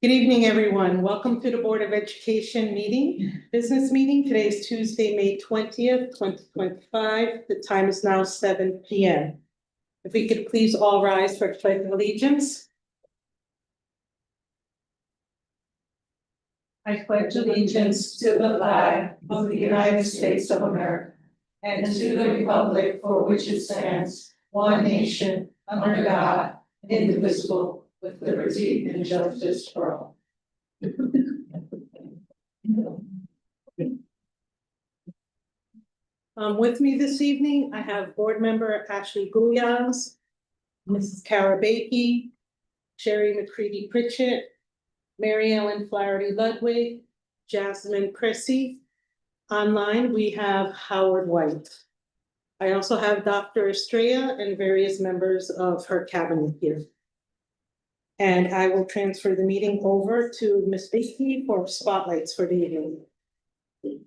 Good evening, everyone. Welcome to the Board of Education business meeting. Today is Tuesday, May 20th, 2025. The time is now 7 p.m. If we could please all rise for the Pledge of Allegiance. I pledge allegiance to the flag of the United States of America and to the republic for which it stands, one nation, under God, indivisible, with liberty and justice for all. With me this evening, I have Board Member Ashley Gouillans, Mrs. Cara Bakey, Sherry McCready Pritchett, Mary Ellen Flaherty Ludwig, Jasmine Prissy. Online, we have Howard White. I also have Dr. Estrella and various members of her cabinet here. And I will transfer the meeting over to Ms. Bakey for spotlights for the evening.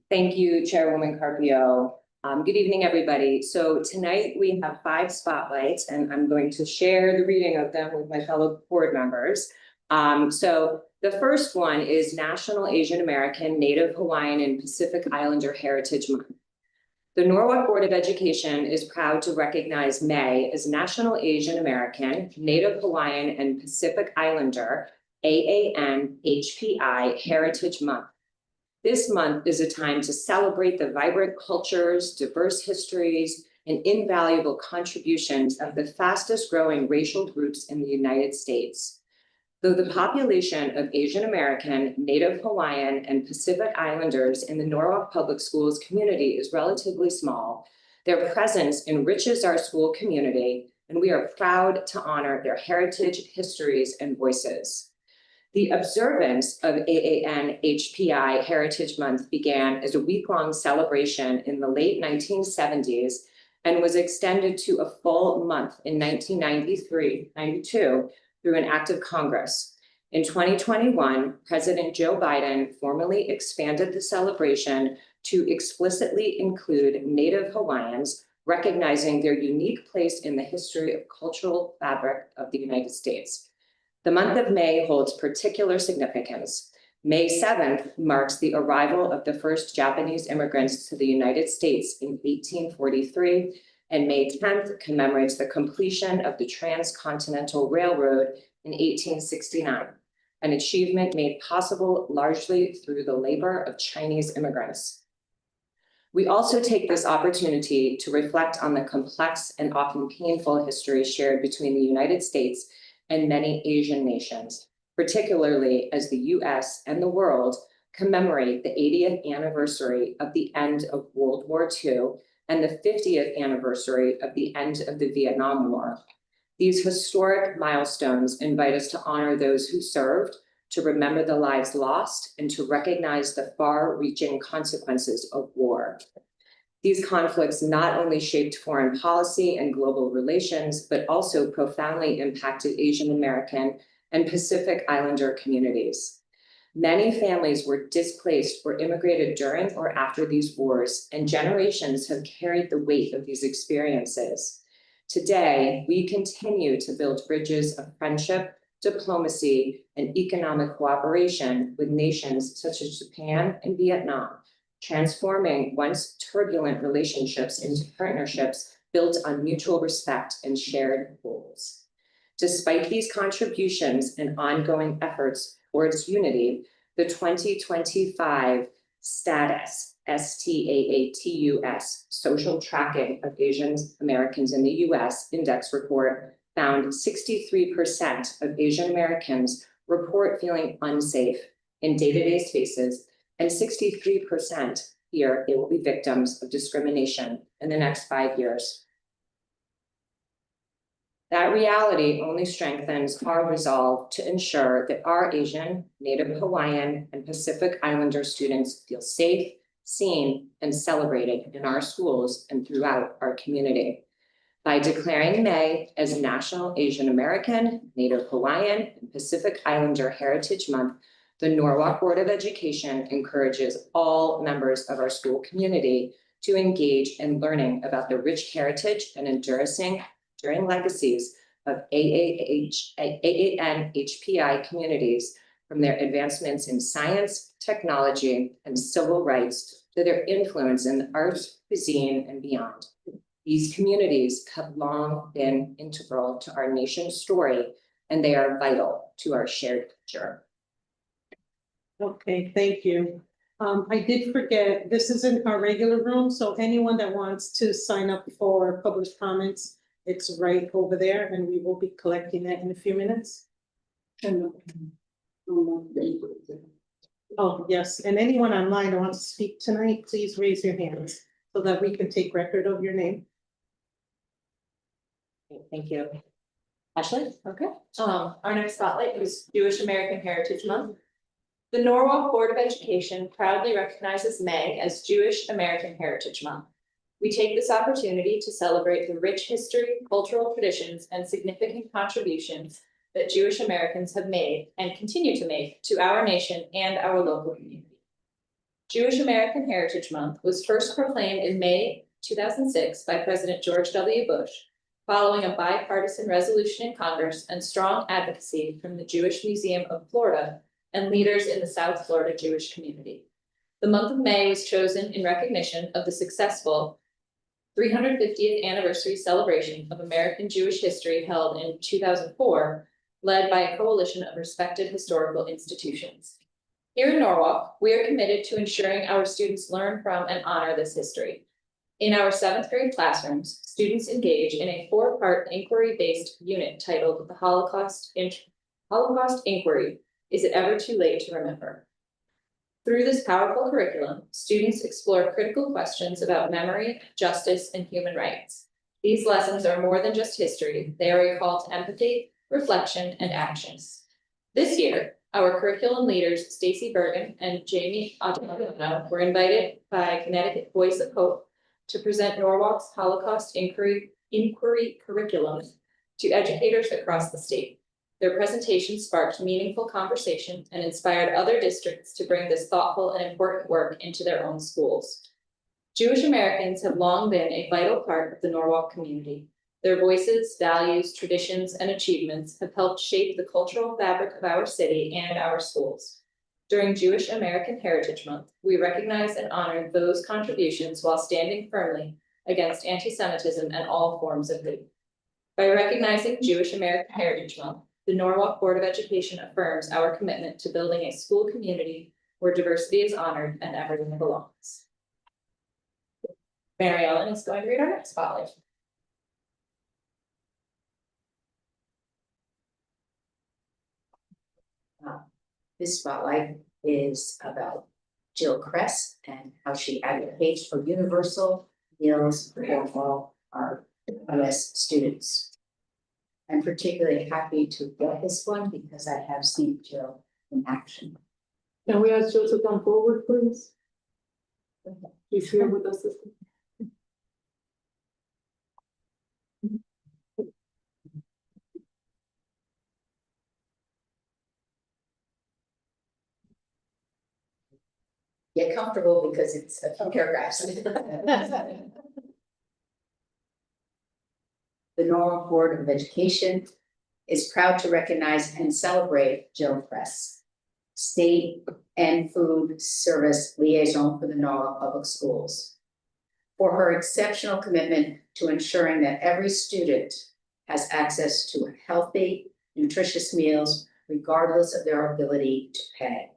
Thank you, Chairwoman Carpio. Good evening, everybody. So tonight we have 5 spotlights, and I'm going to share the reading of them with my fellow board members. So the first one is National Asian American, Native Hawaiian, and Pacific Islander Heritage Month. The Norwalk Board of Education is proud to recognize May as National Asian American, Native Hawaiian, and Pacific Islander AAN-HPI Heritage Month. This month is a time to celebrate the vibrant cultures, diverse histories, and invaluable contributions of the fastest growing racial groups in the United States. Though the population of Asian American, Native Hawaiian, and Pacific Islanders in the Norwalk Public Schools community is relatively small, their presence enriches our school community, and we are proud to honor their heritage, histories, and voices. The observance of AAN-HPI Heritage Month began as a week-long celebration in the late 1970s and was extended to a full month in 1992 through an act of Congress. In 2021, President Joe Biden formally expanded the celebration to explicitly include Native Hawaiians, recognizing their unique place in the history of cultural fabric of the United States. The month of May holds particular significance. May 7th marks the arrival of the first Japanese immigrants to the United States in 1843, and May 10th commemorates the completion of the Transcontinental Railroad in 1869, an achievement made possible largely through the labor of Chinese immigrants. We also take this opportunity to reflect on the complex and often painful history shared between the United States and many Asian nations, particularly as the US and the world commemorate the 80th anniversary of the end of World War II and the 50th anniversary of the end of the Vietnam War. These historic milestones invite us to honor those who served, to remember the lives lost, and to recognize the far-reaching consequences of war. These conflicts not only shaped foreign policy and global relations, but also profoundly impacted Asian American and Pacific Islander communities. Many families were displaced or immigrated during or after these wars, and generations have carried the weight of these experiences. Today, we continue to build bridges of friendship, diplomacy, and economic cooperation with nations such as Japan and Vietnam, transforming once turbulent relationships into partnerships built on mutual respect and shared goals. Despite these contributions and ongoing efforts towards unity, the 2025 Status, STAATUS, Social Tracking of Asian Americans in the US Index Report found 63% of Asian Americans report feeling unsafe in day-to-day spaces, and 63% fear they will be victims of discrimination in the next 5 years. That reality only strengthens our resolve to ensure that our Asian, Native Hawaiian, and Pacific Islander students feel safe, seen, and celebrated in our schools and throughout our community. By declaring May as National Asian American, Native Hawaiian, and Pacific Islander Heritage Month, the Norwalk Board of Education encourages all members of our school community to engage in learning about the rich heritage and enduring legacies of AAN-HPI communities from their advancements in science, technology, and civil rights to their influence in arts, cuisine, and beyond. These communities have long been integral to our nation's story, and they are vital to our shared future. Okay, thank you. I did forget, this isn't our regular room, so anyone that wants to sign up for public comments, it's right over there, and we will be collecting that in a few minutes. Oh, yes, and anyone online that wants to speak tonight, please raise your hands so that we can take record of your name. Thank you. Ashley? Okay. Our next spotlight is Jewish American Heritage Month. The Norwalk Board of Education proudly recognizes May as Jewish American Heritage Month. We take this opportunity to celebrate the rich history, cultural traditions, and significant contributions that Jewish Americans have made and continue to make to our nation and our local community. Jewish American Heritage Month was first proclaimed in May 2006 by President George W. Bush, following a bipartisan resolution in Congress and strong advocacy from the Jewish Museum of Florida and leaders in the South Florida Jewish community. The month of May was chosen in recognition of the successful 350th anniversary celebration of American Jewish history held in 2004, led by a coalition of respected historical institutions. Here in Norwalk, we are committed to ensuring our students learn from and honor this history. In our 7th grade classrooms, students engage in a 4-part inquiry-based unit titled The Holocaust Inquiry, Is It Ever Too Late to Remember? Through this powerful curriculum, students explore critical questions about memory, justice, and human rights. These lessons are more than just history. They are a call to empathy, reflection, and actions. This year, our curriculum leaders, Stacy Bergen and Jamie Ottaviano, were invited by Connecticut Voice of Hope to present Norwalk's Holocaust Inquiry curriculum to educators across the state. Their presentation sparked meaningful conversation and inspired other districts to bring this thoughtful and important work into their own schools. Jewish Americans have long been a vital part of the Norwalk community. Their voices, values, traditions, and achievements have helped shape the cultural fabric of our city and our schools. During Jewish American Heritage Month, we recognize and honor those contributions while standing firmly against anti-Semitism and all forms of hate. By recognizing Jewish American Heritage Month, the Norwalk Board of Education affirms our commitment to building a school community where diversity is honored and everyone belongs. Mary Ellen is going to read our next spotlight. This spotlight is about Jill Kress and how she advocates for universal meals for all our US students. I'm particularly happy to get this one because I have seen Jill in action. Can we ask Jill to come forward, please? She's here with us. Get comfortable because it's a few paragraphs. The Norwalk Board of Education is proud to recognize and celebrate Jill Kress, State and Food Service Liaison for the Norwalk Public Schools, for her exceptional commitment to ensuring that every student has access to healthy, nutritious meals, regardless of their ability to pay.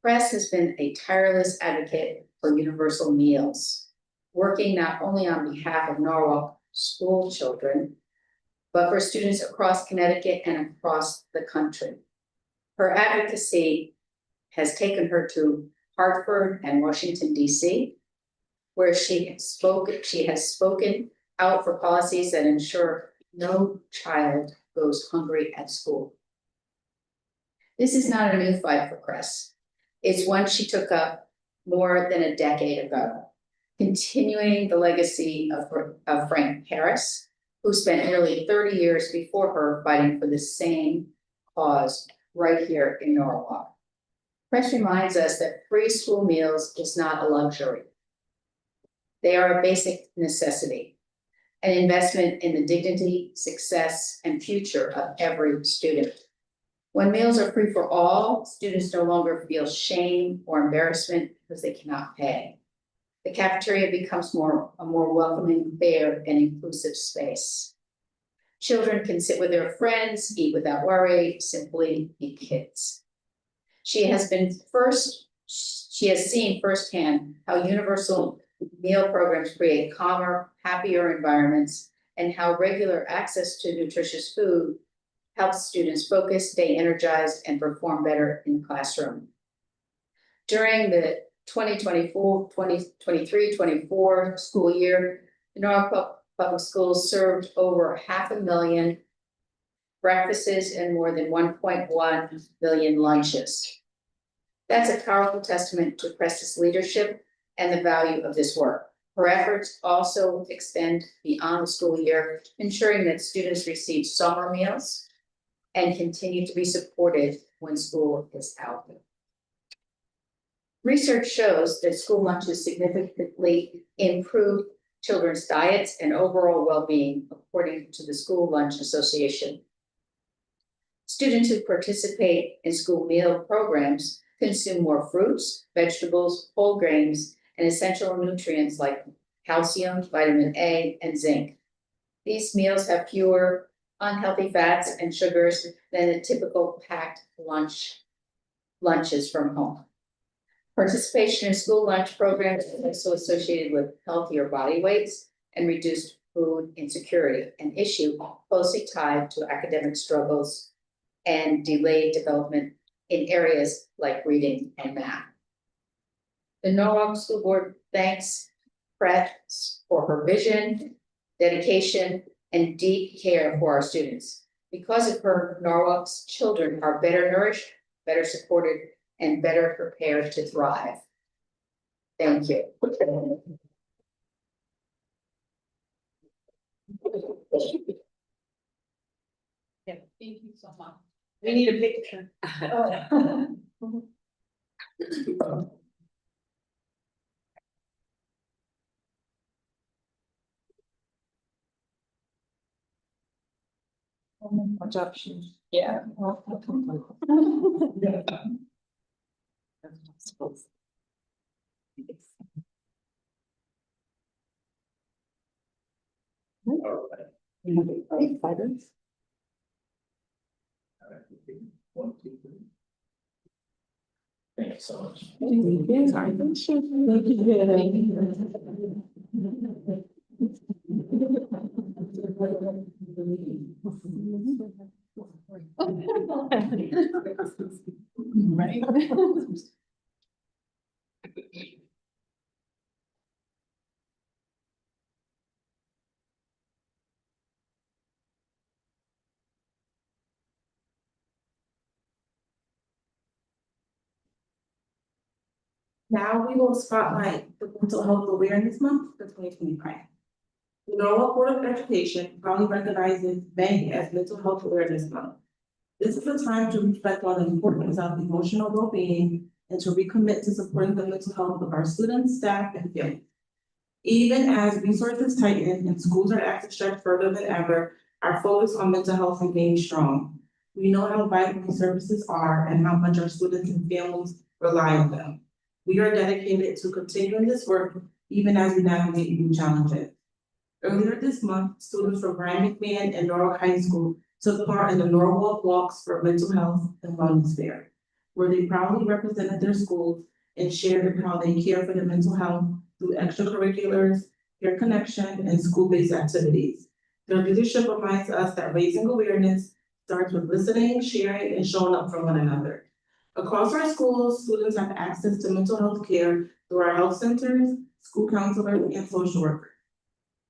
Kress has been a tireless advocate for universal meals, working not only on behalf of Norwalk school children, but for students across Connecticut and across the country. Her advocacy has taken her to Hartford and Washington, D.C., where she has spoken out for policies that ensure no child goes hungry at school. This is not a new fight for Kress. It's one she took up more than a decade ago, continuing the legacy of Frank Harris, who spent nearly 30 years before her fighting for the same cause right here in Norwalk. Kress reminds us that free school meals is not a luxury. They are a basic necessity, an investment in the dignity, success, and future of every student. When meals are free for all, students no longer feel shame or embarrassment because they cannot pay. The cafeteria becomes a more welcoming, fair, and inclusive space. Children can sit with their friends, eat without worry, simply be kids. She has seen firsthand how universal meal programs create calmer, happier environments, and how regular access to nutritious food helps students focus, stay energized, and perform better in the classroom. During the 2024 school year, the Norwalk Public Schools served over 500,000 breakfasts and more than 1.1 million lunches. That's a powerful testament to Presta's leadership and the value of this work. Her efforts also extend beyond the school year, ensuring that students receive summer meals and continue to be supported when school is out. Research shows that school lunches significantly improve children's diets and overall well-being, according to the School Lunch Association. Students who participate in school meal programs consume more fruits, vegetables, whole grains, and essential nutrients like calcium, vitamin A, and zinc. These meals have fewer unhealthy fats and sugars than the typical packed lunches from home. Participation in school lunch programs is also associated with healthier body weights and reduced food insecurity, an issue closely tied to academic struggles and delayed development in areas like reading and math. The Norwalk School Board thanks Press for her vision, dedication, and deep care for our students. Because of her, Norwalk's children are better nourished, better supported, and better prepared to thrive. Thank you. Yeah, thank you so much. We need a picture. Much options. Yeah. Thank you so much. Right. Now we will spotlight the Mental Health Awareness Month for 2025. The Norwalk Board of Education proudly recognizes May as Mental Health Awareness Month. This is a time to reflect on the importance of emotional well-being and to recommit to supporting the mental health of our students, staff, and families. Even as resources tighten and schools are asked to stretch further than ever, our focus on mental health remains strong. We know how vital these services are and how much our students and families rely on them. We are dedicated to continuing this work even as we navigate new challenges. Earlier this month, students from Brian McMahon and Norwalk High School took part in the Norwalk Walks for Mental Health and Wellness Fair, where they proudly represented their schools and shared how they care for their mental health through extracurriculars, peer connection, and school-based activities. Their leadership reminds us that raising awareness starts with listening, sharing, and showing up for one another. Across our schools, students have access to mental health care through our health centers, school counselors, and social workers.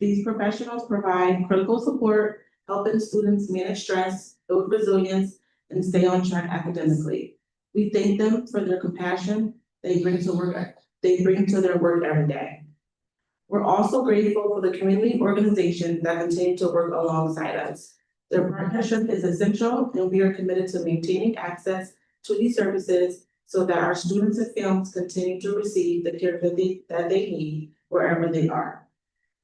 These professionals provide critical support, helping students manage stress, build resilience, and stay on track academically. We thank them for their compassion they bring to their work every day. We're also grateful for the community organizations that continue to work alongside us. Their partnership is essential, and we are committed to maintaining access to these services so that our students and families continue to receive the care that they need wherever they are.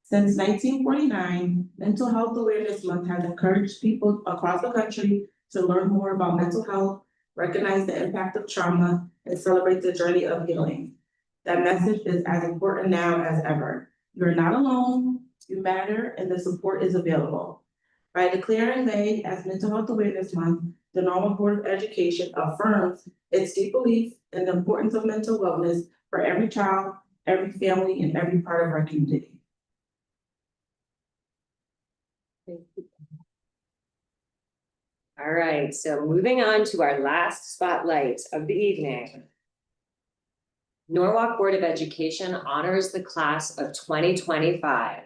Since 1949, Mental Health Awareness Month has encouraged people across the country to learn more about mental health, recognize the impact of trauma, and celebrate the journey of healing. That message is as important now as ever. You're not alone, you matter, and the support is available. By declaring May as Mental Health Awareness Month, the Norwalk Board of Education affirms its deep belief in the importance of mental wellness for every child, every family, and every part of our community. All right, so moving on to our last spotlight of the evening. Norwalk Board of Education honors the class of 2025.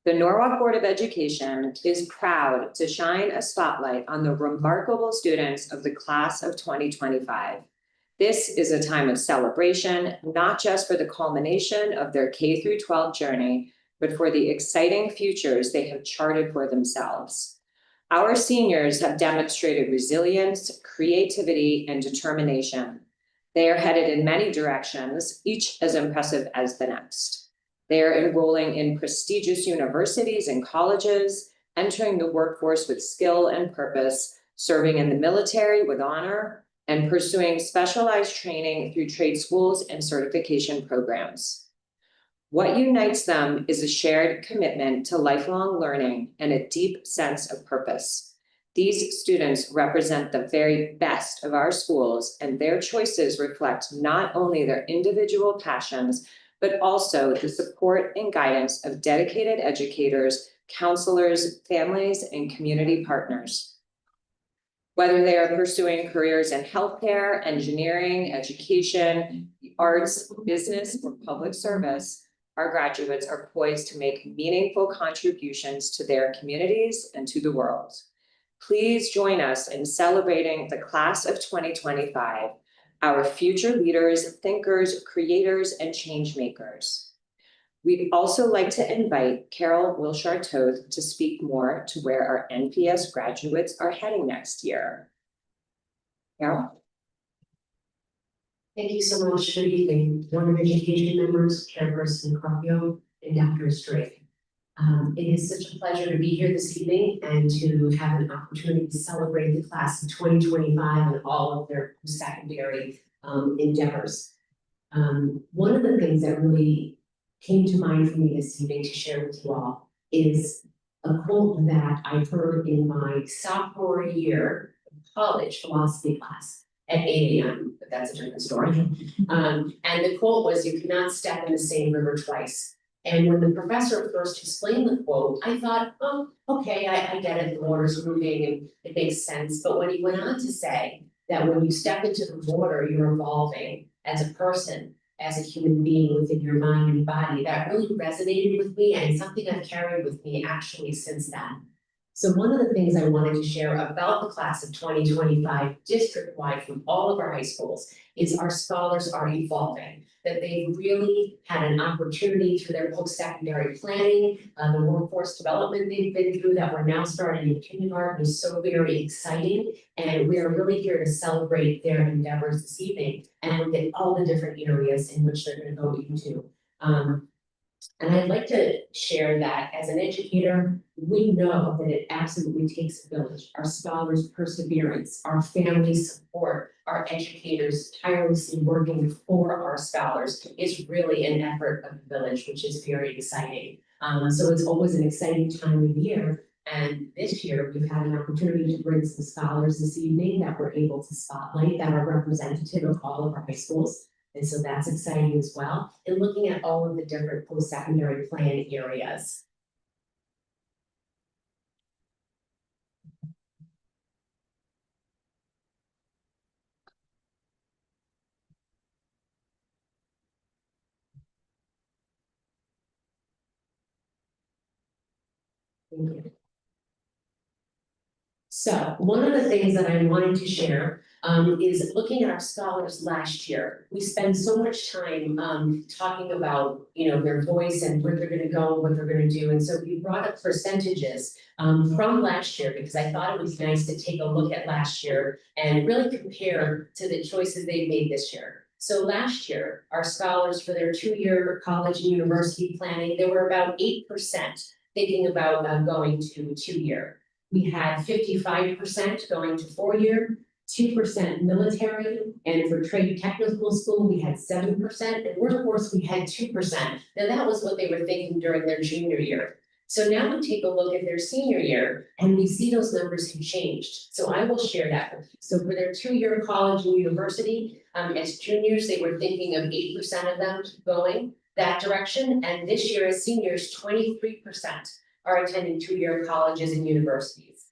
The Norwalk Board of Education is proud to shine a spotlight on the remarkable students of the class of 2025. This is a time of celebration, not just for the culmination of their K through 12 journey, but for the exciting futures they have charted for themselves. Our seniors have demonstrated resilience, creativity, and determination. They are headed in many directions, each as impressive as the next. They are enrolling in prestigious universities and colleges, entering the workforce with skill and purpose, serving in the military with honor, and pursuing specialized training through trade schools and certification programs. What unites them is a shared commitment to lifelong learning and a deep sense of purpose. These students represent the very best of our schools, and their choices reflect not only their individual passions, but also the support and guidance of dedicated educators, counselors, families, and community partners. Whether they are pursuing careers in healthcare, engineering, education, arts, business, or public service, our graduates are poised to make meaningful contributions to their communities and to the world. Please join us in celebrating the class of 2025, our future leaders, thinkers, creators, and change makers. We'd also like to invite Carol Wilshire-Toth to speak more to where our NPS graduates are heading next year. Carol? Thank you so much. Good evening, Board of Education members, Chairperson Carpio, and Dr. Strait. It is such a pleasure to be here this evening and to have an opportunity to celebrate the class of 2025 and all of their secondary endeavors. One of the things that really came to mind for me this evening to share with you all is a quote that I heard in my sophomore year of college philosophy class at 8 a.m., but that's a different story. And the quote was, "You cannot step in the same river twice." And when the professor first explained the quote, I thought, oh, okay, I get it, the water's moving and it makes sense. But when he went on to say that when you step into the water, you're evolving as a person, as a human being within your mind and body, that really resonated with me and something I've carried with me actually since then. So one of the things I wanted to share about the class of 2025 district-wide from all of our high schools is our scholars are evolving, that they've really had an opportunity through their post-secondary planning, the workforce development they've been through that we're now starting in kindergarten is so very exciting. And we are really here to celebrate their endeavors this evening and look at all the different areas in which they're going to go into. And I'd like to share that as an educator, we know that it absolutely takes a village. Our scholars' perseverance, our family support, our educators tirelessly working for our scholars is really an effort of the village, which is very exciting. So it's always an exciting time of year. And this year, we've had an opportunity to bring some scholars this evening that we're able to spotlight that are representative of all of our high schools. And so that's exciting as well. And looking at all of the different post-secondary plan areas. Thank you. So one of the things that I wanted to share is looking at our scholars last year. We spend so much time talking about, their voice and where they're going to go, what they're going to do. And so we brought up percentages from last year because I thought it was nice to take a look at last year and really compare to the choices they've made this year. So last year, our scholars for their 2-year college and university planning, they were about 8% thinking about going to 2-year. we had 55% going to 4-year, 2% military, and for trade technical school, we had 7%, and workforce, we had 2%. Now, that was what they were thinking during their junior year. So now we take a look at their senior year, and we see those numbers have changed. So I will share that with you. So for their 2-year college and university, as juniors, they were thinking of 8% of them going that direction, and this year as seniors, 23% are attending 2-year colleges and universities.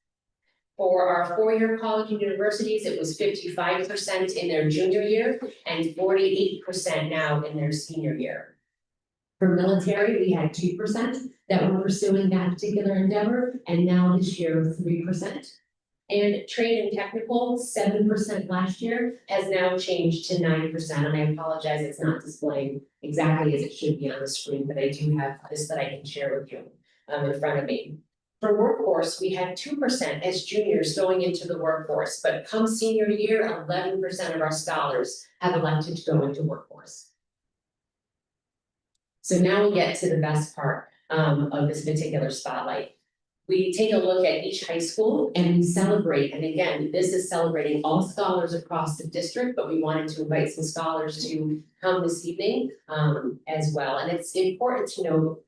For our 4-year college and universities, it was 55% in their junior year and 48% now in their senior year. For military, we had 2% that were pursuing that particular endeavor, and now this year, 3%. And trade and technical, 7% last year, has now changed to 9%, and I apologize, it's not displaying exactly as it should be on the screen, but I do have this that I can share with you in front of me. For workforce, we had 2% as juniors going into the workforce, but come senior year, 11% of our scholars have elected to go into workforce. So now we get to the best part of this particular spotlight. We take a look at each high school and we celebrate, and again, this is celebrating all scholars across the district, but we wanted to invite some scholars to come this evening as well. And it's important to know,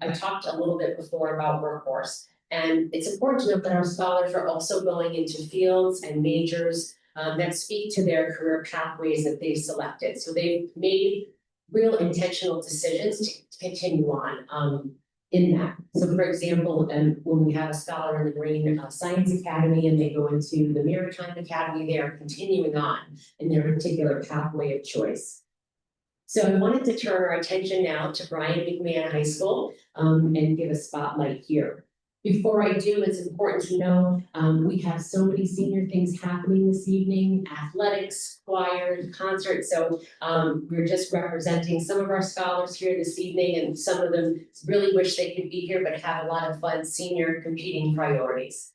I talked a little bit before about workforce, and it's important to note that our scholars are also going into fields and majors that speak to their career pathways that they've selected. So they've made real intentional decisions to continue on in that. So for example, when we have a scholar in the Marine Science Academy and they go into the Maritime Academy, they are continuing on in their particular pathway of choice. So I wanted to turn our attention now to Brian McMahon High School and give a spotlight here. Before I do, it's important to know we have so many senior things happening this evening: athletics, choir, concerts. So we're just representing some of our scholars here this evening, and some of them really wish they could be here, but have a lot of fun senior competing priorities.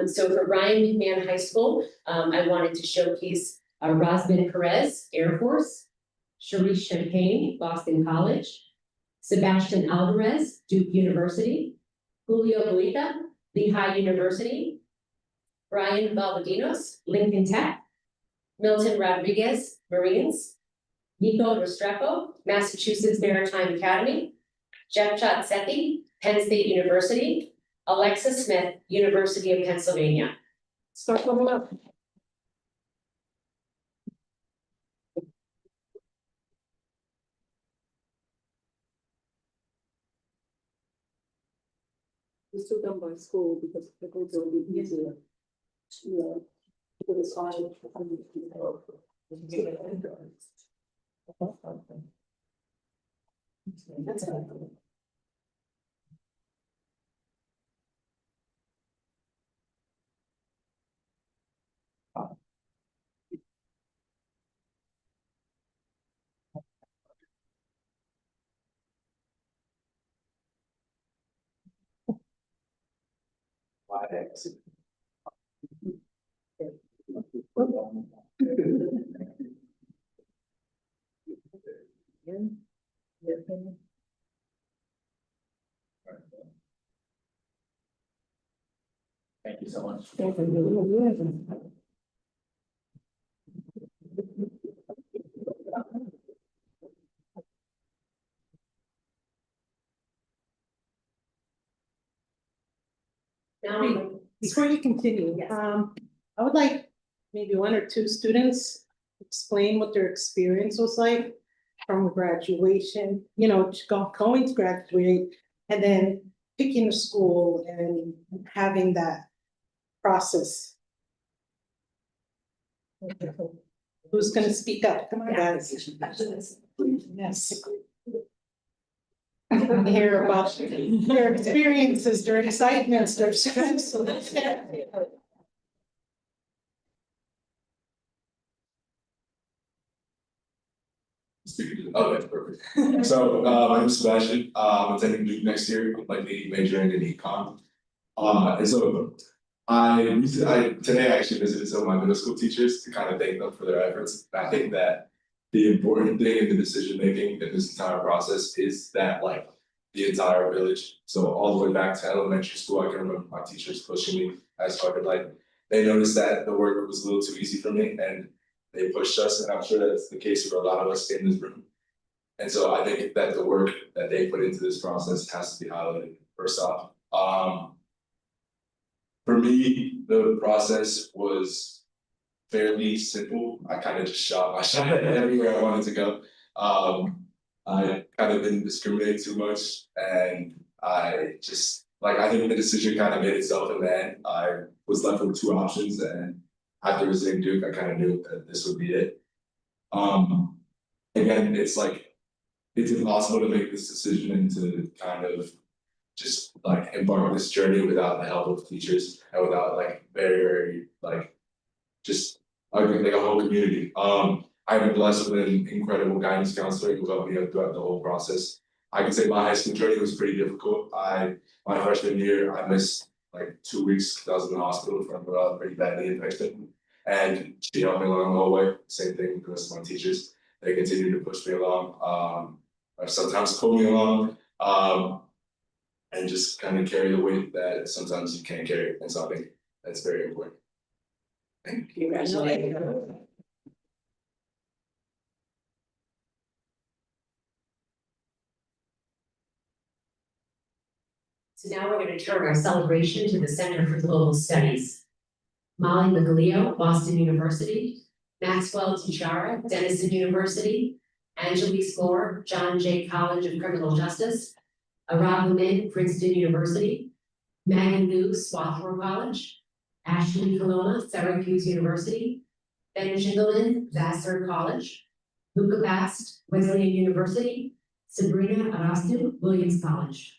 So for Brian McMahon High School, I wanted to showcase Rosman Perez, Air Force, Sharice Champagne, Boston College, Sebastian Alvarez, Duke University, Julio Bolita, Lehigh University, Brian Valdivinos, Lincoln Tech, Milton Rodriguez, Marines, Nico Restrepo, Massachusetts Maritime Academy, Jeffshot Sethi, Penn State University, Alexa Smith, University of Pennsylvania. Start coming up. We still done by school because the grades will be easier. Yeah. Because it's on. That's it. Thank you so much. Now, Before you continue, Yes. I would like maybe 1 or 2 students explain what their experience was like from graduation, you know, going to graduate and then picking a school and having that process. Who's gonna speak up? Come on, guys. Yes. Hear about their experiences, their excitements, their stress. So let's get it. Oh, that's perfect. So, my name is Sebastian. I'm attending Duke next year. I'm likely majoring in econ. And so today I actually visited some of my middle school teachers to kind of thank them for their efforts. I think that the important thing in the decision making in this entire process is that, like, the entire village. So all the way back to elementary school, I can remember my teachers pushing me as hard, like, they noticed that the work was a little too easy for me and they pushed us, and I'm sure that's the case for a lot of us in this room. And so I think that the work that they put into this process has to be highlighted first off. For me, the process was fairly simple. I kind of just shot my shot at everywhere I wanted to go. I kind of didn't discriminate too much, and I just, like, I think the decision kind of made itself in the end. I was left with two options, and after visiting Duke, I kind of knew that this would be it. Again, it's like, it's impossible to make this decision and to kind of just like embark on this journey without the help of teachers and without like very like just like a whole community. I've been blessed with an incredible guidance counselor who helped me out throughout the whole process. I can say my high school journey was pretty difficult. My freshman year, I missed like 2 weeks because I was in the hospital from a pretty badly infected. And she helped me along the whole way. Same thing with the rest of my teachers. They continue to push me along, or sometimes pull me along, and just kind of carry the weight that sometimes you can't carry. And so I think that's very important. Congratulations. So now we're going to turn our celebration to the Center for Global Studies. Molly Migalio, Boston University, Maxwell Tichara, Denison University, Angelise Moore, John Jay College of Criminal Justice, Arab Min, Princeton University, Megan Liu, Swarthmore College, Ashley Colonna, Syracuse University, Ben Jindalin, Vassar College, Luca Bast, Wesleyan University, Sabrina Arastu, Williams College.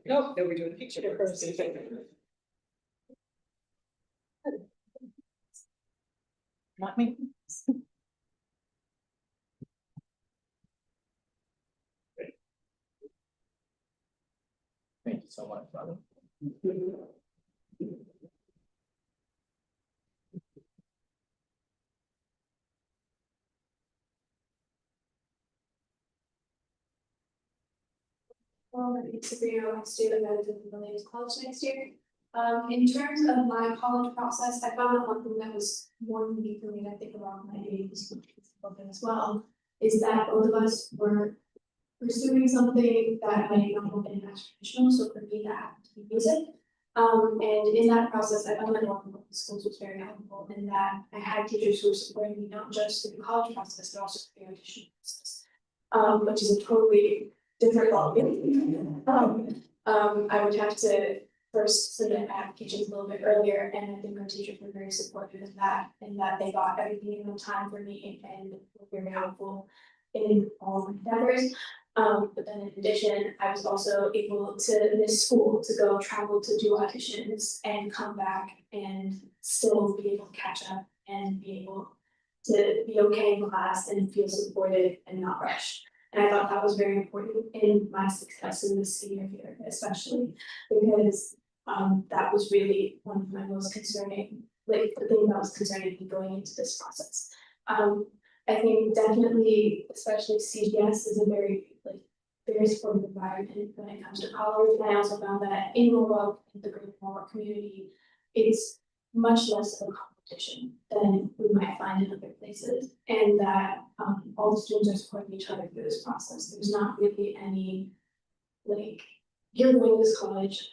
Nope, we're doing a picture first. Not me. Thank you so much, brother. Well, I need to be a student at the Williams College next year. In terms of my college process, I found out one thing that was more unique for me, and I think around my age was as well, is that both of us were pursuing something that might not have been as traditional, so for me that happened to be music. And in that process, I found that one of the schools was very helpful in that I had teachers who were supporting me not just through the college process, but also through the audition process, which is a totally different ballgame. I would have to first submit my applications a little bit earlier, and I think our teachers were very supportive of that, and that they got everything in on time for me and were very helpful in all of my endeavors. But then in addition, I was also able to miss school to go travel to do auditions and come back and still be able to catch up and be able to be okay in class and feel supported and not rushed. And I thought that was very important in my success in the senior year, especially because that was really one of my most concerning, like the thing that was concerning me going into this process. I think definitely, especially CGS is a very supportive environment when it comes to college. And I also found that in Norwalk, in the greater Norwalk community, it's much less of a competition than we might find in other places, and that all the students are supporting each other through this process. There's not really any you're going to this college,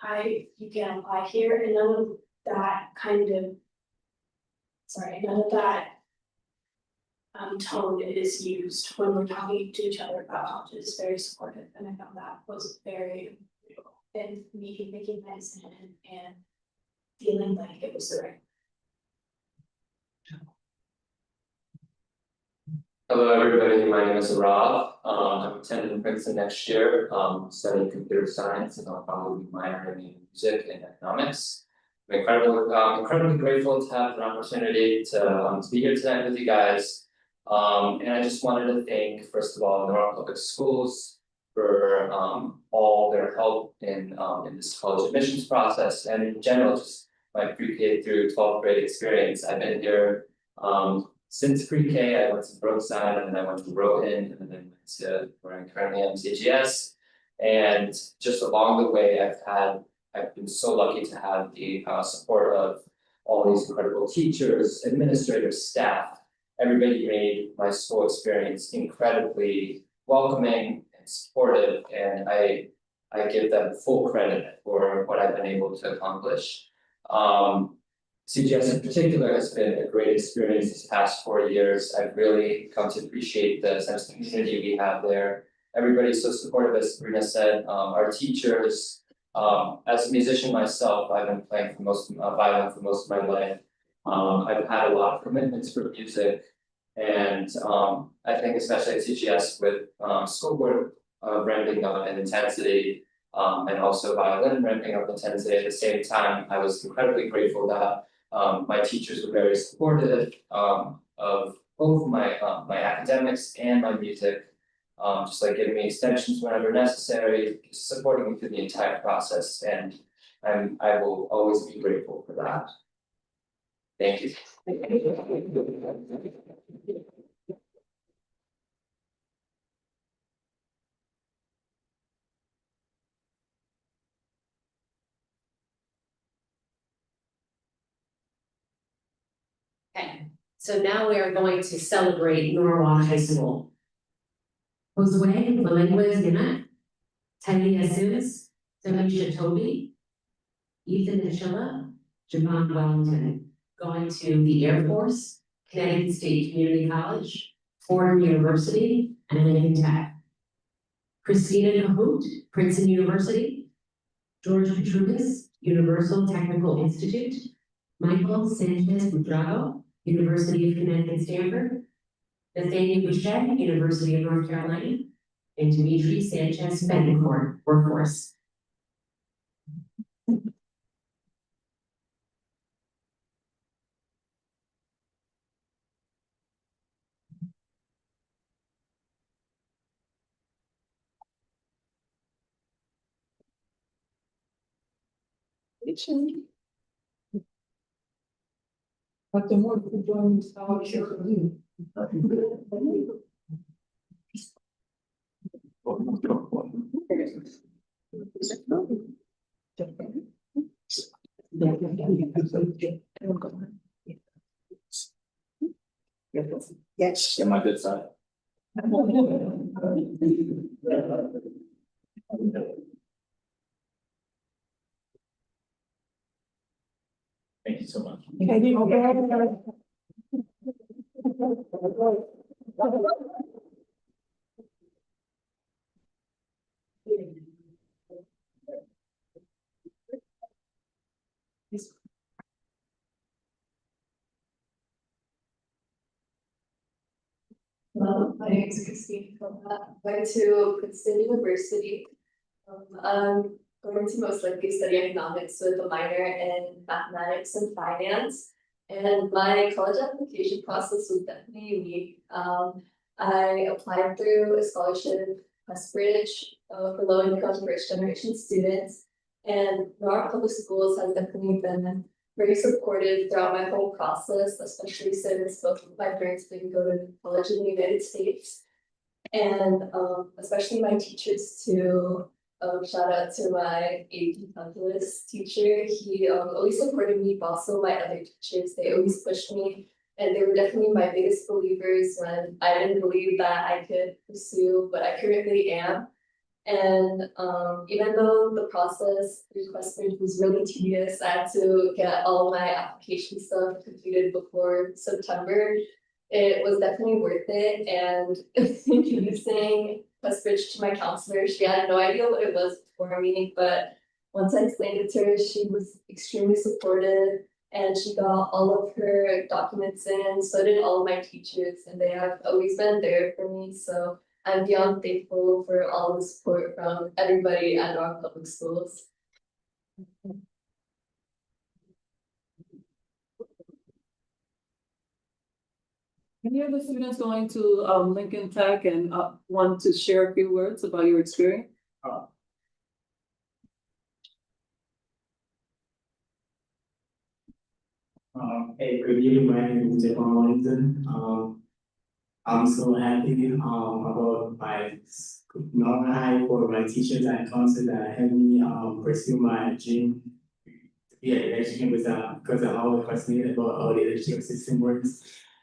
you can apply here, and none of that tone is used when we're talking to each other about college. It's very supportive, and I found that was very beautiful in me making my decision and feeling like it was the right. Hello, everybody. My name is Rob. I'm attending Princeton next year, studying computer science, and I'll probably be minoring in music and economics. incredibly grateful to have an opportunity to be here tonight with you guys. And I just wanted to thank, first of all, Norwalk Public Schools for all their help in this college admissions process, and in general, just my pre-K through 12th grade experience. I've been here since pre-K. I went to Brookside, and then I went to Rowan, and then went to where I currently am, CGS. And just along the way, I've been so lucky to have the support of all these incredible teachers, administrators, staff. Everybody made my school experience incredibly welcoming and supportive, and I give them full credit for what I've been able to accomplish. CGS in particular has been a great experience these past 4 years. I've really come to appreciate the sense of community we have there. Everybody's so supportive, as Sabrina said. Our teachers, as a musician myself, I've been playing violin for most of my life. I've had a lot of commitments for music, and I think especially at CGS with school board ramping up in intensity, and also violin ramping up intensity at the same time, I was incredibly grateful that my teachers were very supportive of both my academics and my music. Just like giving me extensions whenever necessary, supporting me through the entire process, and I will always be grateful for that. Thank you. Okay, so now we are going to celebrate Norwalk High School. Josue Melendez Gannett, Tanya Sims, Demisha Toby, Ethan Achilla, Javon Wellington, going to the Air Force, Connecticut State Community College, Fordham University, and Lincoln Tech. Christina Cahoot, Princeton University, George Petrubis, Universal Technical Institute, Michael Sanchez Budrago, University of Connecticut Stanford, Nathaniel Boucher, University of North Carolina, and Dimitri Sanchez Betancourt, Workforce. Dr. Moore, could you join me? Yes. Get my good side. Thank you so much. Hello, my name is Christine. I went to Princeton University. I'm going to most likely study economics with a minor in mathematics and finance. And my college application process was definitely unique. I applied through a scholarship, Westbridge, for low-income first-generation students. And Norwalk Public Schools has definitely been very supportive throughout my whole process, especially since both of my parents didn't go to college in the United States. And especially my teachers too. Shout out to my AP calculus teacher. He always supported me, but also my other teachers. They always pushed me, and they were definitely my biggest believers when I didn't believe that I could pursue what I currently am. And even though the process through Westbridge was really tedious, I had to get all my application stuff completed before September. It was definitely worth it, and introducing Westbridge to my counselor, she had no idea what it was for me, but once I explained it to her, she was extremely supportive, and she got all of her documents in, so did all of my teachers, and they have always been there for me, so I'm beyond thankful for all the support from everybody at Norwalk Public Schools. Any of the students going to Lincoln Tech and want to share a few words about your experience? Hey, good evening, my name is Javon Wellington. I'm so happy about my Norwalk High for my teachers and counselors that helped me pursue my dream to be an electrician because I'm always fascinated about how the electrical system works.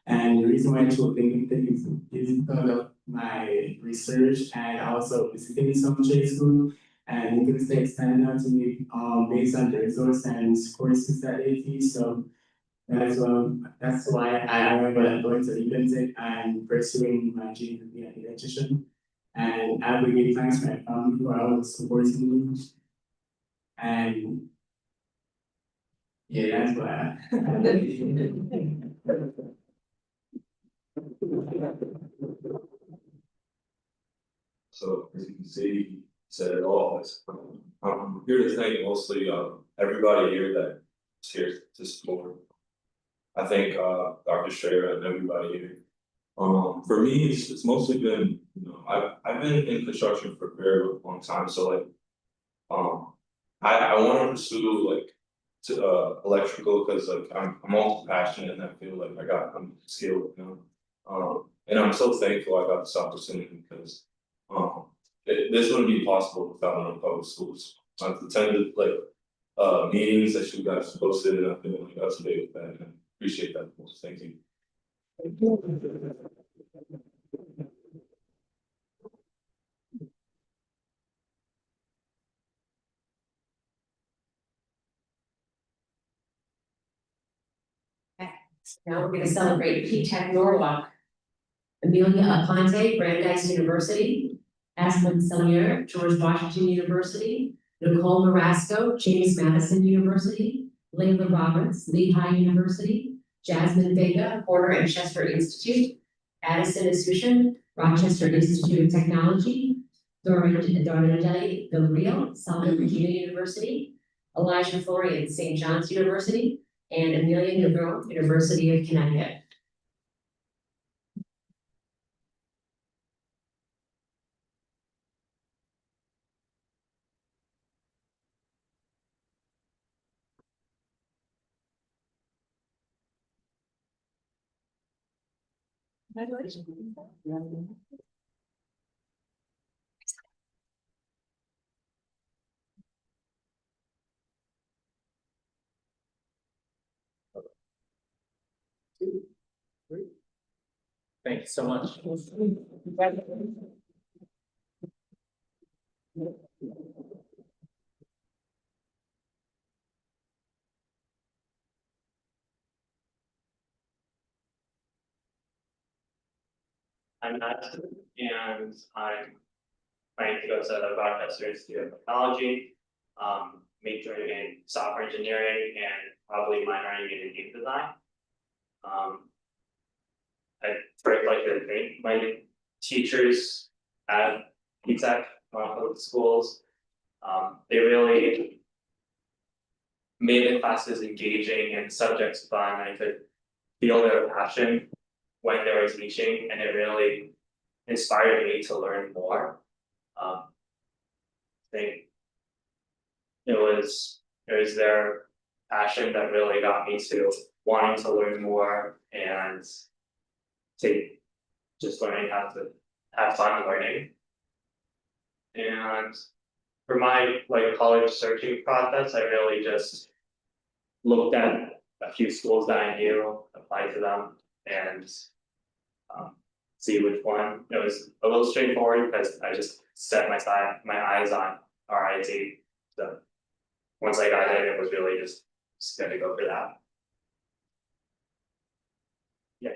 And the reason why I chose Lincoln Tech is because of my research and also visiting some trade school. And Lincoln Tech stand out to me based on the resource and courses that they teach. So that's why I remember going to Lincoln and pursuing my dream to be an electrician. And I would give thanks to my family for always supporting me. And yeah, that's why. So as you can see, he said it all. I'm here to thank mostly everybody here that's here to support. I think Dr. Strayer and everybody here. For me, it's mostly been, I've been in construction for a very long time, so like I want to pursue like electrical because like I'm also passionate and I feel like I'm skilled, and I'm so thankful I got this opportunity because this wouldn't be possible without Norwalk Public Schools. I've attended like meetings that you guys posted and I feel like that's big with that and I appreciate that most. Thank you. Now we're gonna celebrate P-Tech Norwalk. Amelia Aponte, Brandeis University, Ashlyn Sellier, George Washington University, Nicole Marasco, James Madison University, Layla Roberts, Lehigh University, Jasmine Vega, Porter and Chester Institute, Addison Asuncion, Rochester Institute of Technology, Dornelli Del Rio, Southern Virginia University, Elijah Florian, St. John's University, and Amelia Negron, University of Connecticut. Congratulations. Thank you so much. I'm Matt, and I'm planning to go to Rochester Institute of Technology, majoring in software engineering and probably minoring in game design. I'd first like to thank my teachers at P-Tech Public Schools. They really made the classes engaging and subjects fun. I could feel their passion when they were teaching, and it really inspired me to learn more. I think it was their passion that really got me to wanting to learn more and to just learning how to have fun learning. And for my college searching process, I really just looked at a few schools that I knew, applied to them, and see which one. It was a little straightforward because I just set my eyes on RIT. So once I got in, it was really just gonna go for that. Yeah.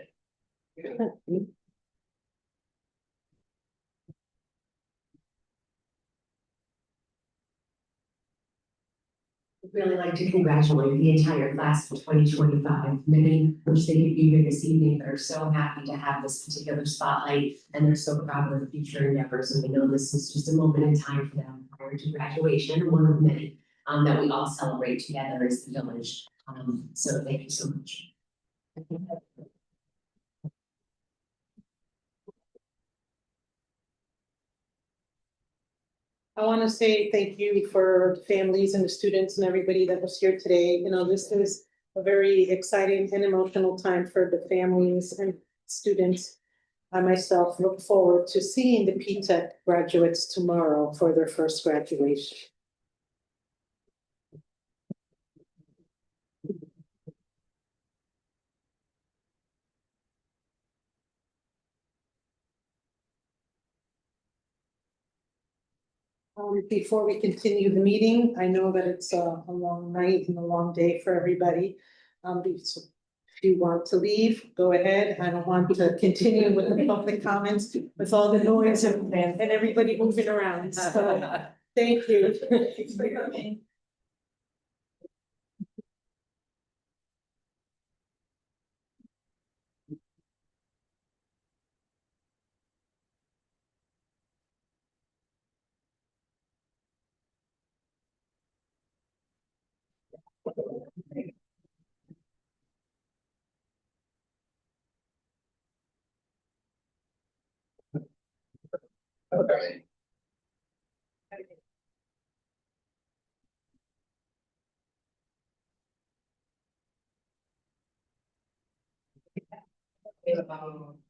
I'd really like to congratulate the entire class of 2025. Many wish they could be here this evening, but are so happy to have this particular spotlight, and they're so proud of their future endeavors. And we know this is just a moment in time for them prior to graduation, one of many that we all celebrate together as the village. So thank you so much. I want to say thank you for the families and the students and everybody that was here today. You know, this is a very exciting and emotional time for the families and students. I myself look forward to seeing the P-TECH graduates tomorrow for their first graduation. Before we continue the meeting, I know that it's a long night and a long day for everybody. So if you want to leave, go ahead. I don't want to continue with the public comments with all the noise and everybody moving around. So, thank you. Thanks for coming. Okay.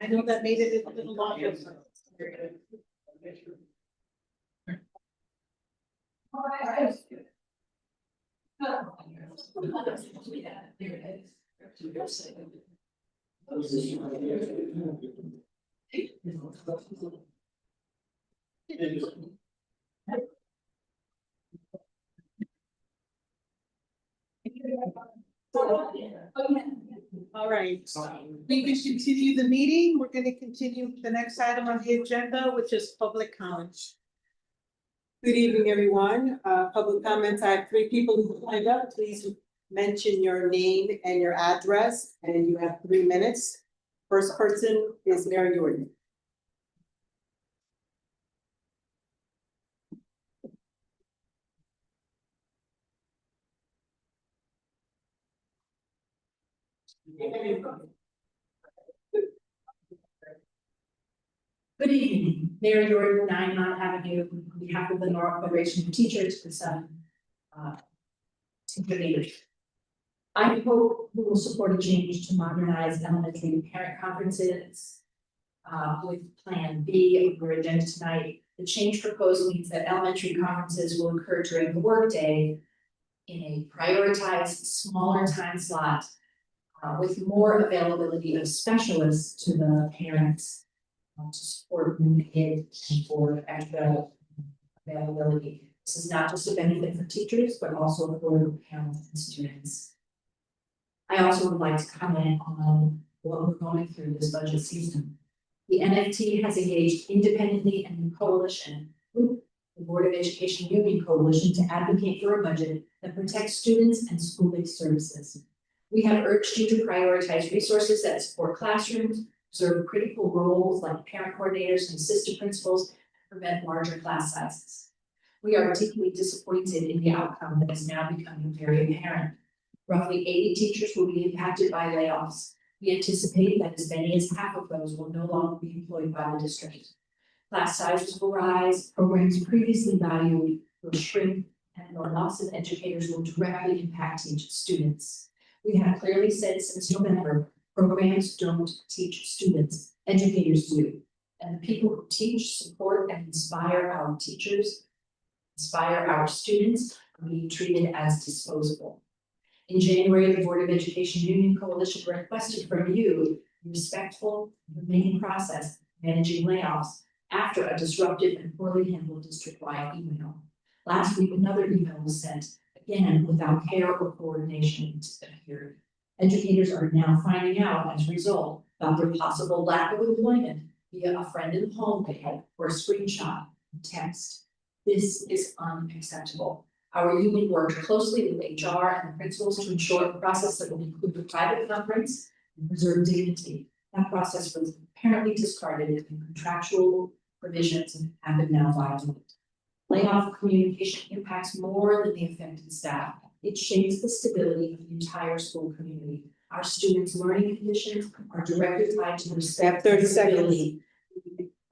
I know that made it a little longer. All right, we can continue the meeting. We're going to continue with the next item on the agenda, which is public comments. Good evening, everyone. Public comments, I have 3 people who signed up. Please mention your name and your address, and you have 3 minutes. First person is Mary Jordan. Good evening, Mary Jordan, 9 Mount Avenue, on behalf of the Norwalk Federation of Teachers and some teacher leaders. I hope we will support a change to modernize elementary parent conferences with Plan B of your agenda tonight. The change proposal means that elementary conferences will occur during the workday in a prioritized, smaller time slot with more availability of specialists to the parents to support need and for extra availability. This is not just a benefit for teachers, but also for parents and students. I also would like to comment on what we're going through this budget season. The NFT has engaged independently and in coalition with the Board of Education Union Coalition to advocate for a budget that protects students and school-based services. We have urged you to prioritize resources that support classrooms, serve critical roles like parent coordinators and assistant principals, and prevent larger class sizes. We are deeply disappointed in the outcome that is now becoming very apparent. Roughly 80 teachers will be impacted by layoffs. We anticipate that as many as half of those will no longer be employed by the district. Class sizes will rise, programs previously valued will shrink, and the loss of educators will directly impact students. We have clearly said since November, programs don't teach students, educators do. And the people who teach, support, and inspire our teachers, inspire our students, are being treated as disposable. In January, the Board of Education Union Coalition requested from you a respectful, humane process managing layoffs after a disruptive and poorly handled district-wide email. Last week, another email was sent, again without care or coordination here. Educators are now finding out as a result about their possible lack of employment via a friend in the hallway or a screenshot, text. This is unacceptable. Our union worked closely with HR and the principals to ensure a process that will include a private conference and preserve dignity. That process was apparently discarded and contractual provisions have been now violated. Layoff communication impacts more than the affected staff. It shakes the stability of the entire school community. Our students' learning conditions are directly tied to the respect and stability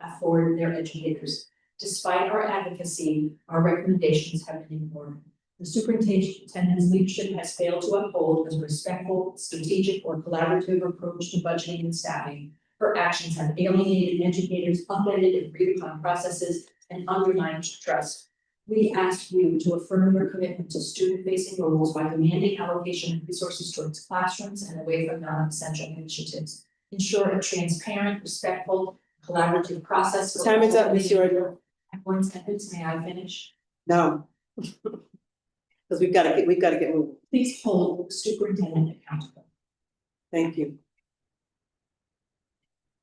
afforded their educators. Despite our advocacy, our recommendations have been ignored. The superintendent's leadership has failed to uphold a respectful, strategic, or collaborative approach to budgeting and staffing. Her actions have alienated educators, upended agreed upon processes, and undermined trust. We ask you to affirm your commitment to student-facing roles by demanding allocation of resources towards classrooms and away from non-essential initiatives. Ensure a transparent, respectful, collaborative process. for Time is up, Ms. Yordan. One sentence, may I finish? No. Because we've got to get moving. Please hold the superintendent accountable. Thank you.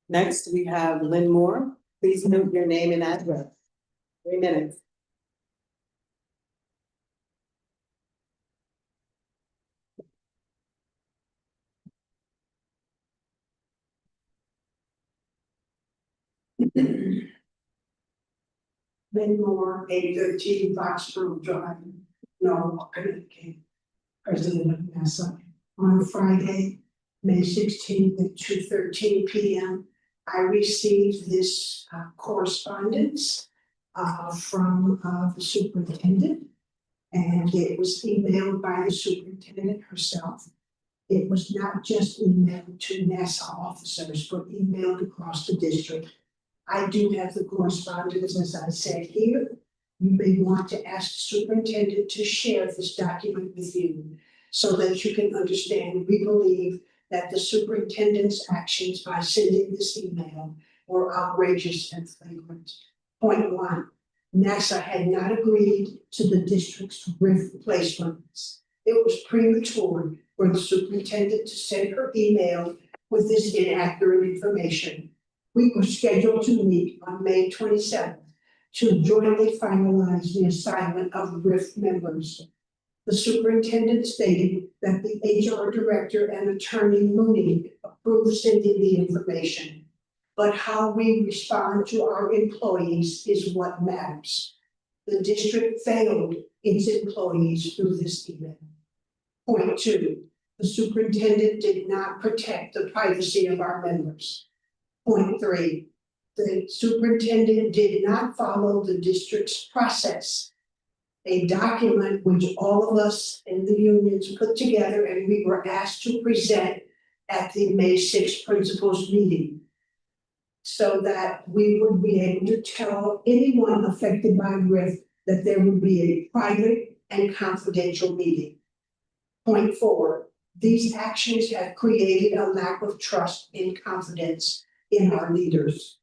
Next, we have Lynn Moore. Please note your name and address. 3 minutes. Lynn Moore, 813 Foxborough Drive, Norwalk, Connecticut, president of NASA. On Friday, May 16th at 2:13 p.m., I received this correspondence from the superintendent, and it was emailed by the superintendent herself. It was not just emailed to NASA officers, but emailed across the district. I do have the correspondence, as I said here. You may want to ask the superintendent to share this document with you so that you can understand. We believe that the superintendent's actions by sending this email were outrageous and flagrant. Point 1, NASA had not agreed to the district's RIF placements. It was premature for the superintendent to send her email with this inaccurate information. We were scheduled to meet on May 27th to jointly finalize the assignment of RIF members. The superintendent stated that the HR director and attorney Mooney approved sending the information. But how we respond to our employees is what matters. The district failed its employees through this email. Point 2, the superintendent did not protect the privacy of our members. Point 3, the superintendent did not follow the district's process, a document which all of us in the unions put together and we were asked to present at the May 6th principals meeting, so that we would be able to tell anyone affected by RIF that there would be a private and confidential meeting. Point 4, these actions have created a lack of trust and confidence in our leaders.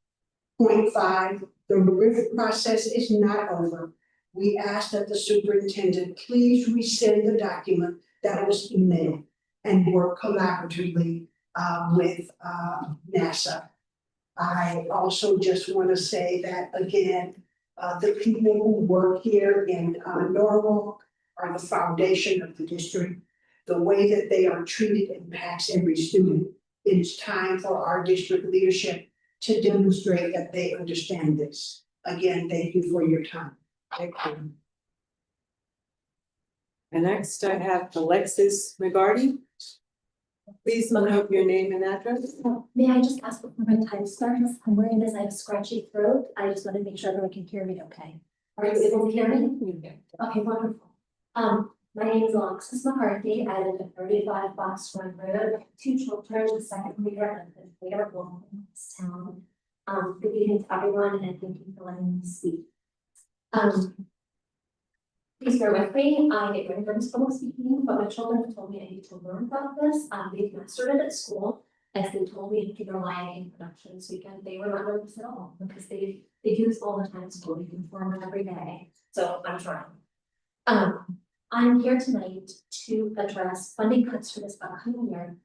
Point 5, the RIF process is not over. We ask that the superintendent please resend the document that was emailed and work collaboratively with NASA. I also just want to say that again, the people who work here in Norwalk are the foundation of the district. The way that they are treated impacts every student. It is time for our district leadership to demonstrate that they understand this. Again, thank you for your time. Thank you. And next I have Alexis McGarty. Please look up your name and address. May I just ask before my time starts? I'm worried as I have a scratchy throat. I just want to make sure everyone can hear me okay. Are you able to hear me? Okay, wonderful. My name is Alexis McCarthy. I live at 35 Fox Run Road. I have 2 children, the second leader and the favorite woman in this town. Good evening to everyone and thank you for letting me speak. Please bear with me. I get very nervous public speaking, but my children have told me I need to learn about this. They've mastered it at school. As they told me in kindergarten in production this weekend, they were not nervous at all because they do this all the time at school. They perform it every day. So I'm trying. I'm here tonight to address funding cuts for this upcoming year.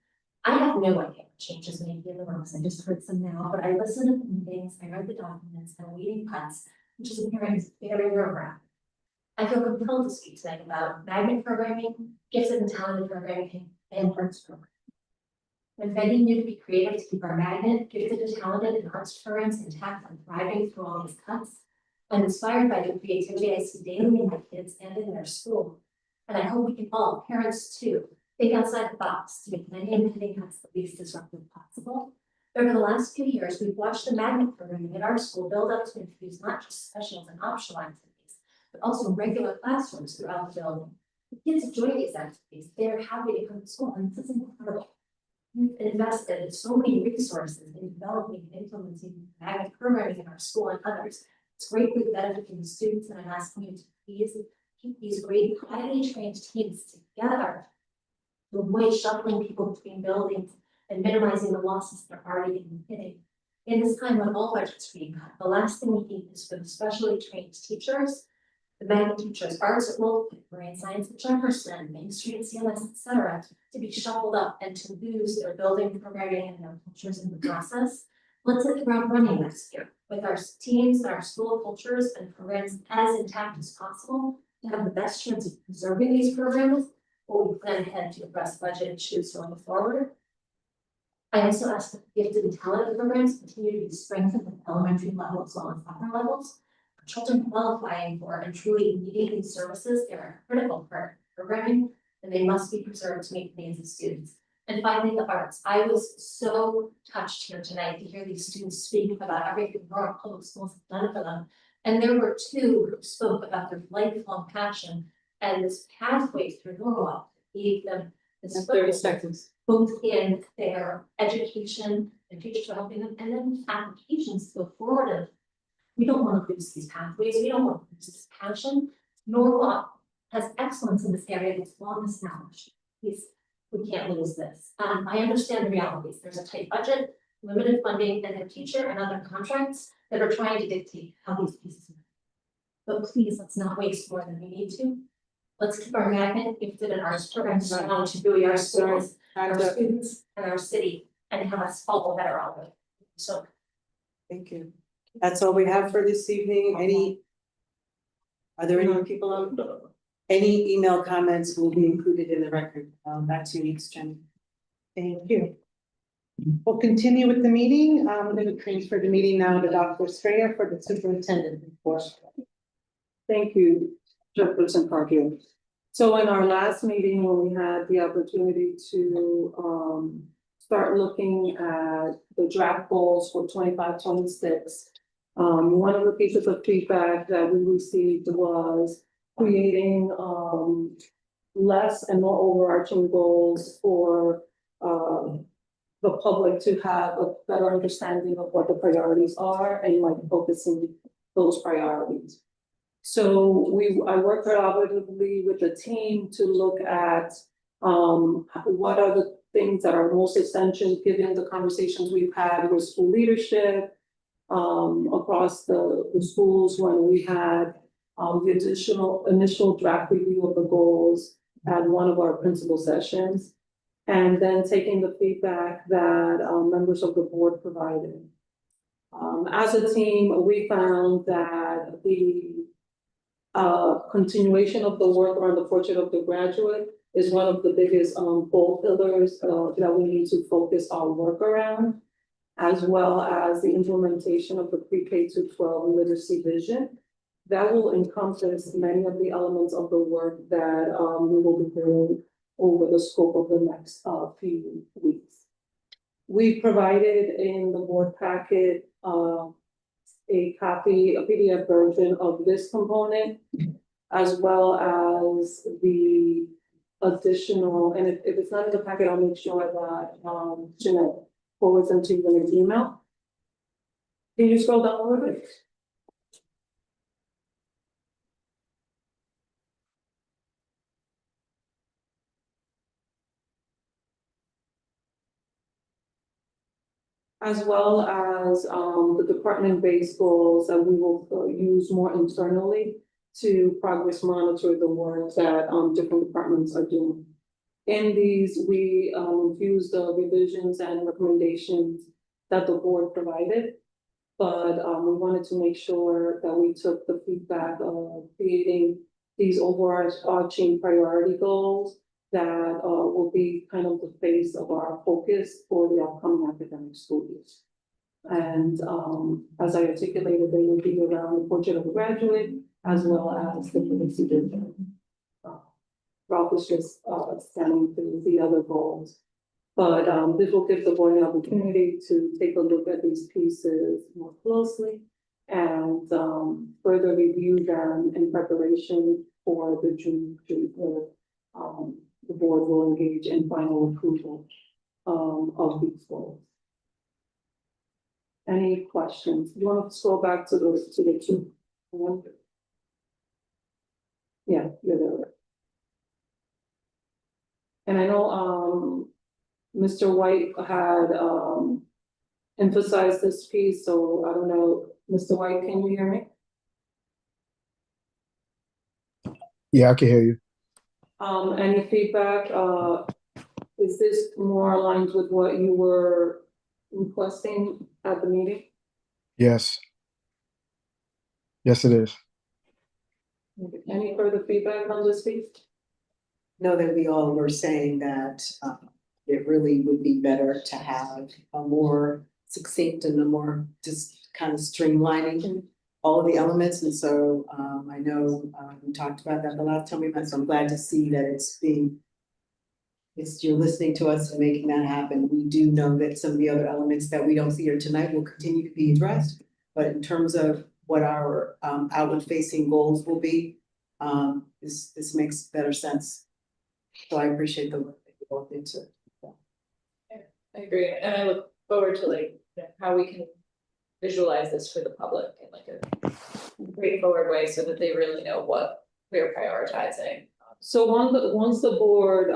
I have no idea what changes may be in the works. I just heard some now, but I listened to the meetings, I read the documents, and awaiting cuts, which is apparently very nerve-wracking. I feel compelled to speak tonight about magnet programming, gifted and talented programming, and arts programming. I'm begging you to be creative to keep our magnet, gifted and talented, and arts programs intact and thriving through all these cuts. I'm inspired by the creativity I see daily in my kids and in their school. And I hope we can all, parents too, think outside the box to make many impending cuts the least disruptive possible. Over the last few years, we've watched the magnet program at our school build up to infuse not just specials and optional activities, but also regular classrooms throughout the building. The kids enjoy these activities. They're happy to come to school, and this is incredible. We've invested so many resources in developing and implementing magnet programming in our school and others. It's greatly benefiting the students, and I'm asking you to please keep these great, highly trained teams together to avoid shuffling people between buildings and minimizing the losses that are already being hitting. In this time when all budgets are being cut, the last thing we need is for the specially trained teachers, the magnet teachers, arts at Norwalk, marine science at Jefferson, Main Street at CMS, etc., to be shuffled up and to lose their building programming and their cultures in the process. Let's hit the ground running next year with our teams and our school cultures and programs as intact as possible to have the best chance of preserving these programs while we plan ahead to address budget issues going forward. I also ask that the gifted and talented programs continue to be strengthened at the elementary level as well as upper levels. For children qualifying for and truly needing these services, they are a critical part of programming, and they must be preserved to meet the needs of students. And finally, the arts. I was so touched here tonight to hear these students speak about everything Norwalk Public Schools have done for them. And there were two who spoke about their lifelong passion and this pathway through Norwalk that gave them this 30 seconds. both in their education, their teachers are helping them, and then applications to go forward. And we don't want to lose these pathways. We don't want to lose this passion. Norwalk has excellence in this area that's long established. We can't lose this. I understand the realities. There's a tight budget, limited funding, and a teacher and other contracts that are trying to dictate how these pieces move. But please, let's not waste more than we need to. Let's keep our magnet, gifted, and arts programs strong to buoy our schools, our students, and our city, and have us follow better on it. So. Thank you. That's all we have for this evening. Are there any people on? Any email comments will be included in the record. Back to you, Jen. Thank you. We'll continue with the meeting. I'm going to transfer the meeting now to Dr. Strayer for the superintendent report. Thank you, Chairperson Cargill. So in our last meeting, when we had the opportunity to start looking at the draft goals for 25-26, one of the pieces of feedback that we received was creating less and more overarching goals for the public to have a better understanding of what the priorities are and like focusing those priorities. So I work collaboratively with the team to look at what are the things that are most essential given the conversations we've had with school leadership across the schools when we had the initial draft review of the goals at one of our principal sessions, and then taking the feedback that members of the board provided. As a team, we found that the continuation of the work around the portrait of the graduate is one of the biggest goal pillars that we need to focus our work around, as well as the implementation of the pre-K to 12 literacy vision. That will encompass many of the elements of the work that we will be doing over the scope of the next few weeks. We provided in the board packet a PDF version of this component, as well as the additional, and if it's not in the packet, I'll make sure that Jeanette forwards them to you in an email. Can you scroll down a little bit? As well as the department-based goals that we will use more internally to progress monitor the work that different departments are doing. In these, we use the revisions and recommendations that the board provided, but we wanted to make sure that we took the feedback of creating these overarching priority goals that will be kind of the face of our focus for the upcoming academic school years. And as I articulated, they will be around the portrait of a graduate, as well as the literacy vision. Ralph was just scanning through the other goals. But this will give the board an opportunity to take a look at these pieces more closely and further review them in preparation for the June, the board will engage in final approval of these goals. Any questions? You want to scroll back to the two? Yeah, you're there. And I know Mr. White had emphasized this piece, so I don't know, Mr. White, can you hear me? Yeah, I can hear you. Any feedback? Is this more aligned with what you were requesting at the meeting? Yes. Yes, it is. Any further feedback on this piece? Know that we all were saying that it really would be better to have a more succinct and a more just kind of streamlining all of the elements. And so I know we talked about that the last time we met, so I'm glad to see that you're listening to us and making that happen. We do know that some of the other elements that we don't see here tonight will continue to be addressed. But in terms of what our outward facing goals will be, this makes better sense. So I appreciate the work that you both into. I agree, and I look forward to how we can visualize this for the public in a straightforward way so that they really know what we're prioritizing. So once the board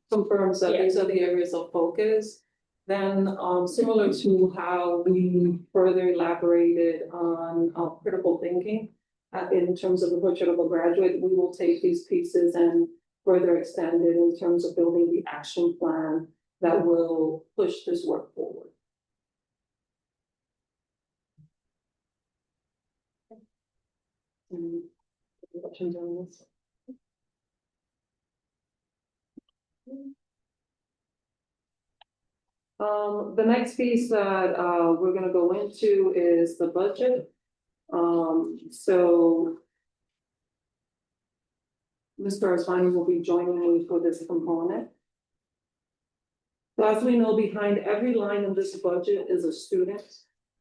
confirms that these are the areas of focus, then similar to how we further elaborated on critical thinking in terms of the portrait of a graduate, we will take these pieces and further extend it in terms of building the action plan that will push this work forward. Any questions on this? The next piece that we're gonna go into is the budget. So Mr. Asmani will be joining me for this component. So as we know, behind every line in this budget is a student,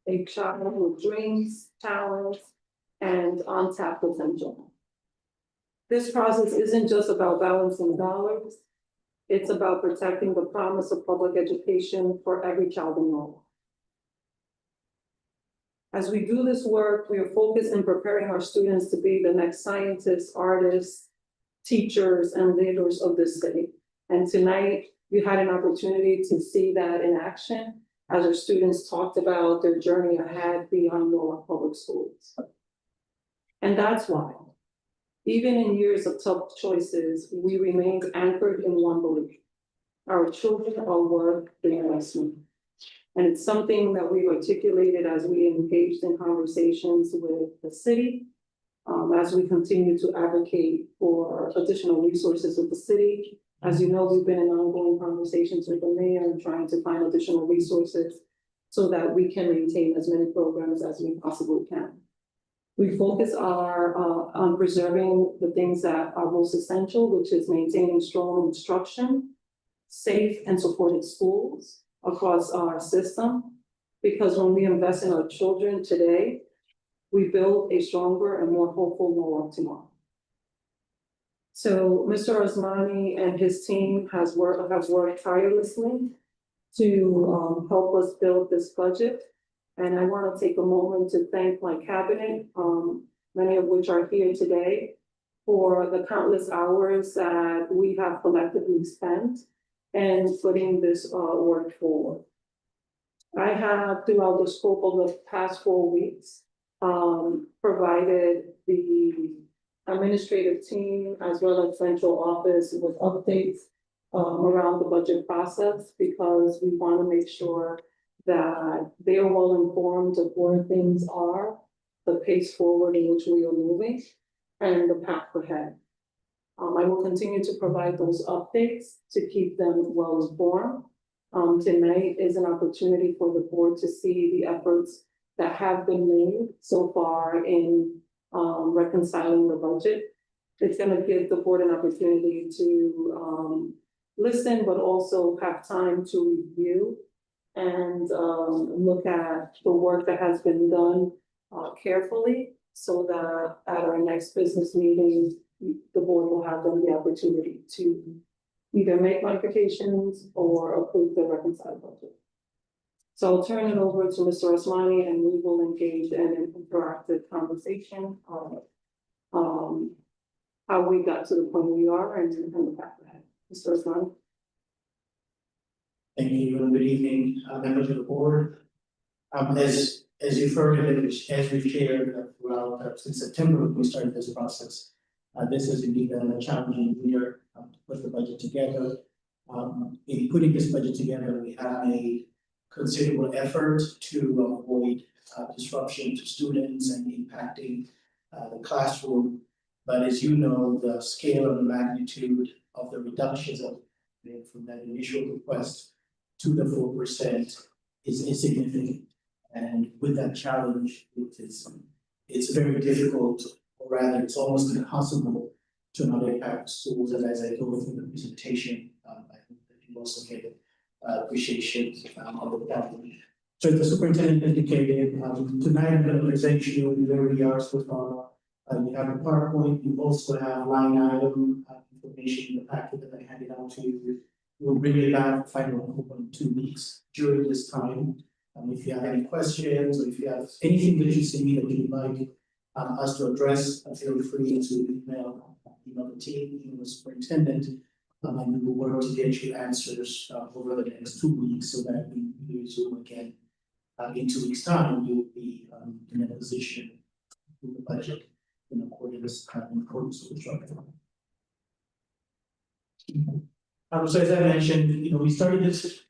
a child with dreams, talents, and untapped potential. This process isn't just about balancing dollars, it's about protecting the promise of public education for every child in Norwalk. As we do this work, we are focused in preparing our students to be the next scientists, artists, teachers, and leaders of this city. And tonight, you had an opportunity to see that in action as our students talked about their journey ahead beyond Norwalk Public Schools. And that's why, even in years of tough choices, we remained anchored in one belief. Our children are worth the investment. And it's something that we articulated as we engaged in conversations with the city, as we continue to advocate for additional resources with the city. As you know, we've been in ongoing conversations with the mayor and trying to find additional resources so that we can maintain as many programs as we possibly can. We focus on preserving the things that are most essential, which is maintaining strong instruction, safe and supported schools across our system. Because when we invest in our children today, we build a stronger and more hopeful Norwalk tomorrow. So Mr. Asmani and his team have worked tirelessly to help us build this budget. And I want to take a moment to thank my cabinet, many of which are here today, for the countless hours that we have collectively spent in putting this work forward. I have, throughout the scope of the past 4 weeks, provided the administrative team as well as central office with updates around the budget process, because we want to make sure that they are well informed of where things are, the pace forward in which we are moving, and the path ahead. I will continue to provide those updates to keep them well informed. Tonight is an opportunity for the board to see the efforts that have been made so far in reconciling the budget. It's going to give the board an opportunity to listen, but also have time to review and look at the work that has been done carefully, so that at our next business meeting, the board will have the opportunity to either make modifications or approve the reconciled budget. So I'll turn it over to Mr. Osmani, and we will engage in an interactive conversation on how we got to the point we are and the path ahead. Mr. Osmani. Thank you, and good evening, members of the board. As you've heard, and as we've shared throughout since September, when we started this process. This is indeed a challenging year to put the budget together. In putting this budget together, we had a considerable effort to avoid disruption to students and impacting the classroom. But as you know, the scale and the magnitude of the reductions from that initial request to the 4% is significant. And with that challenge, it's very difficult, or rather it's almost impossible to not impact schools. And as I go through the presentation, I hope that you also get appreciation of the problem. So the superintendent indicated, tonight I'm going to present you where we are so far. You have a PowerPoint, you also have line item information in the packet that I handed out to you. We'll bring it back final approval in 2 weeks during this time. If you have any questions, or if you have anything that you see that you'd like us to address, feel free to email the team, the superintendent, and we will work to get you answers over the next 2 weeks, so that we resume again in 2 weeks' time. You'll be in a position with the budget in accordance with the structure. So as I mentioned, we started this.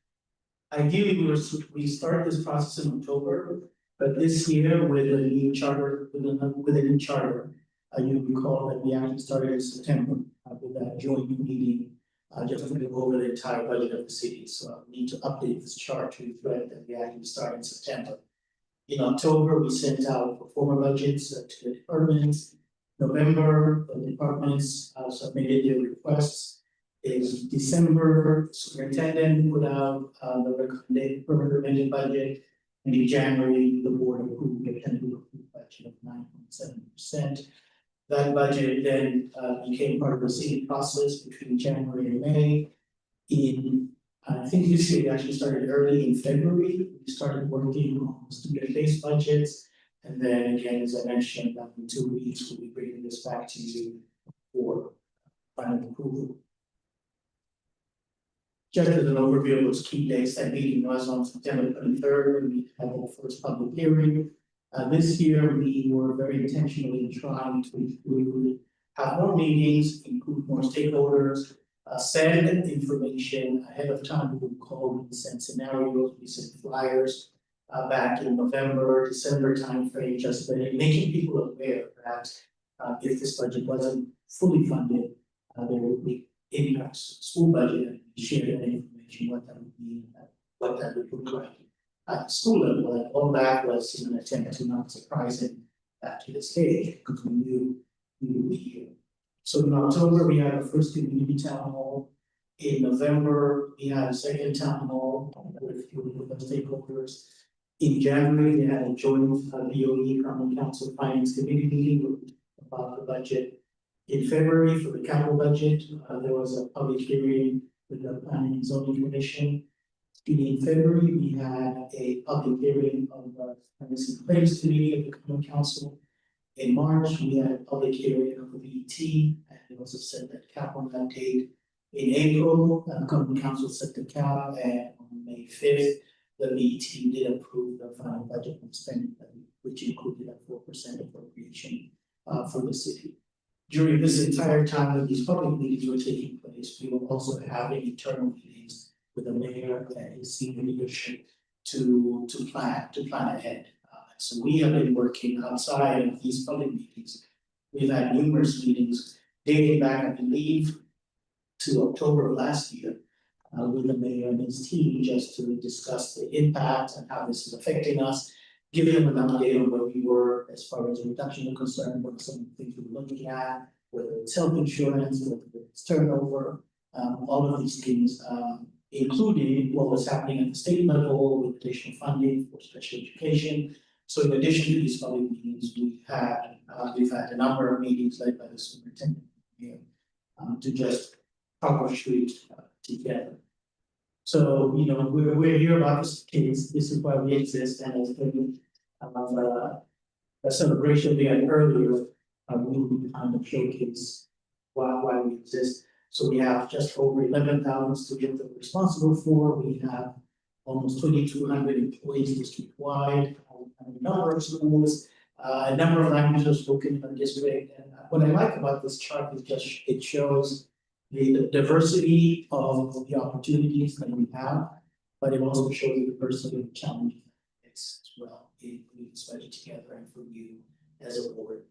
Ideally, we started this process in October, but this year with a new charter, with a new charter, you recall that we actually started in September with that joint meeting, just to go over the entire budget of the city. So we need to update this chart to reflect that we actually started in September. In October, we sent out pro forma budgets to the departments. November, the departments submitted their requests. In December, superintendent put out the recommended budget, and in January, the board approved a tentative budget of 9.7%. That budget then became part of the city process between January and May. I think this year we actually started early in February. We started working on student-based budgets, and then again, as I mentioned, in 2 weeks we'll be bringing this back to you for final approval. Just as an overview of those key dates, that meeting was on September 23rd, when we had the first public hearing. This year, we were very intentionally trying to have more meetings, include more stakeholders, send information ahead of time. We would call, we send scenarios, we send flyers back in November, December timeframe, just making people aware that if this budget wasn't fully funded, there would be impacts school budget, and share that information, what that would mean, what that would look like at school level. And all that was in an attempt to not surprise it to the stage, because we knew we would be here. So in October, we had our first community town hall. In November, we had a second town hall with the stakeholders. In January, we had a joint BOE Common Council Finance Committee meeting about the budget. In February, for the capital budget, there was a public hearing with the Planning and Zoning Commission. In February, we had a public hearing of the Finance and Claims Committee of the Common Council. In March, we had a public hearing of the VET, and it also set that cap on that date. In April, the Common Council set the cap, and on May 5th, the VET did approve the final budget and spending, which included a 4% appropriation for the city. During this entire time that these public meetings were taking place, we were also having internal meetings with the mayor and his senior leadership to plan ahead. So we have been working outside of these public meetings. We've had numerous meetings dating back, I believe, to October of last year with the mayor and his team, just to discuss the impact and how this is affecting us. Give them an update on where we were as far as reduction of concern, what some of the things we were looking at, whether it's health insurance, whether it's turnover, all of these things, including what was happening at the state level with additional funding for special education. So in addition to these public meetings, we've had a number of meetings led by the superintendent here to just talk through it together. So, you know, we're here about this case, this is why we exist, and as the celebration we had earlier, we kind of showcase why we exist. So we have just over 11,000 students that we're responsible for. We have almost 2,200 employees district-wide, a number of schools, a number of languages spoken in the district. And what I like about this chart is just it shows the diversity of the opportunities that we have, but it also shows the diversity of the challenges as well in putting this budget together and for you as a board.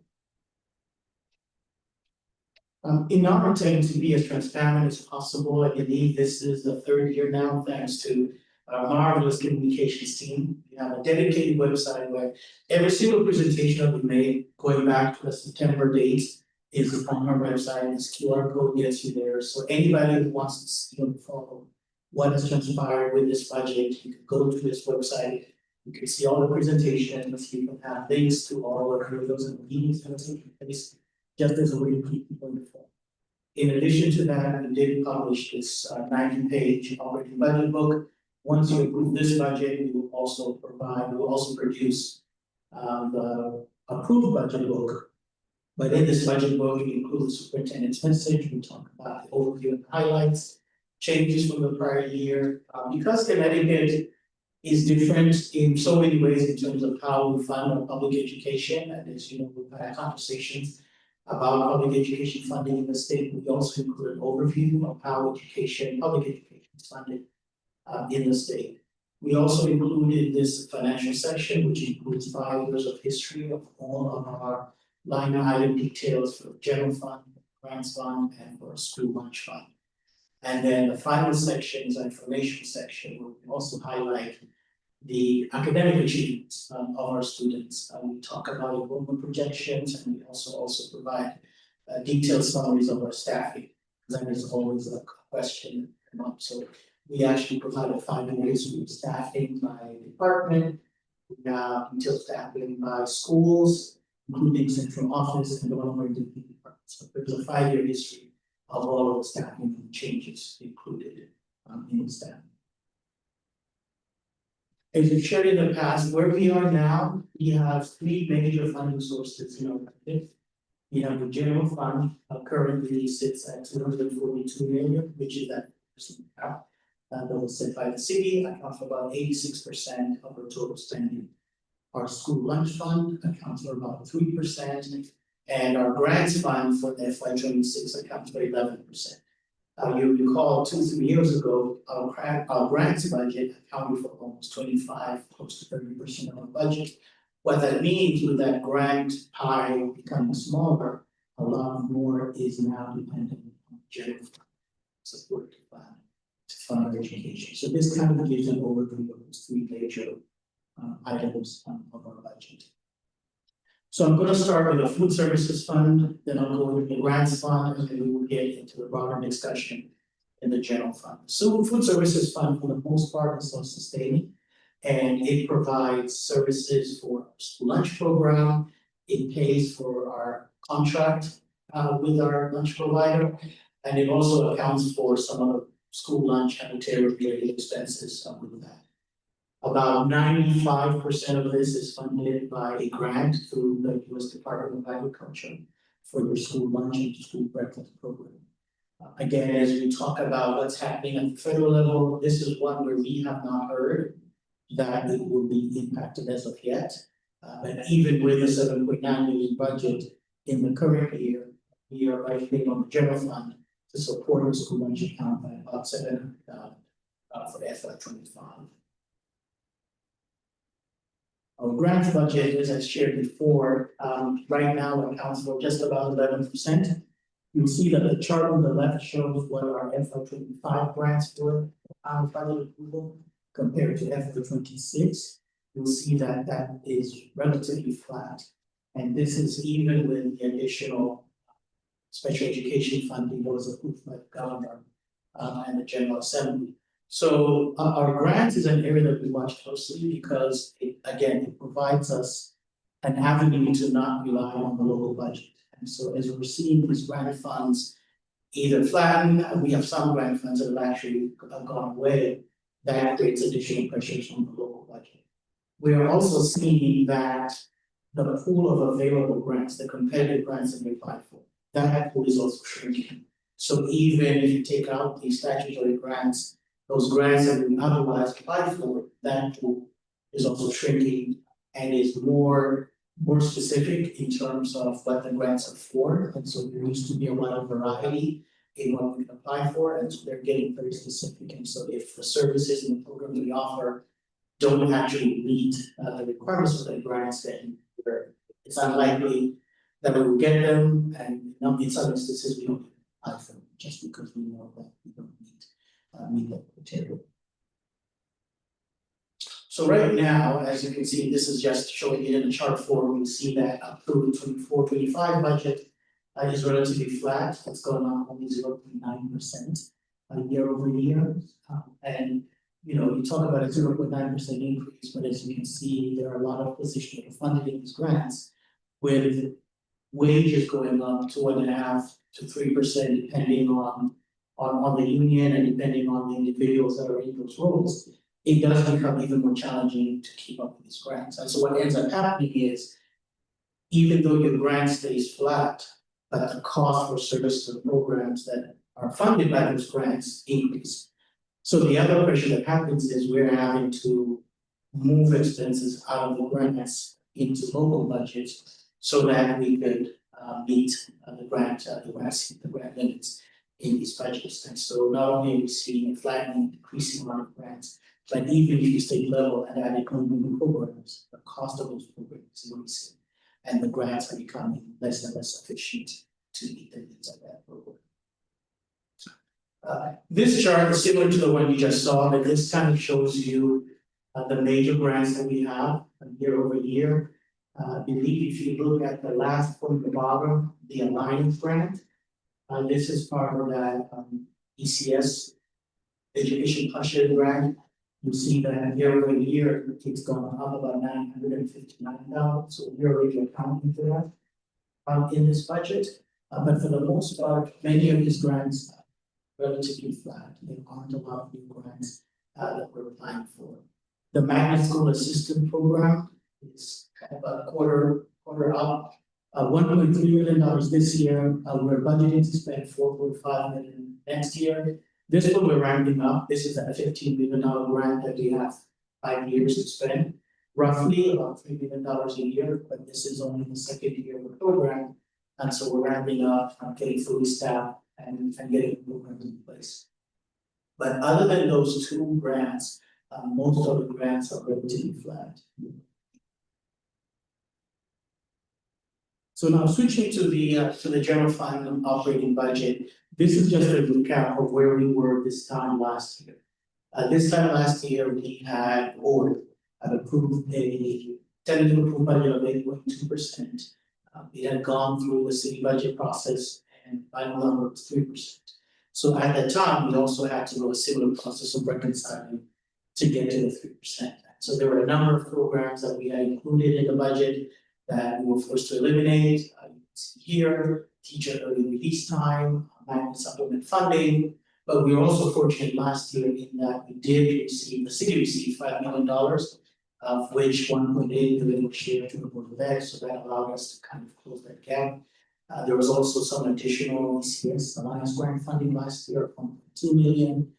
In our attempt to be as transparent as possible, I believe this is the third year now, thanks to our marvelous communications team. We have a dedicated website where every single presentation that we made, going back to the September date, is on our website. This QR code gets you there. So anybody who wants to see and follow what has transpired with this budget, you can go to this website. You can see all the presentations. You can have links to all of those and meetings that are taking place, just as a way to keep people informed. In addition to that, we did publish this 90-page operating budget book. Once you approve this budget, we will also produce the approved budget book. But in this budget book, we include the superintendent's message. We talk about the overview and highlights, changes from the prior year. Because Connecticut is different in so many ways in terms of how we fund our public education, and as you know, we've had conversations about public education funding in the state. We also include an overview of how public education is funded in the state. We also included this financial section, which includes 5 years of history of all of our line item details for general fund, grants fund, and for school lunch fund. And then the final section is an information section where we also highlight the academic achievements of our students. We talk about enrollment projections, and we also provide detailed summaries of our staffing. That is always a question. So we actually provide a 5-year history of staffing by department. We have detailed staffing by schools, including central office and development departments. So there's a 5-year history of all of the staffing changes included in the staff. As we've shared in the past, where we are now, we have 3 major funding sources in our budget. We have the general fund, currently sits at 242 million, which is that cap that was set by the city, accounts for about 86% of our total spending. Our school lunch fund accounts for about 3%, and our grants fund for FY26 accounts for 11%. You recall 2-3 years ago, our grants budget accounted for almost 25, close to 30% of our budget. What that means with that grant pie becoming smaller, a lot more is now dependent on general support to fund our education. So this kind of gives an overview of those 3 major items of our budget. So I'm going to start with the food services fund, then I'll go into the grants fund, and then we will get into the broader discussion in the general fund. So food services fund, for the most part, is self-sustaining, and it provides services for our school lunch program. It pays for our contract with our lunch provider, and it also accounts for some of the school lunch and related expenses with that. About 95% of this is funded by a grant through the U.S. Department of Agriculture for their school lunch and school breakfast program. Again, as we talk about what's happening at the federal level, this is one where we have not heard that it will be impacted as of yet. But even with the $7.9 million budget in the current year, we are budgeting on the general fund to support the school lunch account by about $700,000 for FY25. Our grant budget, as I shared before, right now accounts for just about 11%. You'll see that the chart on the left shows what our FY25 grants were on final approval compared to FY26. You'll see that that is relatively flat. And this is even with the additional special education funding that was approved by the governor and the General Assembly. So our grants is an area that we watch closely because it provides us an avenue to not rely on the local budget. And so as we're seeing these grant funds either flatten, we have some grant funds that have actually gone away, that creates additional pressures on the local budget. We are also seeing that the pool of available grants, the competitive grants that we apply for, that pool is also shrinking. So even if you take out the statutory grants, those grants that we otherwise apply for, that pool is also shrinking and is more specific in terms of what the grants are for. And so there used to be a lot of variety in what we can apply for, and so they're getting very specific. And so if the services and the programs we offer don't actually meet the requirements of the grants, then it's unlikely that we will get them, and in some instances we don't apply for them just because we know that we don't meet that criteria. So right now, as you can see, this is just showing it in a chart form. We see that up to the 24-25 budget is relatively flat. It's gone up only 0.9% year over year, and you talk about a 0.9% increase, but as you can see, there are a lot of positions that are funded in these grants with wages going up 2.5% to 3%, depending on the union and depending on the individuals that are in those roles. It does become even more challenging to keep up with these grants. And so what ends up happening is, even though your grant stays flat, but the cost for services and programs that are funded by those grants increase. So the other pressure that happens is we're having to move expenses out of the grants into local budgets so that we could meet the grant limits in these budgets. And so not only are we seeing a flattening, decreasing amount of grants, but even if you stay level and add new programs, the cost of those programs is increasing, and the grants are becoming less and less sufficient to meet the needs of that program. This chart is similar to the one you just saw, but this kind of shows you the major grants that we have year over year. I believe if you look at the last point at the bottom, the Alliance grant, this is part of that ECS Education Plus-Share grant. You see that year over year, it's gone up about $959,000, so we're already accounting for that in this budget. But for the most part, many of these grants are relatively flat. There aren't a lot of new grants that we're applying for. The Magnet School Assistant Program is about quarter up. $1.3 million this year. We're budgeting to spend $4.5 million next year. This one we're ramping up. This is a $15 million grant that we have 5 years to spend, roughly about $3 million a year, but this is only the second year of the program. And so we're ramping up, getting fully staffed and getting the programs in place. But other than those two grants, most of the grants are relatively flat. So now switching to the general fund and operating budget, this is just a recap of where we were this time last year. This time last year, we had approved a tentative approved budget of 8.2%. It had gone through the city budget process and final number was 3%. So at that time, we also had to go a similar process of reconciling to get to the 3%. So there were a number of programs that we had included in the budget that we were forced to eliminate. You can see here, teacher early release time, magnet supplement funding. But we were also fortunate last year in that the city received $5 million, of which 1.8 million was shared to the Board of Ed, so that allowed us to kind of close that gap. There was also some additional ECS Alliance grant funding last year of 1.2 million.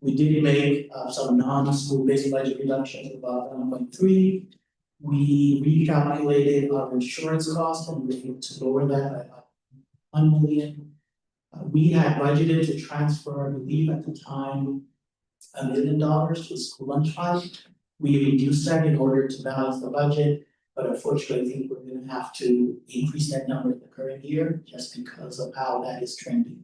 We did make some non-school-based budget reductions of about 1.3. We recalculated our insurance cost and we were able to lower that by about 1 million. We had budgeted to transfer, I believe at the time, $1 million to the school lunch fund. We reduced that in order to balance the budget, but unfortunately, I think we're going to have to increase that number in the current year just because of how that is trending.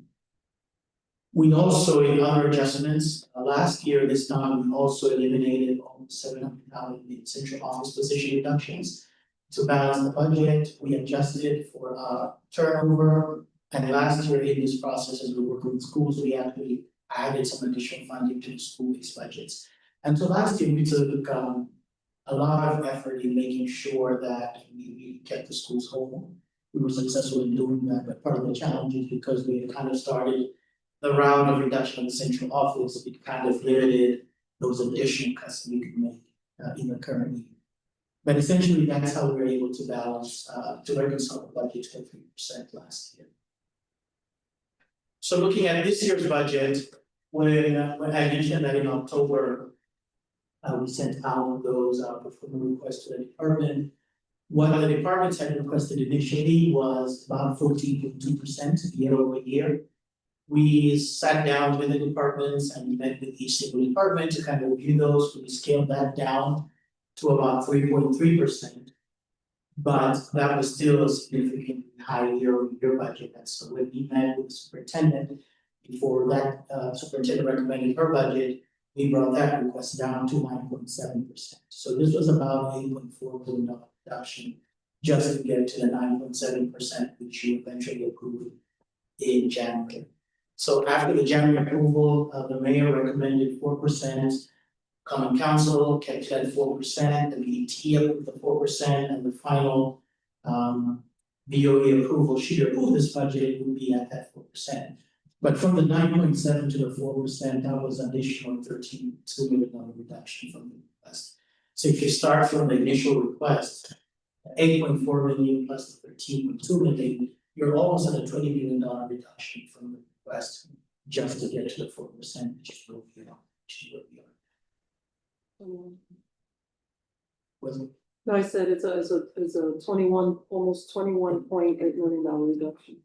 We also, in other adjustments, last year, this time, we also eliminated almost 700,000 in central office position reductions to balance the budget. We adjusted for turnover, and last year in this process, as we work with schools, we actually added some additional funding to the school-based budgets. And so last year, we took a lot of effort in making sure that we kept the schools whole. We were successful in doing that, but part of the challenge is because we had kind of started the round of reduction of the central office, it kind of limited those additional cuts we could make in the current year. But essentially, that's how we were able to balance, to reconcile the budget to 3% last year. So looking at this year's budget, when I mentioned that in October, we sent out those performance requests to the department. What the departments had requested initially was about 14.2% year over year. We sat down with the departments and we met with each single department to kind of review those. We scaled that down to about 3.3%. But that was still a significantly high year-over-year budget. And so when we met with the superintendent, before that superintendent recommended her budget, we brought that request down to 9.7%. So this was about $8.4 billion reduction just to get to the 9.7%, which you eventually approved in January. So after the January approval, the mayor recommended 4%. Common Council kept it at 4%, the BET approved the 4%, and the final BOE approval, she approved this budget, would be at that 4%. But from the 9.7 to the 4%, that was additional $13.2 million reduction from the request. So if you start from the initial request, 8.4 million plus the 13.2 million, you're almost at a $20 million reduction from the request just to get to the 4%, which is where we are. No, I said it's a 21, almost $21.8 million reduction.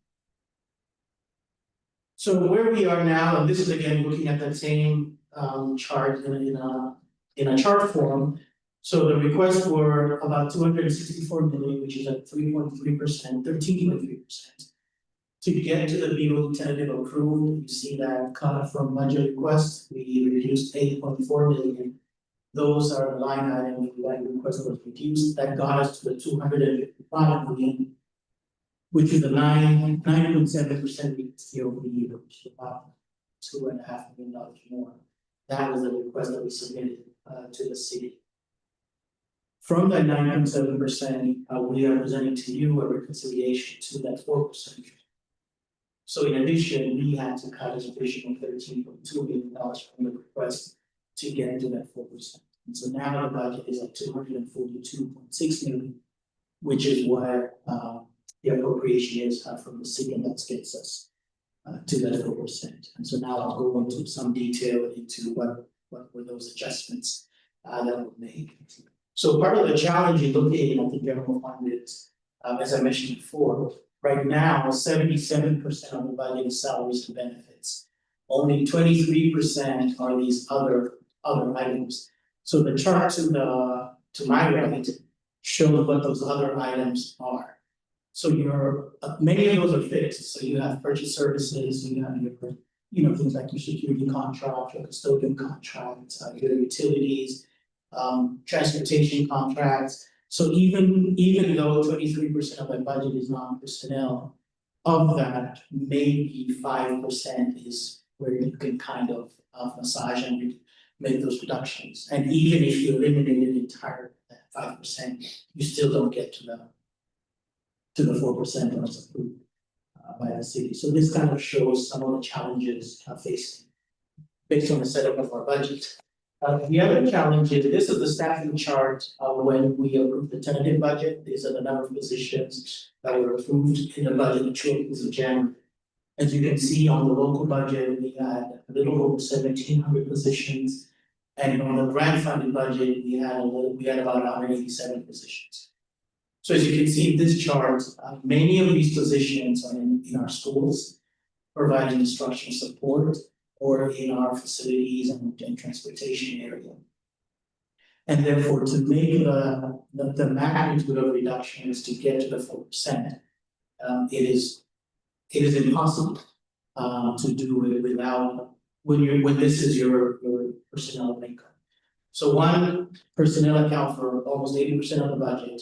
So where we are now, and this is again looking at that same chart in a chart form. So the requests were about 264 million, which is at 3.3%, 13.3%. To get to the BOE tentative approval, you see that cut from budget request, we reduced 8.4 million. Those are the line items that request was reduced, that got us to the 255 million, which is a 9.7% year over year, which is about $2.5 million more. That was the request that we submitted to the city. From that 9.7%, we are presenting to you a reconciliation to that 4%. So in addition, we had to cut an additional $13.2 million from the request to get to that 4%. And so now the budget is at 242.6 million, which is where the appropriation is from the city, and that gets us to that 4%. And so now I'll go into some detail into what were those adjustments that were made. So part of the challenge in looking at the general fund is, as I mentioned before, right now 77% of the budget is salaries and benefits. Only 23% are these other items. So the chart to my right shows what those other items are. So many of those are fixed. So you have purchase services, you have your things like your security contract, your custodian contracts, your utilities, transportation contracts. So even though 23% of my budget is non-personnel, of that, maybe 5% is where you can kind of massage and make those reductions. And even if you eliminated the entire 5%, you still don't get to the 4% that's approved by the city. So this kind of shows some of the challenges facing based on the setup of our budget. The other challenge is, this is the staffing chart when we approved the tentative budget. These are the number of positions that were approved in the budget in January. As you can see on the local budget, we had a little over 1,700 positions. And on the grant funded budget, we had about 187 positions. So as you can see in this chart, many of these positions are in our schools, providing instructional support, or in our facilities and transportation area. And therefore, to make the magnitude of reductions to get to the 4%, it is impossible to do it without when this is your personnel makeup. So one, personnel account for almost 80% of the budget.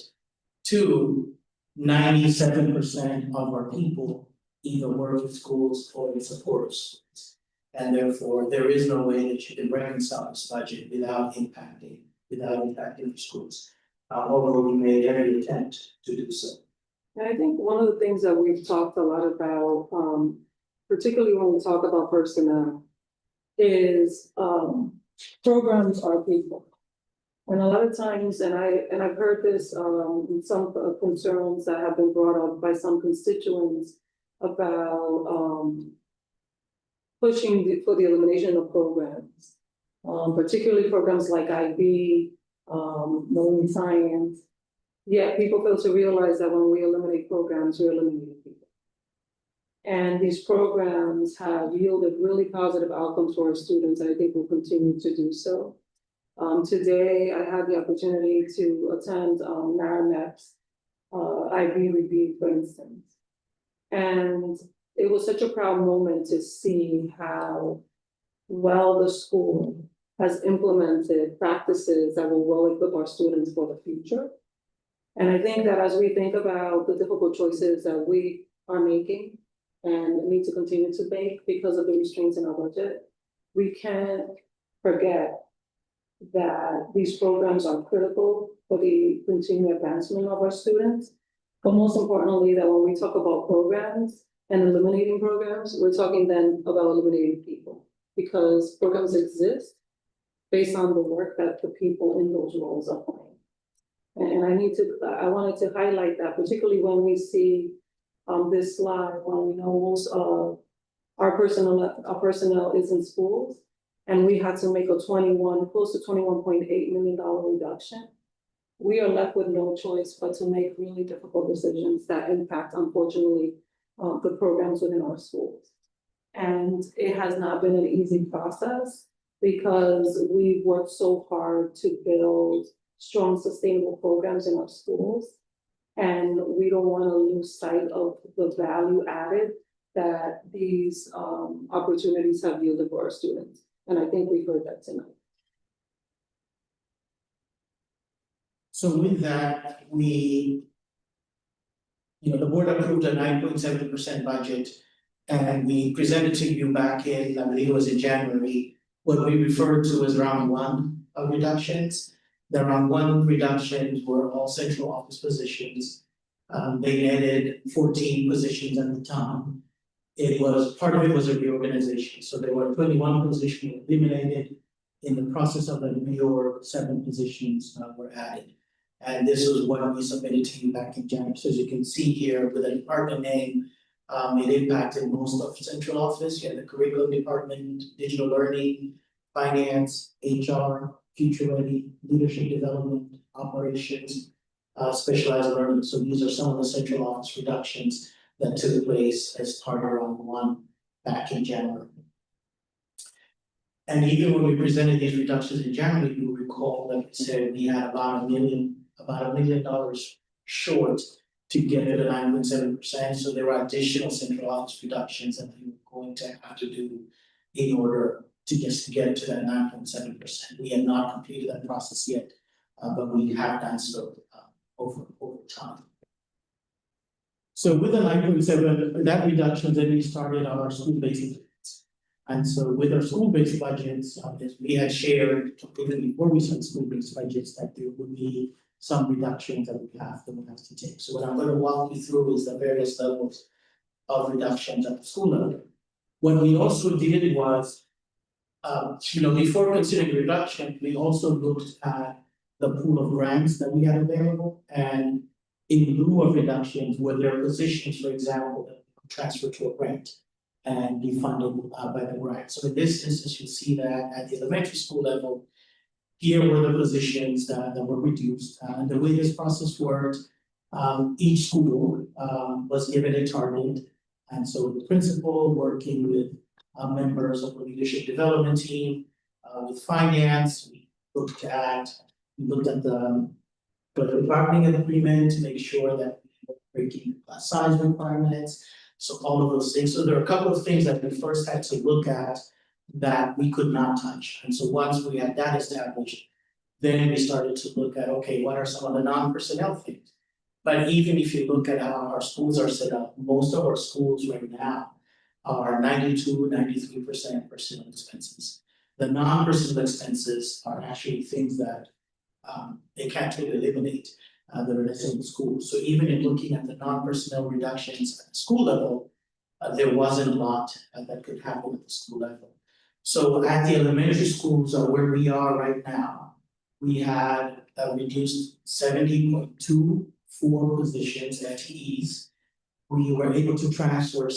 Two, 97% of our people either work in schools or in support schools. And therefore, there is no way that you can reconcile this budget without impacting the schools. Although we made every attempt to do so. And I think one of the things that we've talked a lot about, particularly when we talk about personnel, is programs are people. And a lot of times, and I've heard this in some concerns that have been brought up by some constituents about pushing for the elimination of programs, particularly programs like IB, marine science. Yet people fail to realize that when we eliminate programs, we're eliminating people. And these programs have yielded really positive outcomes for our students, and I think will continue to do so. Today, I had the opportunity to attend Marinette's IB review, for instance. And it was such a proud moment to see how well the school has implemented practices that will well equip our students for the future. And I think that as we think about the difficult choices that we are making and need to continue to make because of the restraints in our budget, we can't forget that these programs are critical for the continued advancement of our students. But most importantly, that when we talk about programs and eliminating programs, we're talking then about eliminating people, because programs exist based on the work that the people in those roles are playing. And I wanted to highlight that, particularly when we see this slide, when we know most of our personnel is in schools, and we had to make a close to $21.8 million reduction. We are left with no choice but to make really difficult decisions that impact, unfortunately, the programs within our schools. And it has not been an easy process because we've worked so hard to build strong, sustainable programs in our schools. And we don't want to lose sight of the value added that these opportunities have yielded for our students. And I think we heard that tonight. So with that, the board approved a 9.7% budget, and we presented to you back in, I believe it was in January, what we referred to as round one of reductions. The round one reductions were all central office positions. They netted 14 positions at the time. Part of it was a reorganization, so there were 21 positions eliminated. In the process of the reorg, 7 positions were added. And this was what we submitted to you back in January. So as you can see here, with the department name, it impacted most of central office. You had the curriculum department, digital learning, finance, HR, future ready, leadership development, operations, specialized learning. So these are some of the central office reductions that took place as part of round one back in January. And even when we presented these reductions in January, you recall that we said we had about $1 million short to get to the 9.7%. So there were additional central office reductions that we were going to have to do in order to just get to that 9.7%. We have not completed that process yet, but we have done so over time. So with the 9.7, that reduction, then we started on our school-based budgets. And so with our school-based budgets, as we had shared before we started school-based budgets, that there would be some reductions that we have to take. So what I'm going to walk you through is the various levels of reductions at the school level. What we also did was, before considering reduction, we also looked at the pool of grants that we had available, and in lieu of reductions, were there positions, for example, that could transfer to a grant and be funded by the grant. So in this instance, you see that at the elementary school level, here were the positions that were reduced. And the way this process worked, each school was given a target. And so the principal, working with members of the leadership development team, with finance, we looked at the bargaining agreement to make sure that we were breaking class size requirements. So all of those things. So there are a couple of things that we first had to look at that we could not touch. And so once we had that established, then we started to look at, okay, what are some of the non-personnel things? But even if you look at how our schools are set up, most of our schools right now are 93% personal expenses. The non-personal expenses are actually things that they can't really eliminate, that are in the school. So even in looking at the non-personnel reductions at the school level, there wasn't a lot that could happen at the school level. So at the elementary schools where we are right now, we had reduced 70.24 positions, FTEs. We were able to transfer a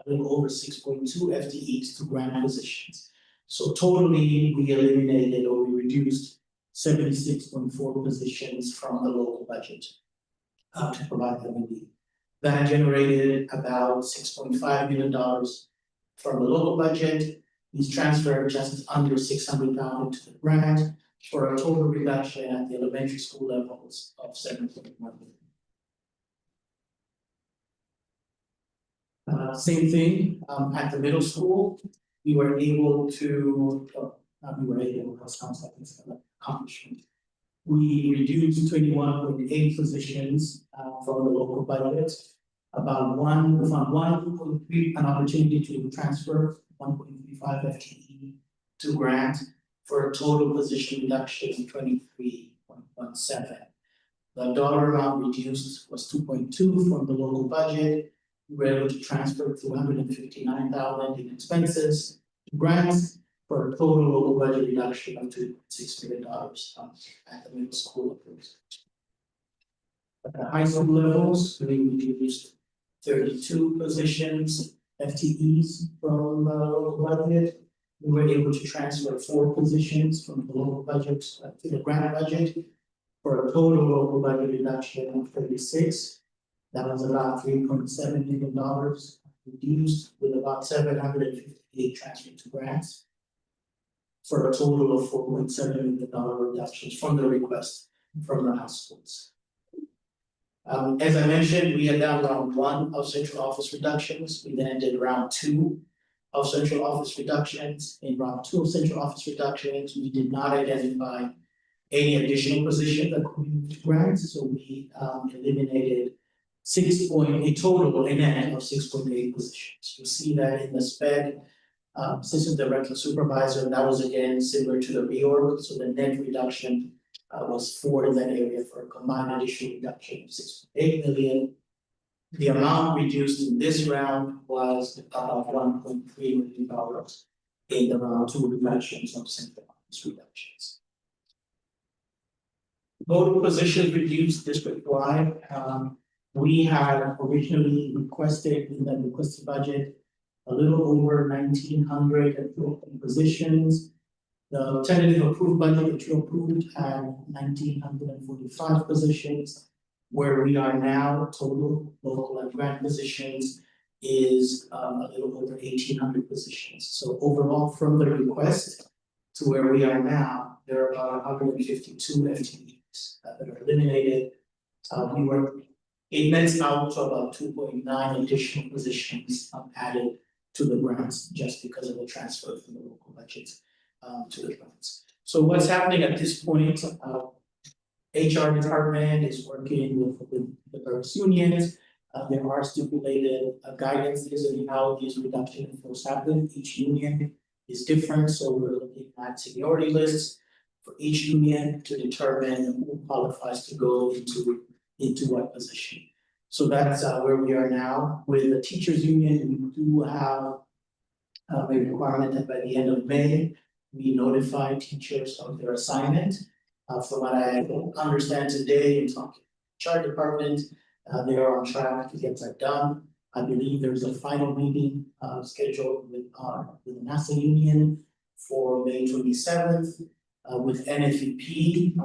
little over 6.2 FTEs to grant positions. So totally, we eliminated or we reduced 76.4 positions from the local budget to provide them with need. That generated about $6.5 million from the local budget. These transferred just under $600,000 to the grant for a total reduction at the elementary school levels of $7.1 million. Same thing at the middle school. We were able to, that sounds like it's an accomplishment. We reduced 21.8 positions from the local budget. We found an opportunity to transfer 1.35 FTE to grant for a total position reduction of 23.17. The dollar amount reduced was 2.2 from the local budget. We were able to transfer $259,000 in expenses to grants for a total local budget reduction of $2.6 million at the middle school. At the high school levels, we reduced 32 positions, FTEs from the local budget. We were able to transfer 4 positions from the local budget to the grant budget for a total local budget reduction of 36. That was about $3.7 million reduced, with about 758 transferred to grants for a total of $4.7 million reductions from the request from the high schools. As I mentioned, we had done round 1 of central office reductions. We then did round 2 of central office reductions. In round 2 of central office reductions, we did not identify any additional positions that could be moved to grants, so we eliminated a total net of 6.8 positions. You'll see that in the sped assistant director supervisor, that was again similar to the reorg, so the net reduction was 4 in that area for a combined additional reduction of 6.8 million. The amount reduced in this round was about $1.3 million in the round 2 reductions of central office reductions. Total positions reduced district-wide. We had originally requested in the requested budget a little over 1,900 positions. The tentative approved budget that you approved had 1,945 positions. Where we are now, total local and grant positions is a little over 1,800 positions. So overall, from the request to where we are now, there are about 152 FTEs that are eliminated. It nets out to about 2.9 additional positions added to the grants just because of the transfer from the local budgets to the grants. So what's happening at this point? HR department is working with the various unions. There are stipulated guidances on how these reductions will happen. Each union is different, so we're looking at seniority lists for each union to determine who qualifies to go into what position. So that's where we are now. With the teachers union, we do have a requirement that by the end of May, we notify teachers of their assignment. From what I understand today, in talking to the HR department, they are on track to get that done. I believe there's a final meeting scheduled with the NASA union for May 27th, with NFEP,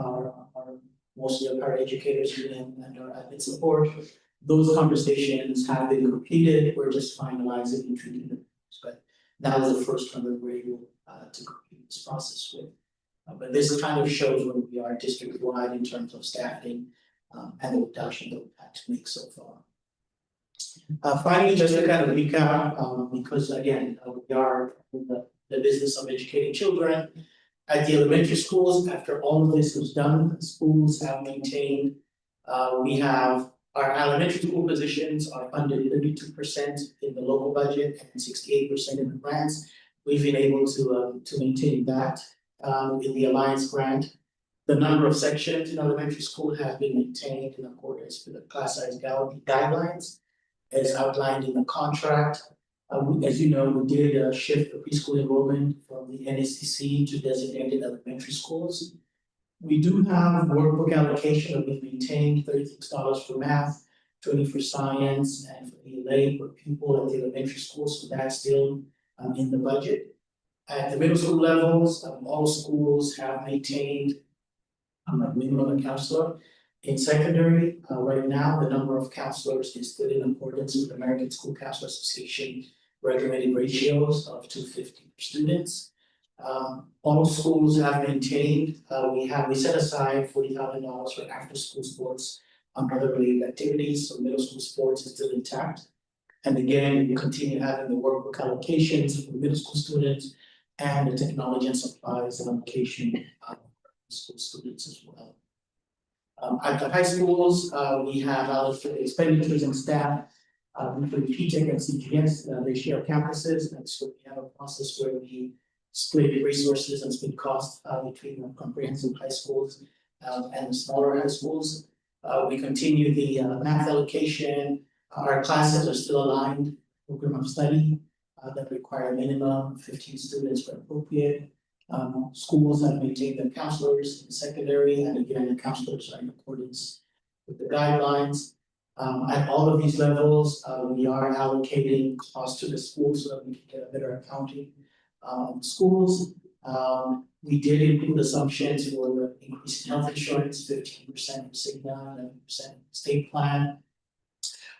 mostly our educators union and our admin support. Those conversations have been completed. We're just finalizing and treating them. But that was the first one that we're able to complete this process with. But this kind of shows where we are district-wide in terms of staffing and the reduction that we've had to make so far. Finally, just to kind of recap, because again, we are in the business of educating children. At the elementary schools, after all of this was done, schools have maintained, we have Our elementary school positions are funded 32% in the local budget and 68% in the grants. We've been able to maintain that in the Alliance grant. The number of sections in elementary school have been maintained in accordance with the class size guidelines as outlined in the contract. As you know, we did shift the preschool enrollment from the NACC to designated elementary schools. We do have workbook allocation that we've maintained, $36 for math, 20 for science, and for ELA per pupil at the elementary school, so that's still in the budget. At the middle school levels, all schools have maintained a minimum counselor. In secondary, right now, the number of counselors is still in accordance with American School Counselor Association recommended ratios of 250 students. All schools have maintained, we set aside $40,000 for after school sports and other related activities, so middle school sports is still intact. And again, we continue having the workbook allocations for middle school students and the technology and supplies allocation for school students as well. At the high schools, we have allocated expenditures and staff. Between PTEC and CPS, they share campuses, and so we have a process where we split resources and split costs between the comprehensive high schools and the smaller high schools. We continue the math allocation. Our classes are still aligned program of study that require a minimum of 15 students where appropriate. Schools have maintained their counselors in secondary, and again, the counselors are in accordance with the guidelines. At all of these levels, we are allocating costs to the schools so that we can get a better accounting. Schools, we did include assumptions for the increase in health insurance, 15% for Cigna, 11% state plan.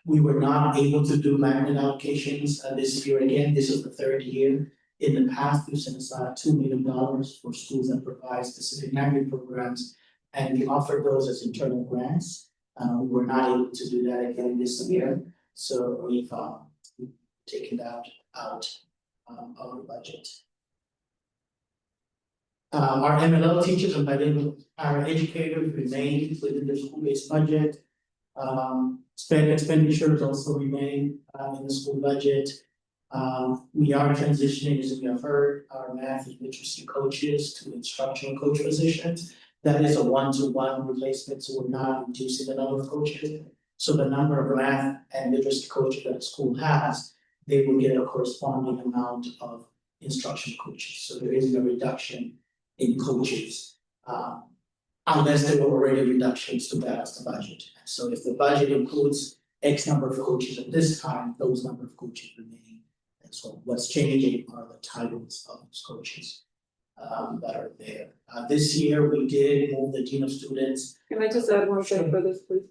We were not able to do magnet allocations this year. Again, this is the third year. In the past, we've set aside $2 million for schools that provide specific magnet programs, and we offered those as internal grants. We were not able to do that again this year, so we've taken that out of the budget. Our MLL teachers and bilingual educators remain within the school-based budget. Expenditures also remain in the school budget. We are transitioning, as we have heard, our math and literacy coaches to instructional coach positions. That is a one-to-one replacement, so we're not reducing the number of coaches. So the number of math and literacy coaches that the school has, they will get a corresponding amount of instruction coaches. So there isn't a reduction in coaches, unless there were already reductions to balance the budget. So if the budget includes X number of coaches at this time, those number of coaches remain. And so what's changing are the titles of those coaches that are there. This year, we did move the dean of students. Can I just add one thing for this, please?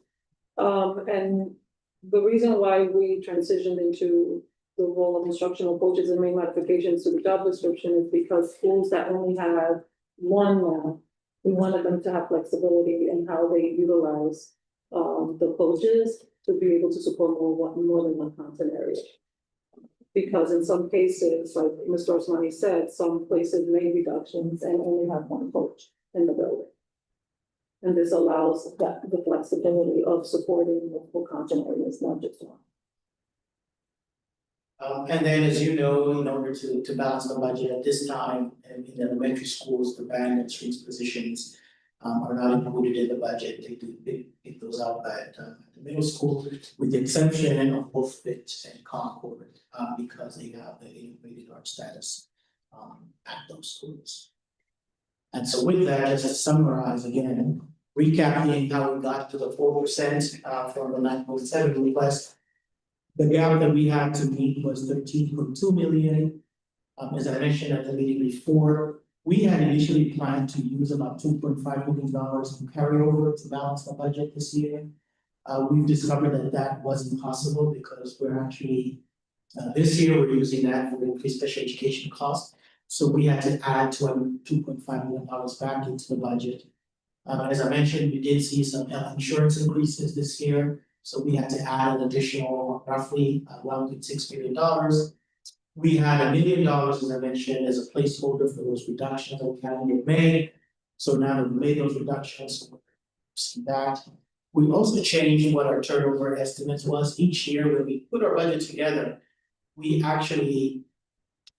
And the reason why we transitioned into the role of instructional coaches and made modifications to the job description is because schools that only have one now, we wanted them to have flexibility in how they utilize the coaches to be able to support more than one content area. Because in some cases, like Mr. Osmani said, some places made reductions and only have one coach in the building. And this allows the flexibility of supporting multiple content areas, not just one. And then, as you know, in order to balance the budget at this time, and in elementary schools, the band and strings positions are not included in the budget. They pick those out at the middle school, with the exception of both Fit and Concord, because they have the integrated art status at those schools. And so with that, just to summarize again, recapping how we got to the 4% from the 9.7 request. The gap that we had to meet was 13.2 million. As I mentioned at the meeting before, we had initially planned to use about $2.5 million from carryover to balance the budget this year. We've discovered that wasn't possible because we're actually, this year we're using that for increased special education costs. So we had to add $2.5 million back into the budget. As I mentioned, we did see some health insurance increases this year. So we had to add an additional roughly $1.6 million. We had $1 million, as I mentioned, as a placeholder for those reductions that we had made. So now that we made those reductions, we're seeing that. We also changed what our turnover estimates was. Each year when we put our budget together, we actually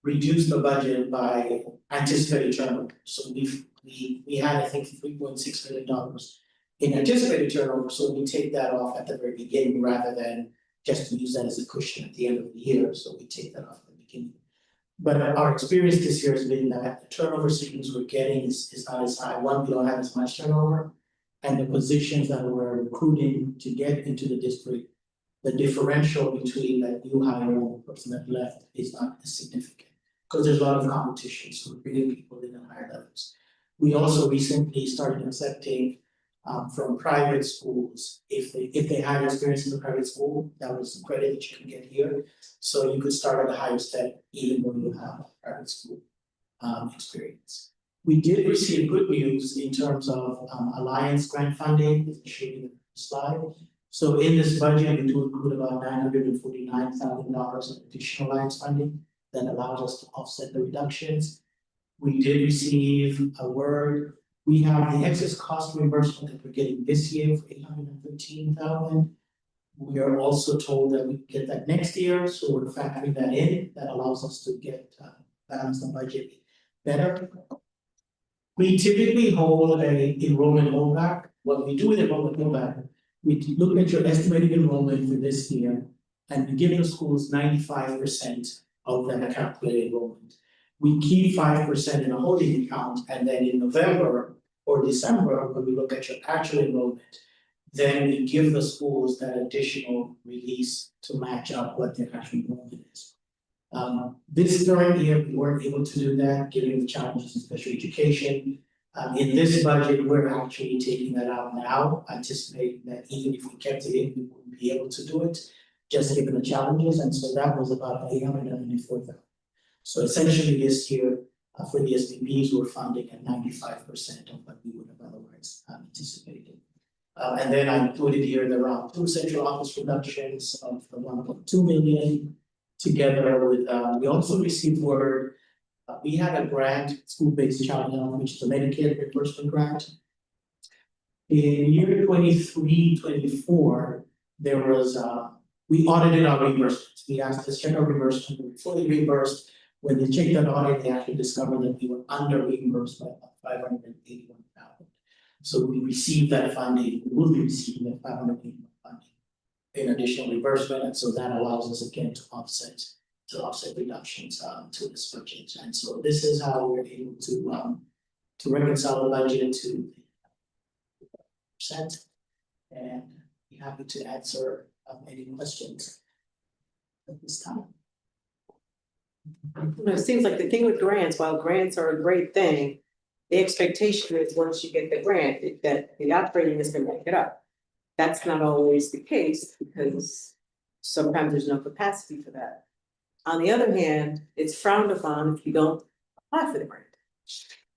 reduced the budget by anticipated turnover. So we had, I think, $3.6 million in anticipated turnover, so we take that off at the very beginning rather than just to use that as a cushion at the end of the year, so we take that off at the beginning. But our experience this year has been that the turnover savings we're getting is not as high. One, we don't have as much turnover. And the positions that we're recruiting to get into the district, the differential between that new hire and the person that left is not as significant. Because there's a lot of competition, so we're bringing people in at higher levels. We also recently started accepting from private schools, if they had experience in the private school, that was the credit that you can get here. So you could start at a higher step even when you have private school experience. We did receive good news in terms of Alliance grant funding, as shown in the slide. So in this budget, we do include about $949,000 of additional Alliance funding that allows us to offset the reductions. We did receive a word. We have the excess cost reimbursement that we're getting this year for $813,000. We are also told that we get that next year, so we're factoring that in. That allows us to get balance the budget better. We typically hold a enrollment holdback. What we do with enrollment holdback, we look at your estimated enrollment for this year, and we give the schools 95% of that calculated enrollment. We keep 5% in a holding account, and then in November or December, when we look at your actual enrollment, then we give the schools that additional release to match up what their actual enrollment is. This current year, we weren't able to do that, given the challenges in special education. In this budget, we're actually taking that out now, anticipating that even if we kept it in, we wouldn't be able to do it, just given the challenges, and so that was about $894,000. So essentially this year, for the SPPs, we're funding at 95% of what we would have otherwise anticipated. And then I included here the round 2 central office reductions of the $1.2 million, together with, we also received word, we had a grant, school-based child health, which is a Medicaid reimbursement grant. In year 23-24, there was, we audited our reimbursements. We asked to check our reimbursement, we were fully reimbursed. When they checked that audit, they actually discovered that we were under reimbursed by about $581,000. So we received that funding, we will be receiving that $581,000 funding in additional reimbursement, and so that allows us again to offset reductions to this budget. And so this is how we're able to reconcile the budget to percent, and be happy to answer any questions at this time. You know, it seems like the thing with grants, while grants are a great thing, the expectation is once you get the grant, that the operating is gonna pick it up. That's not always the case because sometimes there's no capacity for that. On the other hand, it's frowned upon if you don't apply for the grant.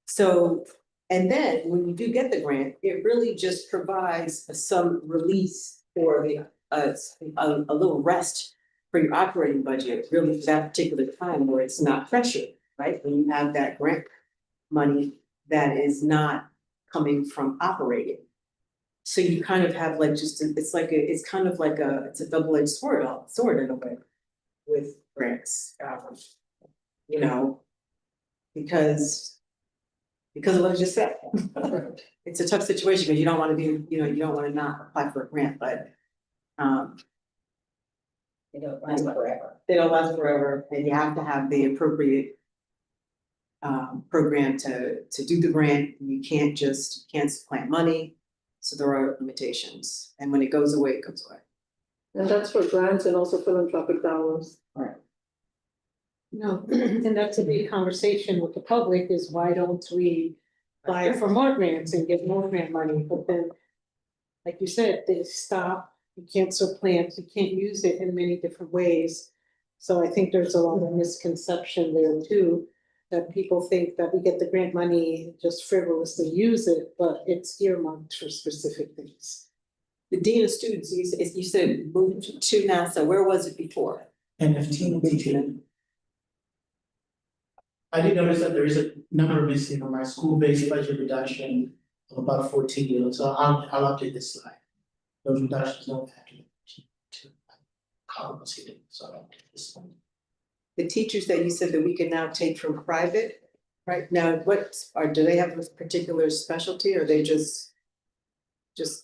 So, and then when you do get the grant, it really just provides some release for the a little rest for your operating budget, really for that particular time where it's not pressured, right? When you have that grant money that is not coming from operating. So you kind of have like just, it's a double-edged sword in a way with grants, you know, because of what I just said. It's a tough situation because you don't want to be, you know, you don't want to not apply for a grant, but They don't last forever. they don't last forever, and you have to have the appropriate program to do the grant. You can't supplant money, so there are limitations, and when it goes away, it goes away. And that's for grants and also philanthropic dollars. Right. No, and that's a big conversation with the public is why don't we apply for more grants and get more grant money, but then, like you said, they stop. You can't supplant, you can't use it in many different ways. So I think there's a lot of misconception there too, that people think that we get the grant money, just frivolously use it, but it's earmarked for specific things. The Dean of Students, you said moved to NASA, where was it before? NFT Michigan. I did notice that there is a number missing on my school-based budget reduction of about 14 million, so I'll update this slide. those reductions don't have to compensate it, so this one. The teachers that you said that we can now take from private, right now, do they have a particular specialty or are they just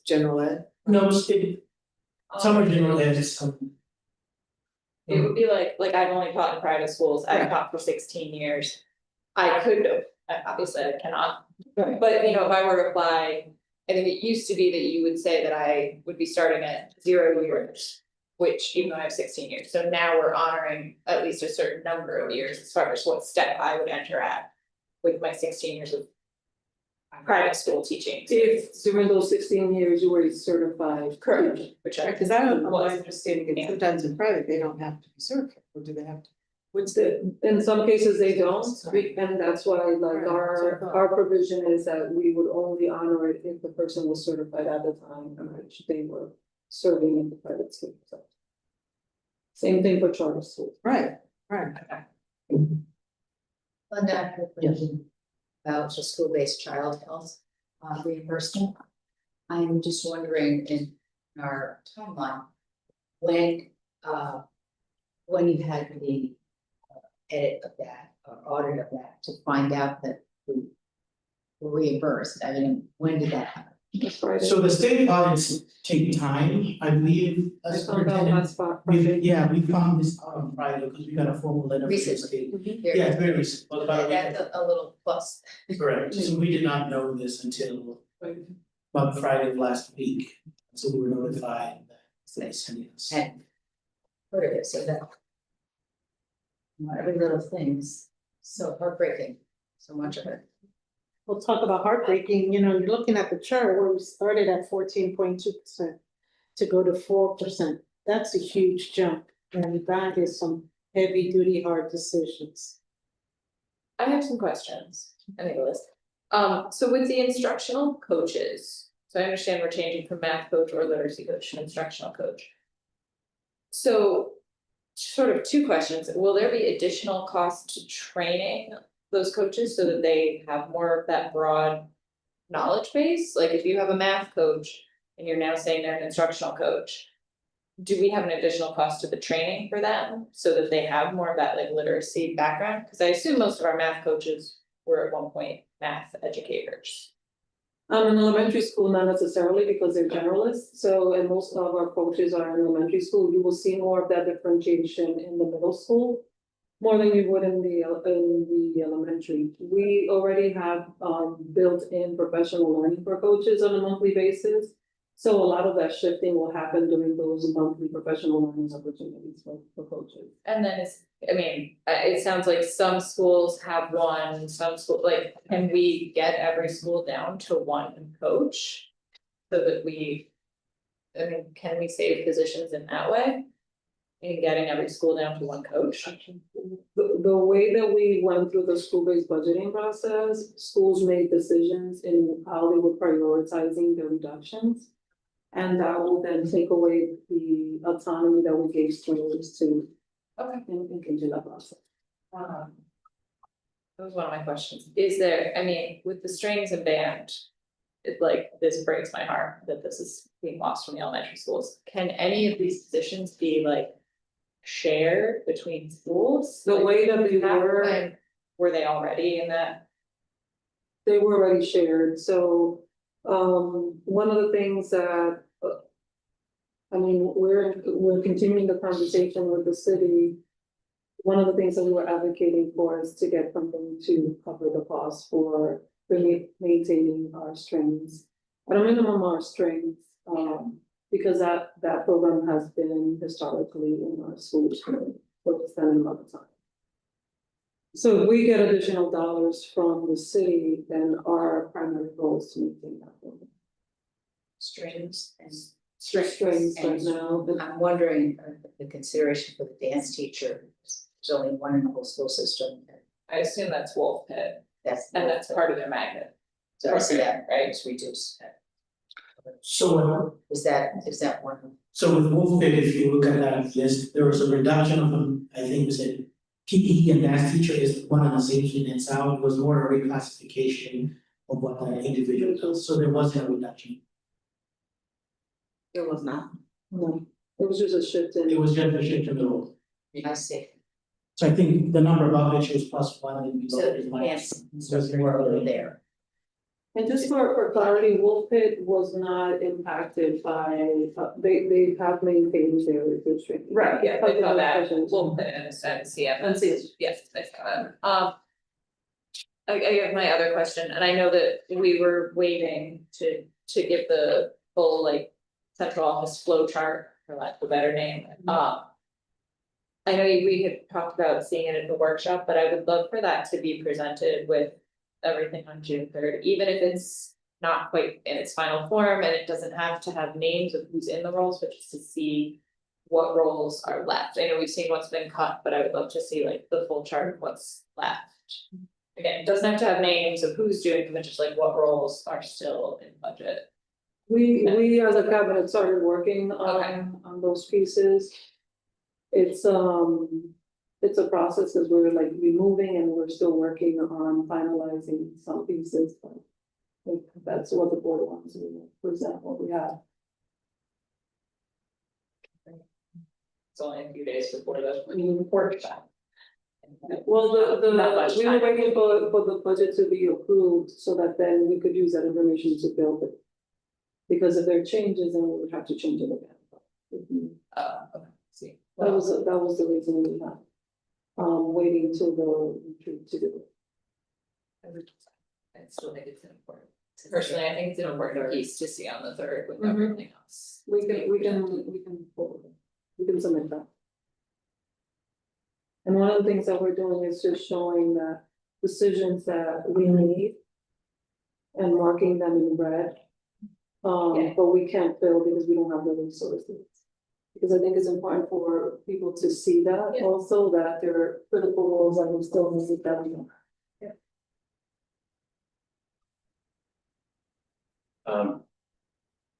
general ed? No, some are general ed, some. It would be like I've only taught in private schools, I've taught for 16 years. I could have, obviously I cannot, Right. but if I were to apply, I think it used to be that you would say that I would be starting at 0 years. Which even though I have 16 years, so now we're honoring at least a certain number of years as far as what step I would enter at. With my 16 years of private school teaching. If during those 16 years you were certified. Correct, which I. Because I don't, my was. understanding is Yeah. sometimes in private, they don't have to be certified, or do they have to? What's In some cases they don't, and that's why like Right. our provision is that we would only honor it if the person was certified at the time in which they were serving in the private school. So. Same thing for charter schools. Right. Linda, I have a question about the school-based child health reimbursement. I'm just wondering in our timeline, when you had the edit of that or audit of that to find out that we were reimbursed, I mean, when did that happen? So the state audits take time, I believe. I found out last spot. We found this out on Friday because we got a formal letter from the state. Recently. Yeah, it's very recent, well, about a week That's ago. a little plus. Correct, so we did not know this until about Friday of last week, so we were notified that they sent us. Had heard of it, so that. Every little thing is so heartbreaking, so much of it. We'll talk about heartbreaking, you're looking at the chart where we started at 14.2% to go to 4%. That's a huge jump, and that is some heavy duty, hard decisions. I have some questions, I think a list. So with the instructional coaches, so I understand we're changing from math coach or literacy coach to instructional coach. So sort of two questions, will there be additional cost to training those coaches so that they have more of that broad knowledge base? Like if you have a math coach and you're now saying they're an instructional coach, do we have an additional cost to the training for them so that they have more of that like literacy background? Because I assume most of our math coaches were at one point math educators. In elementary school, not necessarily because they're generalists. So, and most of our coaches are in elementary school. You will see more of that differentiation in the middle school, more than you would in the elementary. We already have built-in professional learning for coaches on a monthly basis. So a lot of that shifting will happen during those monthly professional learning opportunities for coaches. And then it sounds like some schools have one, some school, like, can we get every school down to one coach? So that can we save positions in that way? In getting every school down to one coach? The way that we went through the school-based budgeting process, schools made decisions in how they were prioritizing their reductions. And that will then take away the autonomy that we gave schools to engage in that process. That was one of my questions. Is there, with the strings and band, this breaks my heart that this is being lost from the elementary schools. Can any of these positions be shared between schools? The way that they were they already in that? They were already shared, so one of the things that we're continuing the conversation with the city. One of the things that we were advocating for is to get something to cover the cost for maintaining our strings at a minimum our strings, because that program has been historically in our schools for a certain amount of time. So if we get additional dollars from the city, then our primary goal is to maintain that program. Strings and. Strings right now. I'm wondering the consideration for the dance teacher, there's only one in the whole school system. I assume that's Wolf Pit, That's part of their magnet. So I see that, right? it's reduced. So Is that one? So with Wolf Pit, if you look at that list, there was a reduction of I think we said PE and dance teacher is one and the same student out, was more a reclassification of what that individual does, so there wasn't a reduction. It was not. No, it was just a shift in. It was just a shift in the role. I see. So I think the number above it shows +1 and below So, is minus. yes, So so we're over there. And just for clarity, Wolf Pit was not impacted by, they have maintained their district. Right, yeah, they know that, Because we'll put it in a sense, yeah. And CS. Yes, I saw that. I have my other question, and I know that we were waiting to give the full like central office flow chart, for lack of a better name. I know we had talked about seeing it in the workshop, but I would love for that to be presented with everything on June 3rd, even if it's not quite in its final form and it doesn't have to have names of who's in the roles, but just to see what roles are left. I know we've seen what's been cut, but I would love to see like the full chart of what's left. Again, it doesn't have to have names of who's doing them, but just like what roles are still in budget. We as a cabinet started working Okay. on those pieces. It's a process because we're like removing and we're still working on finalizing some pieces, but if that's what the board wants to do. For example, we have. It's only a few days before the workshop. Well, Not much we were time. waiting for the budget to be approved so that then we could use that information to build it. Because if there are changes, then we would have to change it again. Okay, see. That was the reason we had, waiting till the retreat to do it. I still think it's an important, personally, I think it's an important piece to see on the 3rd with Mhm. everything else. We can submit that. And one of the things that we're doing is just showing that decisions that we need and marking them in red. But we can't fill because we don't have the resources. Because I think it's important for people to see that Yeah. also, that there are critical roles that we still need that we don't have.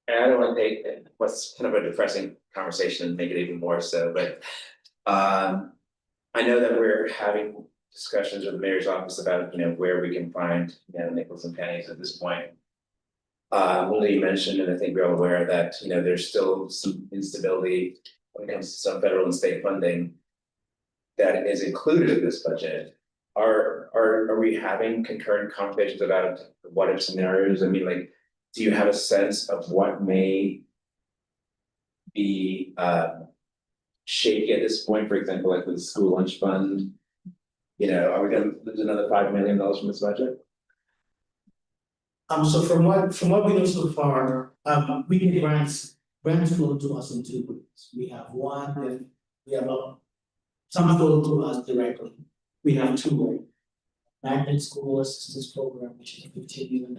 And I don't want to take what's kind of a depressing conversation and make it even more so, but I know that we're having discussions with the mayor's office about, where we can find, nickels and pennies at this point. Lily mentioned, and I think we're all aware that, there's still some instability when it comes to some federal and state funding that is included in this budget. Are we having concurrent conversations about what if scenarios? I mean, like, do you have a sense of what may be shaky at this point? For example, like with the school lunch fund, are we gonna lose another $5 million from this budget? So from what we know so far, we get grants flow to us in 2 ways. We have one, we have some flow to us directly. We have 2 ways. Magnet School Assistance Program, which is a $15 million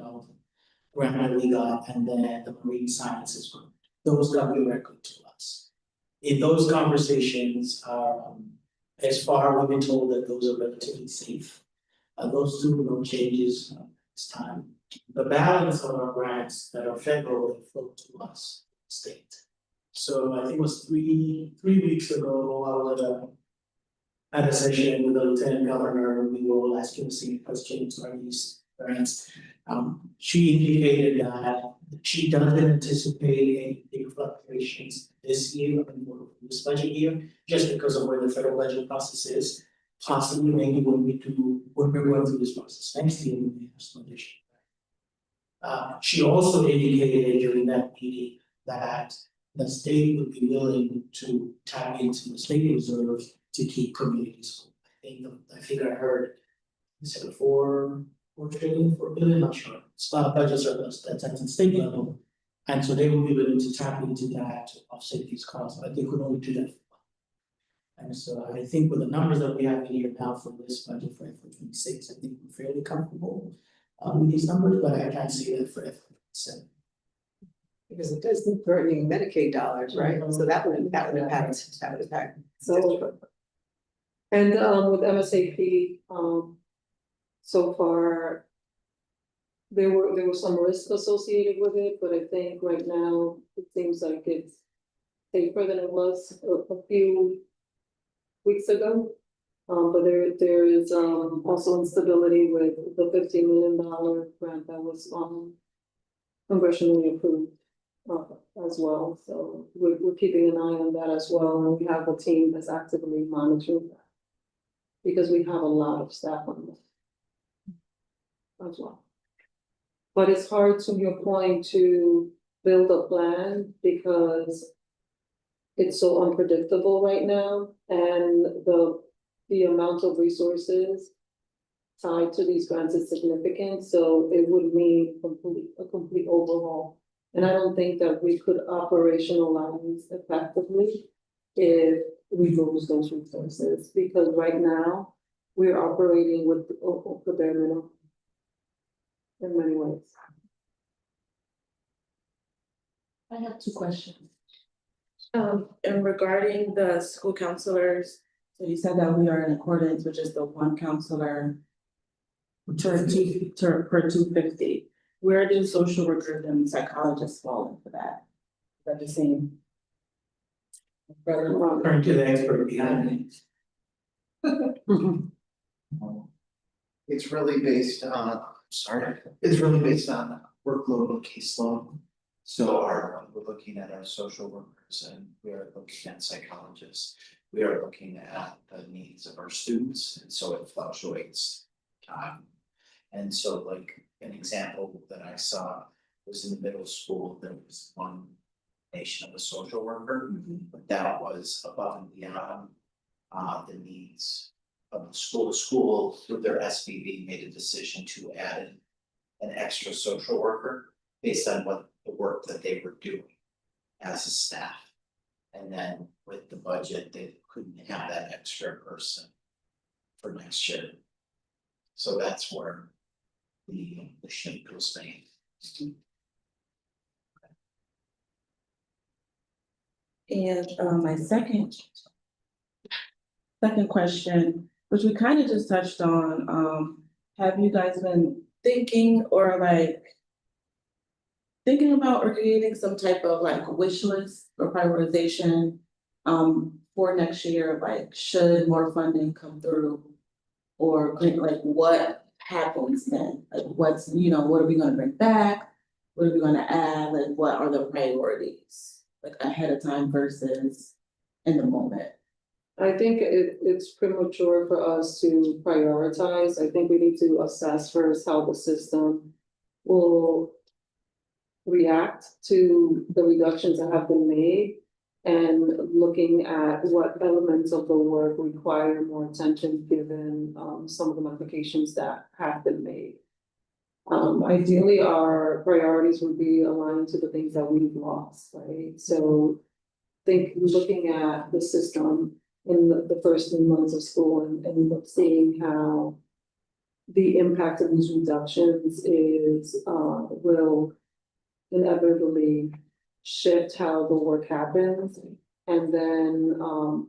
grant that we got, and then the Marine Sciences Group. Those come directly to us. In those conversations, as far we've been told that those are relatively safe. Those 2 no changes this time. The balance of our grants that are federal, they flow to us, state. So I think it was three weeks ago, I was at a session with the Lieutenant Governor, we were all asking the same questions on these grants. She indicated that she doesn't anticipate any big fluctuations this year, or this budget year, just because of where the federal budget process is. Possibly maybe when we're going through this process next year, we may have some additional. She also indicated during that meeting that the state would be willing to tap into the state reserve to keep communities whole. I think I figure I heard, you said 4 billion, not sure. It's not a budget surplus that's at the state level. And so they would be willing to tap into that to offset these costs, but they could only do that. And so I think with the numbers that we have here now for this budget for FY26, I think we're fairly comfortable with these numbers, but I can't say that for FY27. Because it does need threatening Medicaid dollars, right? So that would impact. So. And with MSAP, so far. There were some risk associated with it, but I think right now it seems like it's safer than it was a few weeks ago. But there is also instability with the $15 million grant that was congressionally approved. as well, so we're keeping an eye on that as well, and we have a team that's actively monitoring that. Because we have a lot of staff on this. As well. But it's hard, to your point, to build a plan because it's so unpredictable right now, and the amount of resources tied to these grants is significant, so it would mean a complete overhaul. And I don't think that we could operationalize effectively if we lose those resources, because right now we're operating with the bare minimum in many ways. I have two questions. And regarding the school counselors, so you said that we are in accordance with just the one counselor per 250. Where do social workers and psychologists fall into that? Is that the same? Turn to the expert behind It's really based on, it's really based on workload and caseload. So we're looking at our social workers and we are looking at psychologists. We are looking at the needs of our students, and so it fluctuates. And so like an example that I saw was in the middle school, there was one nation of a social worker, but that was above and beyond the needs of the school. School with their SBB made a decision to add an extra social worker based on what the work that they were doing as a staff. And then with the budget, they couldn't have that extra person for next year. So that's where the ship was made. And my second question, which we kind of just touched on, have you guys been thinking or thinking about or creating some type of wish list or prioritization for next year, should more funding come through? Or what happens then? What are we gonna bring back? What are we gonna add? What are the priorities? Ahead of time versus in the moment? I think it's premature for us to prioritize. I think we need to assess first how the system will react to the reductions that have been made, and looking at what elements of the work require more attention given some of the modifications that have been made. Ideally, our priorities would be aligned to the things that we've lost, right? So looking at the system in the first 3 months of school and seeing how the impact of these reductions will inevitably shift how the work happens. And then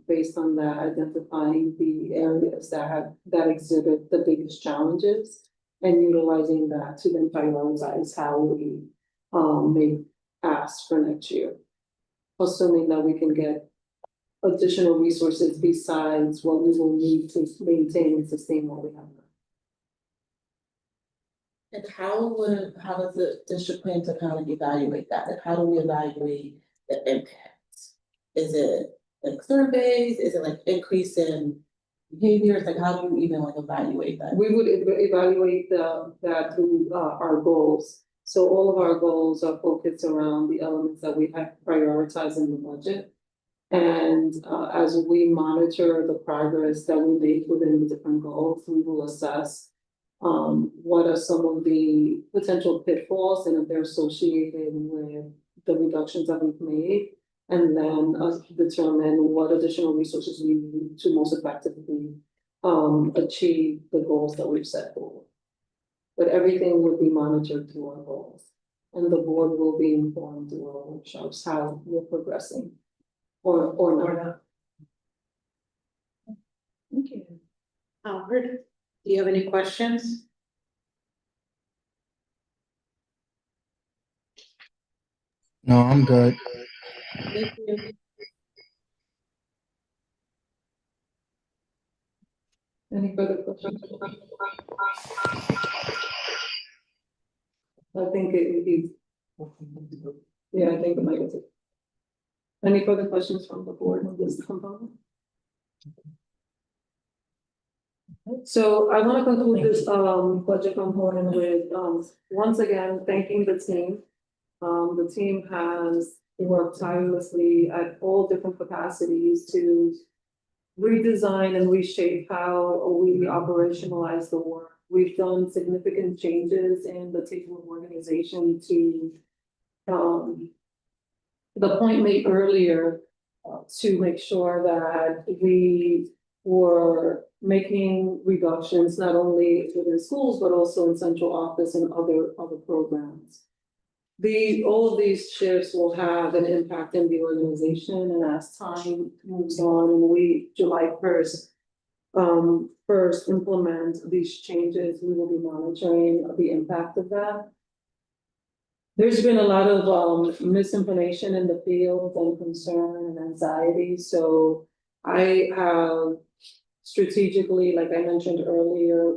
based on that, identifying the areas that exhibit the biggest challenges and utilizing that to then prioritize how we make asks for next year. Assuming that we can get additional resources besides what we will need to maintain and sustain what we have now. And how does the district plan to kind of evaluate that? How do we evaluate the impact? Is it surveys? Is it increase in behaviors? How do you even evaluate that? We would evaluate that through our goals. So all of our goals are focused around the elements that we have prioritized in the budget. And as we monitor the progress that we make within the different goals, we will assess what are some of the potential pitfalls and if they're associated with the reductions that we've made, and then determine what additional resources we need to most effectively achieve the goals that we've set forward. But everything will be monitored through our goals, and the board will be informed through our workshops how we're progressing or not. Thank you. Albert, do you have any questions? No, I'm good. Thank you. Any further questions? I think Yeah, I think it might be. Any further questions from the board on this component? So I want to conclude this budget component with once again thanking the team. The team has worked tirelessly at all different capacities to redesign and reshape how we operationalize the work. We've done significant changes in the table of organization to the point made earlier to make sure that we were making reductions not only within schools, but also in central office and other programs. All of these shifts will have an impact in the organization, and as time moves on and we, July 1st, first implement these changes, we will be monitoring the impact of that. There's been a lot of misinformation in the field and concern and anxiety, so I have strategically, like I mentioned earlier,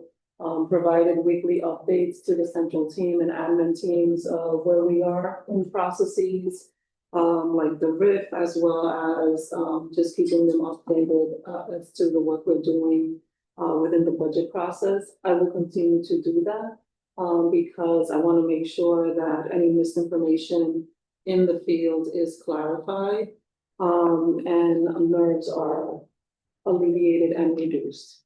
provided weekly updates to the central team and admin teams of where we are in processes, like the RIF, as well as just keeping them updated as to the work we're doing within the budget process. I will continue to do that because I want to make sure that any misinformation in the field is clarified and nerves are alleviated and reduced.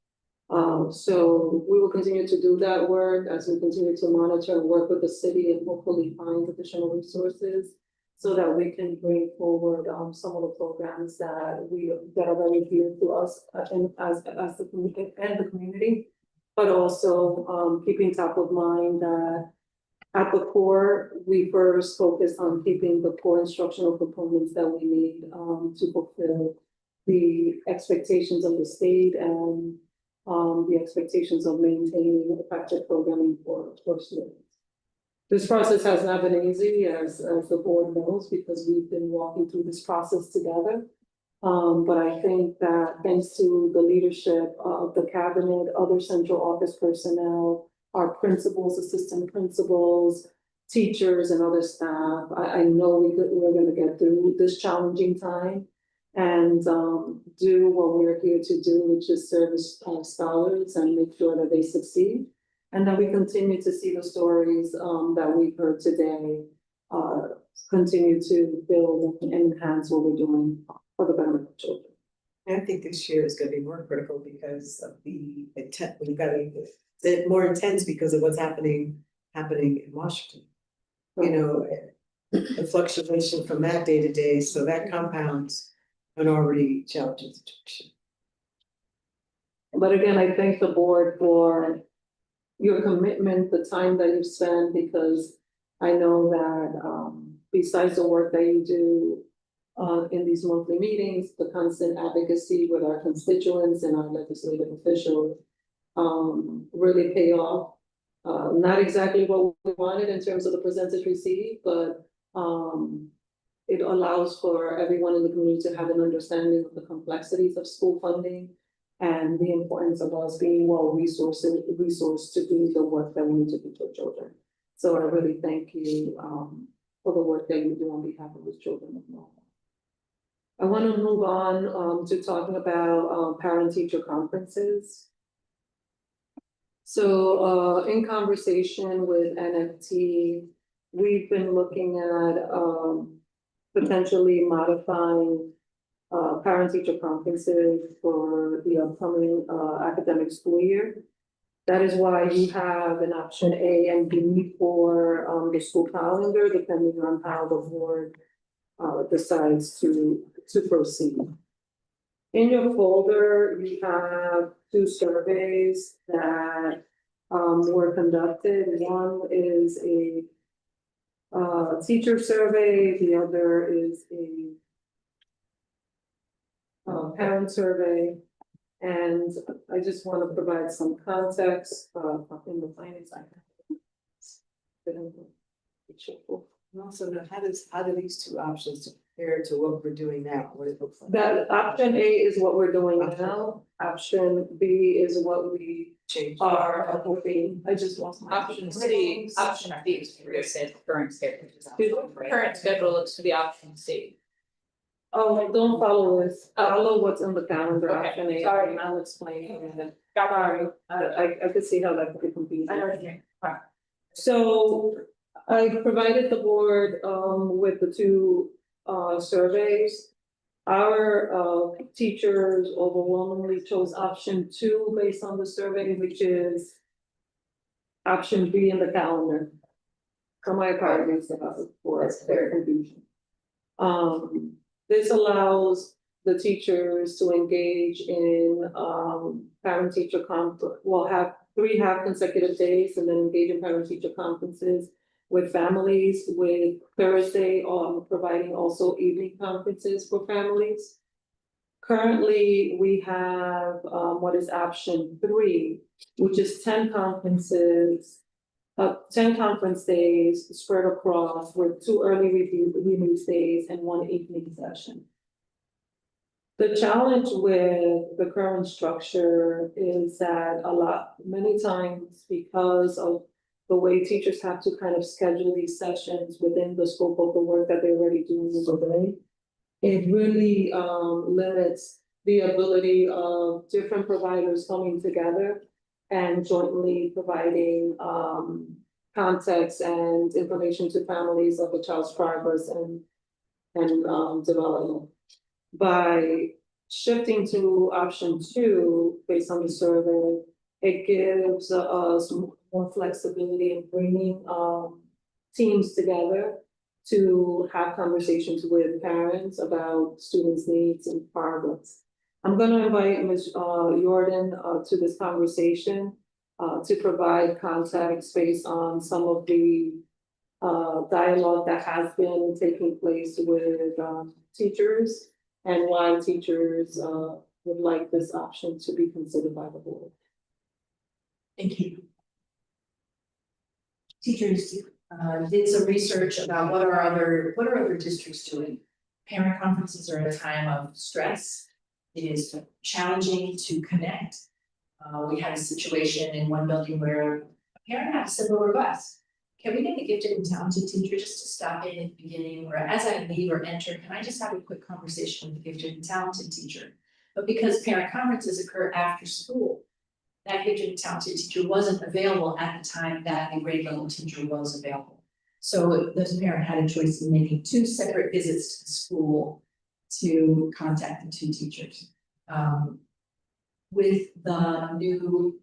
So we will continue to do that work as we continue to monitor and work with the city and hopefully find additional resources so that we can bring forward some of the programs that are very dear to us and as the community and the community, but also keeping top of mind that at the core, we first focus on keeping the core instructional components that we need to fulfill the expectations of the state and the expectations of maintaining effective programming for students. This process has not been easy, as the board knows, because we've been walking through this process together. But I think that thanks to the leadership of the cabinet, other central office personnel, our principals, assistant principals, teachers, and other staff, I know we're going to get through this challenging time and do what we're here to do, which is service scholars and make sure that they succeed. And that we continue to see the stories that we've heard today continue to build and enhance what we're doing for the benefit of children. I think this year is going to be more critical because of the intent. We've got to more intense because of what's happening in Washington. You know, the fluctuation from that day to day, so that compounds an already challenging situation. But again, I thank the board for your commitment, the time that you've spent, because I know that besides the work that you do in these monthly meetings, the constant advocacy with our constituents and our legislative officials really pay off. Not exactly what we wanted in terms of the percentage received, but it allows for everyone in the community to have an understanding of the complexities of school funding and the importance of us being well resourced to do the work that we need to do for children. So I really thank you for the work that you do on behalf of the children of Norwalk. I want to move on to talking about parent-teacher conferences. So in conversation with NFT, we've been looking at potentially modifying parent-teacher conferences for the upcoming academic school year. That is why you have an option A and B for the school calendar, depending on how the board decides to proceed. In your folder, you have 2 surveys that were conducted. One is a teacher survey, the other is a parent survey, and I just want to provide some context in the finance side. And also, how do these 2 options compared to what we're doing now, what it looks like. That option A is what we're doing now, option B is what we are hoping, I just lost my. Option C, option D is where it says Current schedule. current schedule looks to be option C. Oh, don't follow this, follow what's in the calendar, Okay, option A, sorry. I'll explain it. and then- Got Sorry, I could see how that could be confusing. I know what you mean. Alright. So I provided the board with the two surveys. Our teachers overwhelmingly chose option 2 based on the survey, which is option B in the calendar. So my apologies for their confusion. This allows the teachers to engage in parent-teacher conference, have 3 consecutive days and then engage in parent-teacher conferences with families, with Thursday, providing also evening conferences for families. Currently, we have what is option 3, which is 10 conferences, 10 conference days spread across with 2 early release days and 1 evening session. The challenge with the current structure is that many times because of the way teachers have to kind of schedule these sessions within the scope of the work that they're already doing in the day, it really limits the ability of different providers coming together and jointly providing context and information to families of a child's progress and development. By shifting to option 2, based on the survey, it gives us more flexibility in bringing teams together to have conversations with parents about students' needs and progress. I'm going to invite Ms. Jordan to this conversation to provide context based on some of the dialogue that has been taking place with teachers and why teachers would like this option to be considered by the board. Thank you. Teachers did some research about what are other districts doing. Parent conferences are a time of stress. It is challenging to connect. We had a situation in one building where a parent had a simple request. Can we get a gifted and talented teacher just to stop in at the beginning, or as I leave or enter, can I just have a quick conversation with the gifted and talented teacher? But because parent conferences occur after school, that gifted and talented teacher wasn't available at the time that the grade level teacher was available. So the parent had a choice in making 2 separate visits to the school to contact the 2 teachers. With the new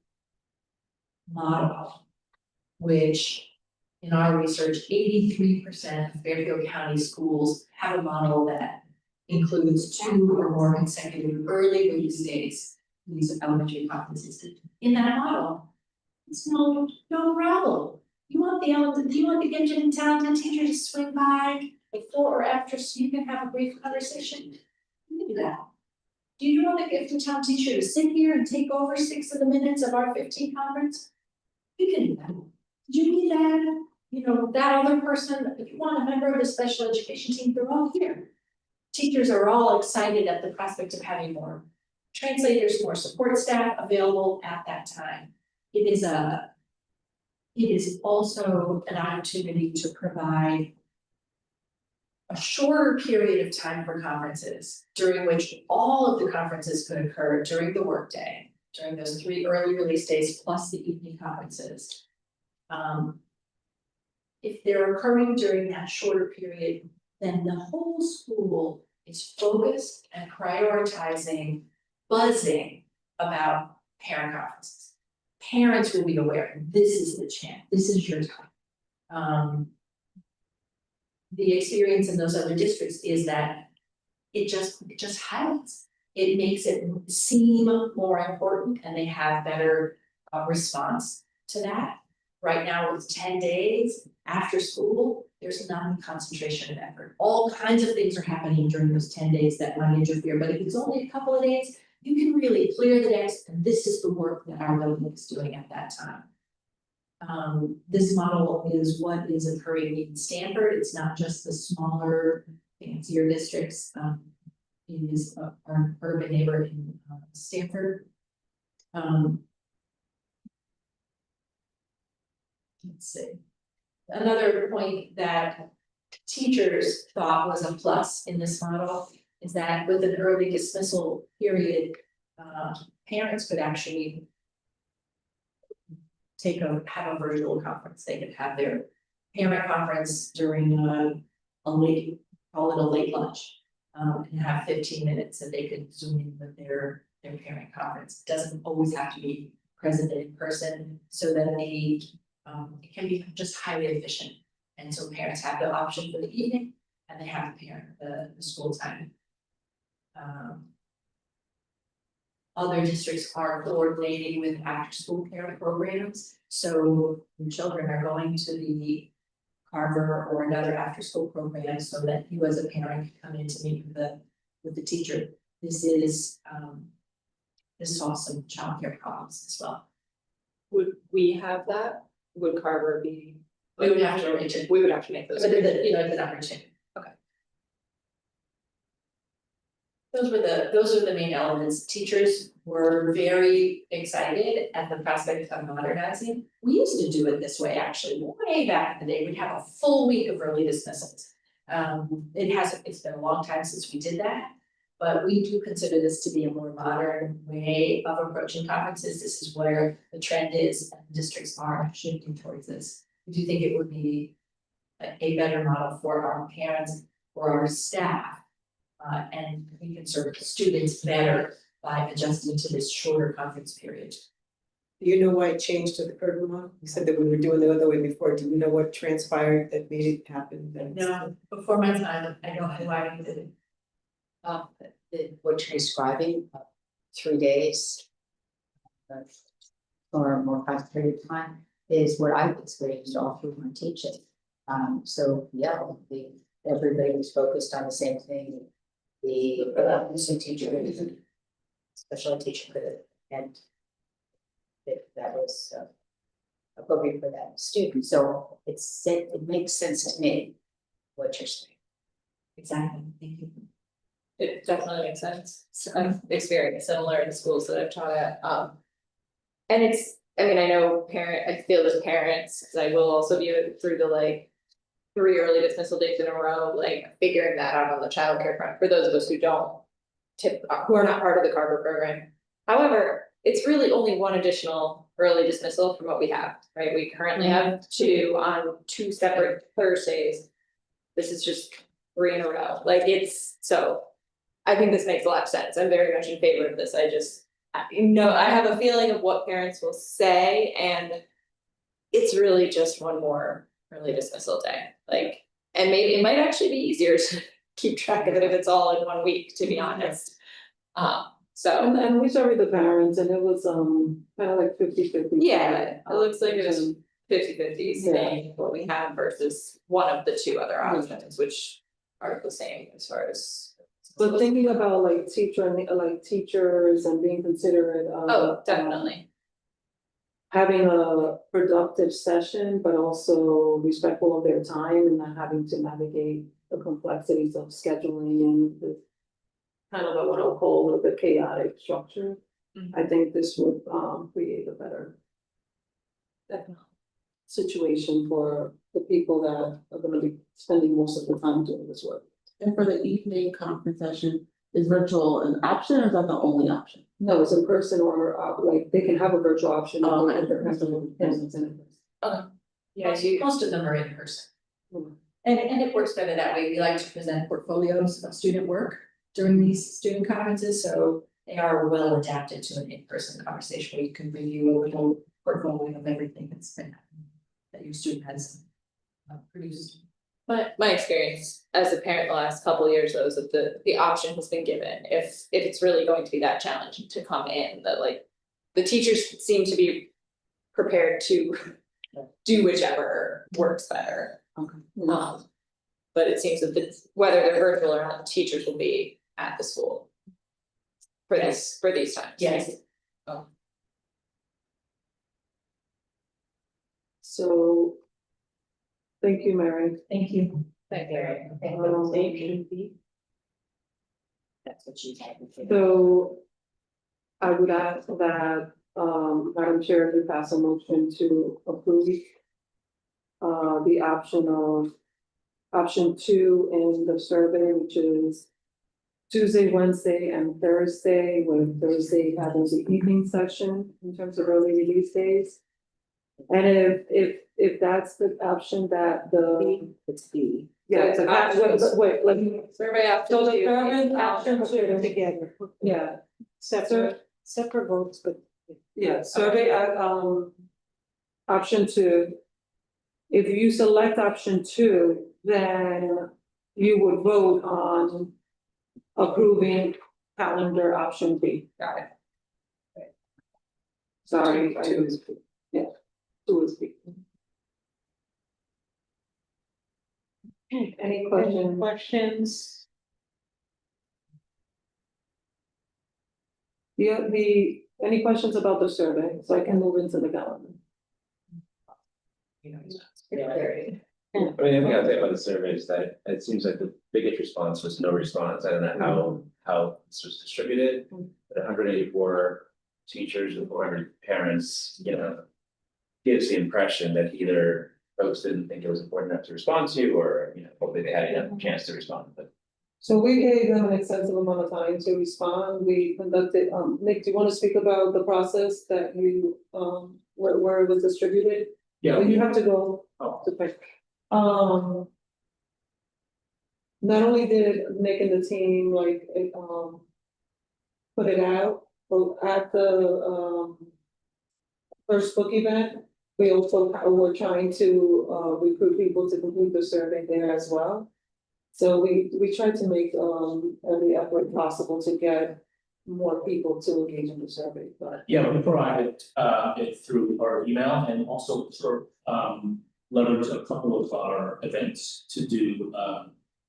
model, which in our research, 83% of Fairfield County schools have a model that includes 2 or more consecutive early release days. These are elementary conferences. In that model, it's no problem. You want the gifted and talented teacher to swing by before or after so you can have a brief conversation? You can do that. Do you want the gifted and talented teacher to sit here and take over 6 of the minutes of our 15 conference? You can do that. Did you need that? That other person, if you want a member of the special education team, they're all here. Teachers are all excited at the prospect of having more translators, more support staff available at that time. It is also an opportunity to provide a shorter period of time for conferences, during which all of the conferences could occur during the workday, during those 3 early release days plus the evening conferences. If they're occurring during that shorter period, then the whole school is focused and prioritizing buzzing about parent conferences. Parents will be aware, this is the chance, this is your time. The experience in those other districts is that it just highlights. It makes it seem more important and they have better response to that. Right now with 10 days after school, there's not a concentration of effort. All kinds of things are happening during those 10 days that might interfere, but if it's only a couple of days, you can really clear the decks, and this is the work that our building is doing at that time. This model is what is occurring in Stanford. It's not just the smaller fancier districts, is our urban neighbor in Stanford. Let's see. Another point that teachers thought was a plus in this model is that with an early dismissal period, parents could actually have a virtual conference. They could have their parent conference during a late lunch. And have 15 minutes that they could zoom in with their parent conference. It doesn't always have to be present in person, so that it can be just highly efficient. And so parents have the option for the evening and they have the school time. Other districts are coordinating with after school parent programs. So when children are going to the Carver or another after school program, so that you as a parent can come in to meet with the teacher. This solves some childcare problems as well. Would we have that? Would Carver be? We would have to arrange it. We would have to make those. But it's an opportunity. Okay. Those were the main elements. Teachers were very excited at the prospect of modernizing. We used to do it this way, actually, way back in the day. We'd have a full week of early dismissals. It's been a long time since we did that, but we do consider this to be a more modern way of approaching conferences. This is where the trend is, and districts are shifting towards this. We do think it would be a better model for our parents, for our staff. And we can serve students better by adjusting to this shorter conference period. Do you know why it changed to the current model? You said that we were doing the other way before. Do you know what transpired that made it happen? No, before my time, I don't know why we did it. What you're describing, 3 days. Or a more concentrated time is what I've experienced all through my teaching. So yeah, everybody was focused on the same thing. The missing teacher, special ed teacher could, and that was appropriate for that student. So it makes sense to me what you're saying. Exactly. Thank you. It definitely makes sense. I've experienced similar in the schools that I've taught at. And I know I feel as parents, because I will also view it through the 3 early dismissal days in a row, figuring that out on the childcare front for those of us who who are not part of the Carver program. However, it's really only one additional early dismissal from what we have, right? We currently have 2 on 2 separate Thursdays. This is just 3 in a row. So I think this makes a lot of sense. I'm very much in favor of this. I have a feeling of what parents will say, and it's really just one more early dismissal day. And maybe it might actually be easier to keep track of it if it's all in 1 week, to be honest. And we surveyed the parents, and it was kind of like 50-50. Yeah, it looks like it was 50-50 saying what we have versus one of the 2 other options, which are the same as far as. But thinking about teachers and being considerate of definitely. Having a productive session, but also respectful of their time and not having to navigate the complexities of scheduling and the kind of what I'll call a little bit chaotic structure. I think this would create a better situation for the people that are going to be spending most of the time doing this work. And for the evening conference session, is virtual an option or is that the only option? No, it's in person or they can have a virtual option. Okay. Yeah, most of them are in person. And it works better that way. We like to present portfolios of student work during these student conferences, so they are well adapted to an in-person conversation where you can review a little portfolio of everything that your student has produced. But my experience as a parent the last couple of years though is that the option has been given if it's really going to be that challenging to come in, that the teachers seem to be prepared to do whichever works better. Okay. But it seems that whether they're virtual or not, the teachers will be at the school for these times. Yes. So thank you, Mary. Thank you. Thank you. That's what she's having. So I would ask that, Madam Chair, to pass a motion to approve the option 2 in the survey, which is Tuesday, Wednesday, and Thursday, with Thursday having the evening session in terms of early release days. And if that's the option that It's B. yeah, it's a, wait, let me. Survey option So the two. current option Put them 2, together. yeah, Separate votes, but. yeah, survey, option 2. If you select option 2, then you would vote on approving calendar option B. Got it. Sorry. 2 is B. Yeah, 2 is B. Any Any questions? questions? Any questions about the survey, so I can move into the calendar? I mean, the thing I'd say about the survey is that it seems like the biggest response was no response. I don't know how this was distributed. But 184 teachers and 400 parents, gives the impression that either folks didn't think it was important enough to respond to, or, hopefully they had enough chance to respond, but. So we gave them an extensive amount of time to respond. We conducted, Nick, do you want to speak about the process that you, where it was distributed? Yeah. You have to go to pick. Not only did Nick and the team put it out, but at the first book event, we also were trying to recruit people to complete the survey there as well. So we tried to make every effort possible to get more people to engage in the survey, but. Yeah, we provided it through our email and also leveraged a couple of our events to do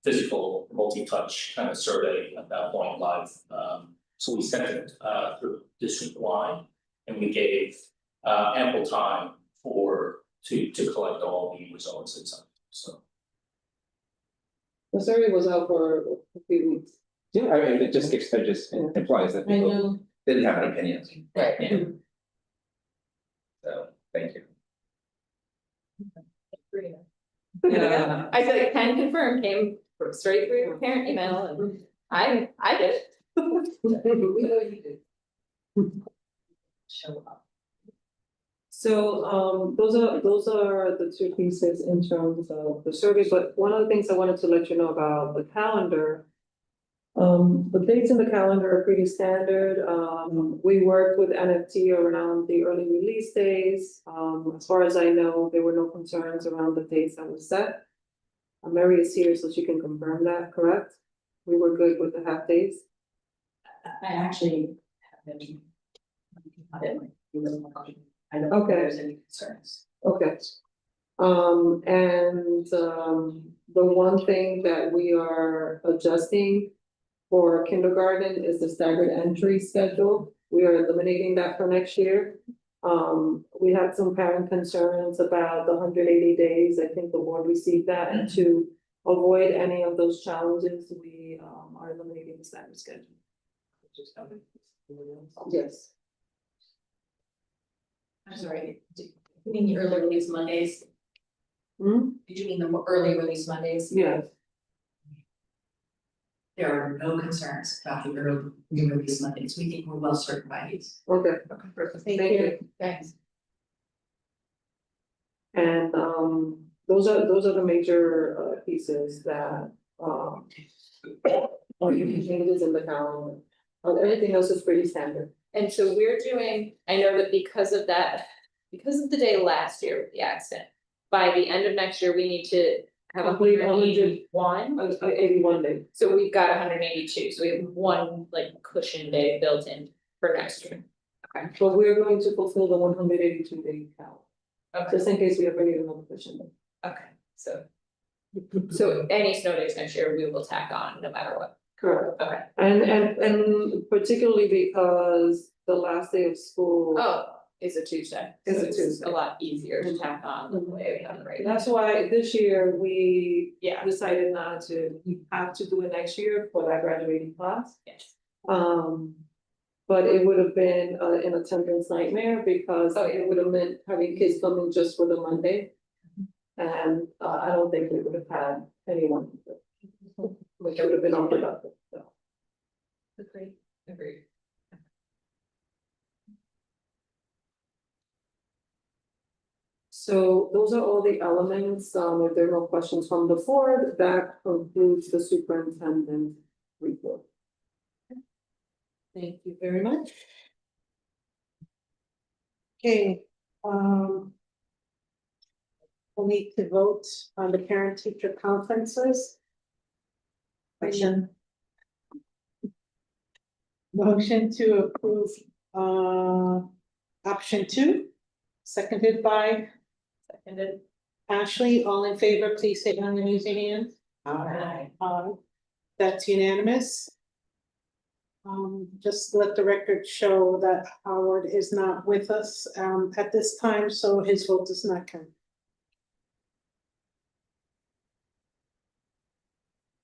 physical multi-touch kind of survey at that point live. So we sent it through district wide, and we gave ample time to collect all the results and stuff, so. The survey was out for a few weeks. Yeah, I mean, it just implies that I people know. didn't have an opinion. Right. Yeah. So, thank you. Yeah. I said, can confirm, came straight through your parent email, and I did it. We know you did. Show up. So those are the 2 pieces in terms of the survey, but one of the things I wanted to let you know about the calendar. The dates in the calendar are pretty standard. We worked with NFT around the early release days. As far as I know, there were no concerns around the dates that were set. Mary is here, so she can confirm that, correct? We were good with the half days. I actually have been. I don't Okay. think there's any concerns. Okay. The one thing that we are adjusting for kindergarten is the staggered entry schedule. We are eliminating that for next year. We had some parent concerns about the 180 days. I think the board received that, and to avoid any of those challenges, we are eliminating the staggered schedule. Yes. I'm sorry, did you mean the early release Mondays? Hmm? Did you mean the early release Mondays? Yes. There are no concerns about the early release Mondays. We think we're well served by these. Okay. Okay, perfect. Thank you. Thanks. And those are the major pieces that are changes in the calendar. Everything else is pretty standard. And so we're doing, I know that because of the day last year with the accident, by the end of next year, we need to have Complete 181. 81 days. So we've got 182, so we have one cushion day built in for next year. Okay. But we're going to fulfill the 182 day count. Okay. Just in case we ever need another cushion day. Okay, so any snow days next year, we will tack on no matter what. Correct. Okay. And particularly because the last day of school. Oh, is a Tuesday. Is a So it's Tuesday. A lot easier to tack on the way we have it right now. That's why this year we Yeah. decided not to, we have to do it next year for that graduating class. Yes. But it would have been an attendance nightmare because it would have meant having kids coming just for the Monday. And I don't think we would have had anyone. Which would have been unproductive, so. Agreed. So those are all the elements. If there are no questions from the board, that concludes the superintendent report. Thank you very much. Okay, we'll need to vote on the parent-teacher conferences. Motion to approve, option 2, seconded by Ashley. All in favor, please say aye and raise your hand. Aye. That's unanimous. Just let the record show that Howard is not with us, at this time, so his vote does not count.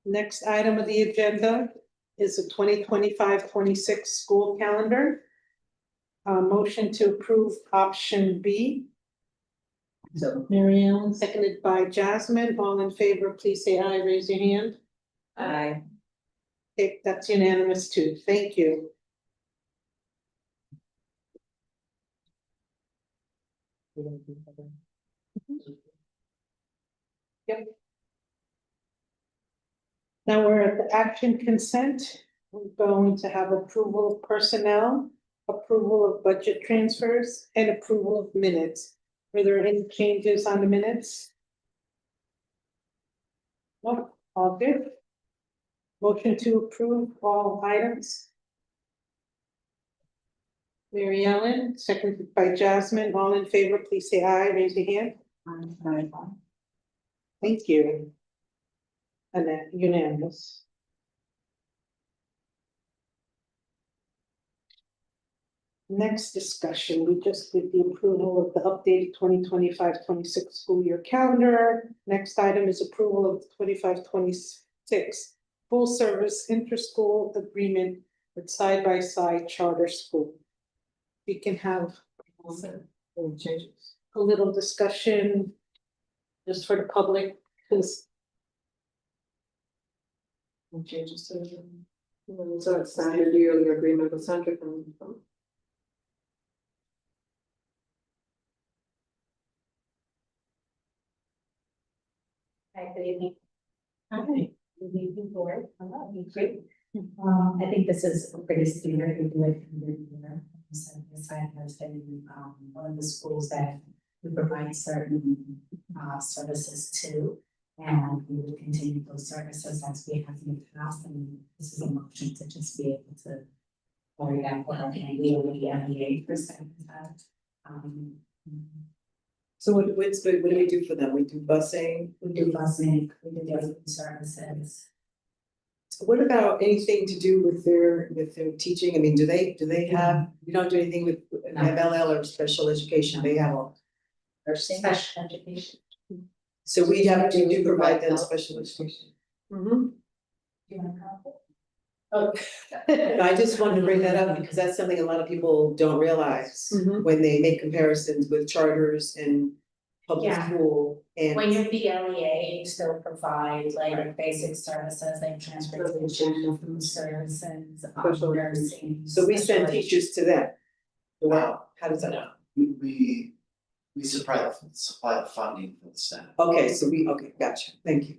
Next item of the agenda is the 2025-26 school calendar. Motion to approve option B. So, Mary Ellen, seconded by Jasmine. All in favor, please say aye, raise your hand. Aye. Okay, that's unanimous too. Thank you. Yep. Now we're at the action consent. We're going to have approval of personnel, approval of budget transfers, and approval of minutes. Were there any changes on the minutes? No, all good. Motion to approve all items. Mary Ellen, seconded by Jasmine. All in favor, please say aye, raise your hand. Aye. Thank you. And then unanimous. Next discussion, we just did the approval of the updated 2025-26 school year calendar. Next item is approval of the 25-26 full service inter-school agreement with side-by-side charter school. We can have a little discussion just for the public, because Changes to so it's standard yearly agreement with Centric and. Hi, good evening. Hi. Good evening, board. Hello, great. I think this is pretty standard. We do it every year. So aside has been one of the schools that we provide certain services to. And we will continue those services as we have in the past, and this is a motion to just be able to carry that work and we will be MEA percent of that. so what do we do for them? We do busing? We do busing, we do other services. What about anything to do with their teaching? I mean, do they have, you don't do anything with MLL or special education? They have all. Special education. So we have to do provide them special education. Do you want to comment? Oh, I just wanted to bring that up because that's something a lot of people don't realize when they make comparisons with charters and public Yeah. school and. When you're BLEA, you still provide like basic services like transportation, food services, nursing. So we send teachers to them. Wow, how does that? We supply the funding for the staff. Okay, so okay, gotcha, thank you.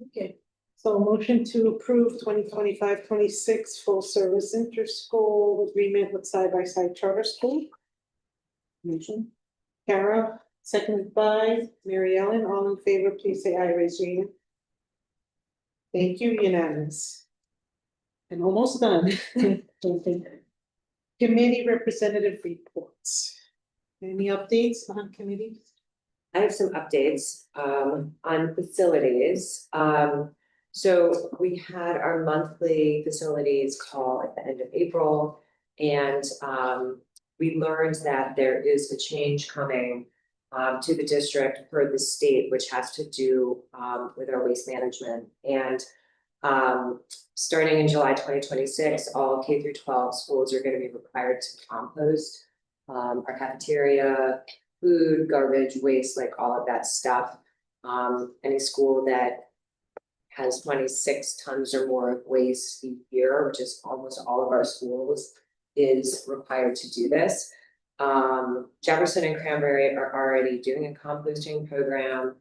Okay, so motion to approve 2025-26 full service inter-school agreement with side-by-side charter school. Motion. Kara, seconded by Mary Ellen. All in favor, please say aye, raise your hand. Thank you, unanimous. And almost done. Committee representative reports. Any updates on committees? I have some updates on facilities. So we had our monthly facilities call at the end of April. And we learned that there is a change coming to the district per the state, which has to do with our waste management. And starting in July 2026, all K through 12 schools are going to be required to compost our cafeteria, food, garbage, waste, like all of that stuff. Any school that has 26 tons or more of waste a year, which is almost all of our schools, is required to do this. Jefferson and Cranberry are already doing a composting program.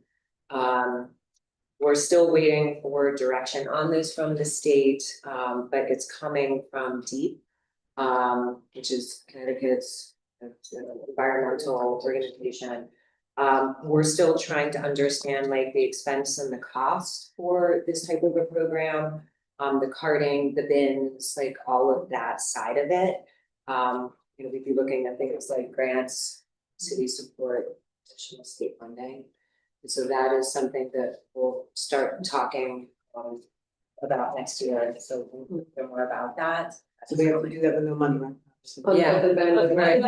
We're still waiting for direction on this from the state, but it's coming from DEEP, which is Connecticut's environmental organization. We're still trying to understand like the expense and the cost for this type of a program, the carting, the bins, like all of that side of it. We'd be looking at things like grants, city support, additional state funding. And so that is something that we'll start talking about next year. So we'll hear more about that. So we have to do that with no money, right? Yeah. Right.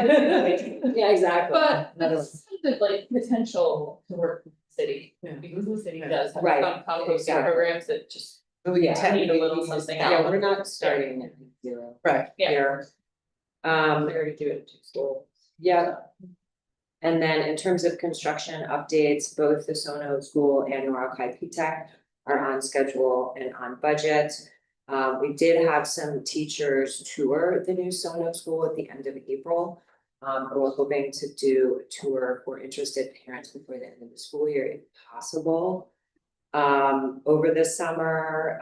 Yeah, exactly. But that's the like potential to work with the city, because the city does have Right. some composting Exactly. programs that just Yeah. need a little something else. Yeah, we're not starting at zero. Right. Yeah. Here. We already do it to school. Yeah. And then in terms of construction updates, both the Sono School and Norwalk High P-TECH are on schedule and on budget. We did have some teachers tour the new Sono School at the end of April. We're hoping to do a tour for interested parents before the end of the school year, if possible. Over the summer,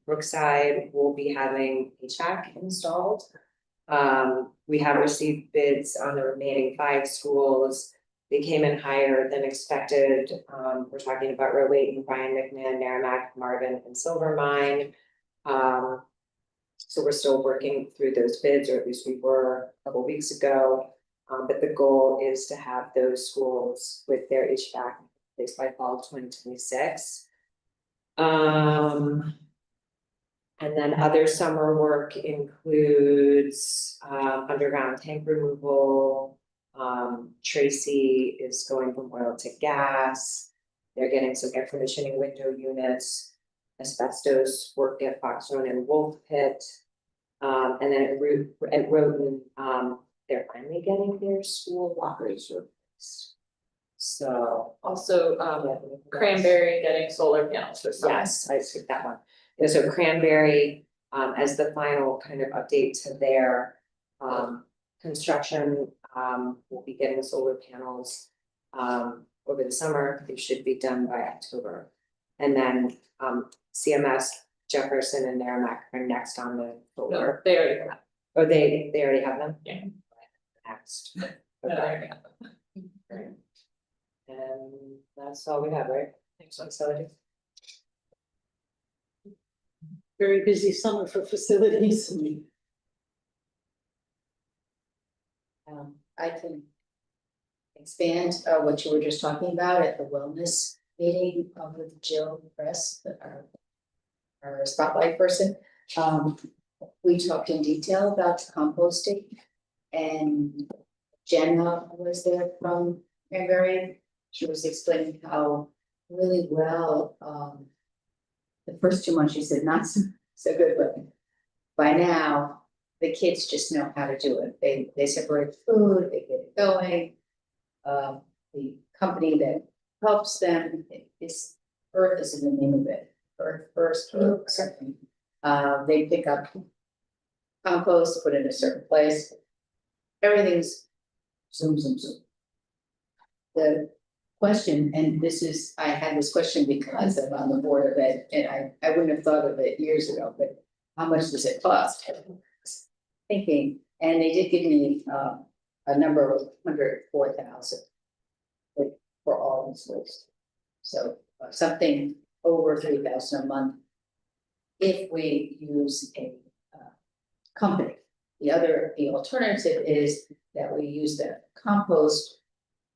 Brookside will be having HVAC installed. We have received bids on the remaining 5 schools. They came in higher than expected. We're talking about Rowley and Brian McMahon, Merrimack, Marvin, and Silvermine. So we're still working through those bids, or at least we were a couple weeks ago. But the goal is to have those schools with their HVAC placed by fall 2026. And then other summer work includes underground tank removal. Tracy is going from oil to gas. They're getting some air conditioning window units, asbestos work at Fox Run and Wolf Pit. And then at Roden, they're finally getting their school lockers replaced. So Also, Cranberry getting solar panels for summer. yes, I skipped that one. And so Cranberry, as the final kind of update to their construction, will be getting solar panels over the summer. They should be done by October. And then CMS, Jefferson, and Merrimack are next on the solar. No, they already have. Oh, they already have them? Yeah. Next. No, they already have them. Great. And that's all we have, right? Thanks, facilities. Very busy summer for facilities. I can expand what you were just talking about at the wellness meeting with Jill Press, our spotlight person. We talked in detail about composting, and Jenna was there from Cranberry. She was explaining how really well, the first 2 months she said not so good, but by now the kids just know how to do it. They separate food, they get it going. The company that helps them is Earth is in the name of it. Earth First or something. They pick up compost, put it in a certain place. Everything's zoom. The question, and this is, I had this question because I'm on the board of it, and I wouldn't have thought of it years ago, but how much does it cost? Thinking, and they did give me a number of 104,000 for all the schools. So something over 3,000 a month if we use a company. The alternative is that we use the compost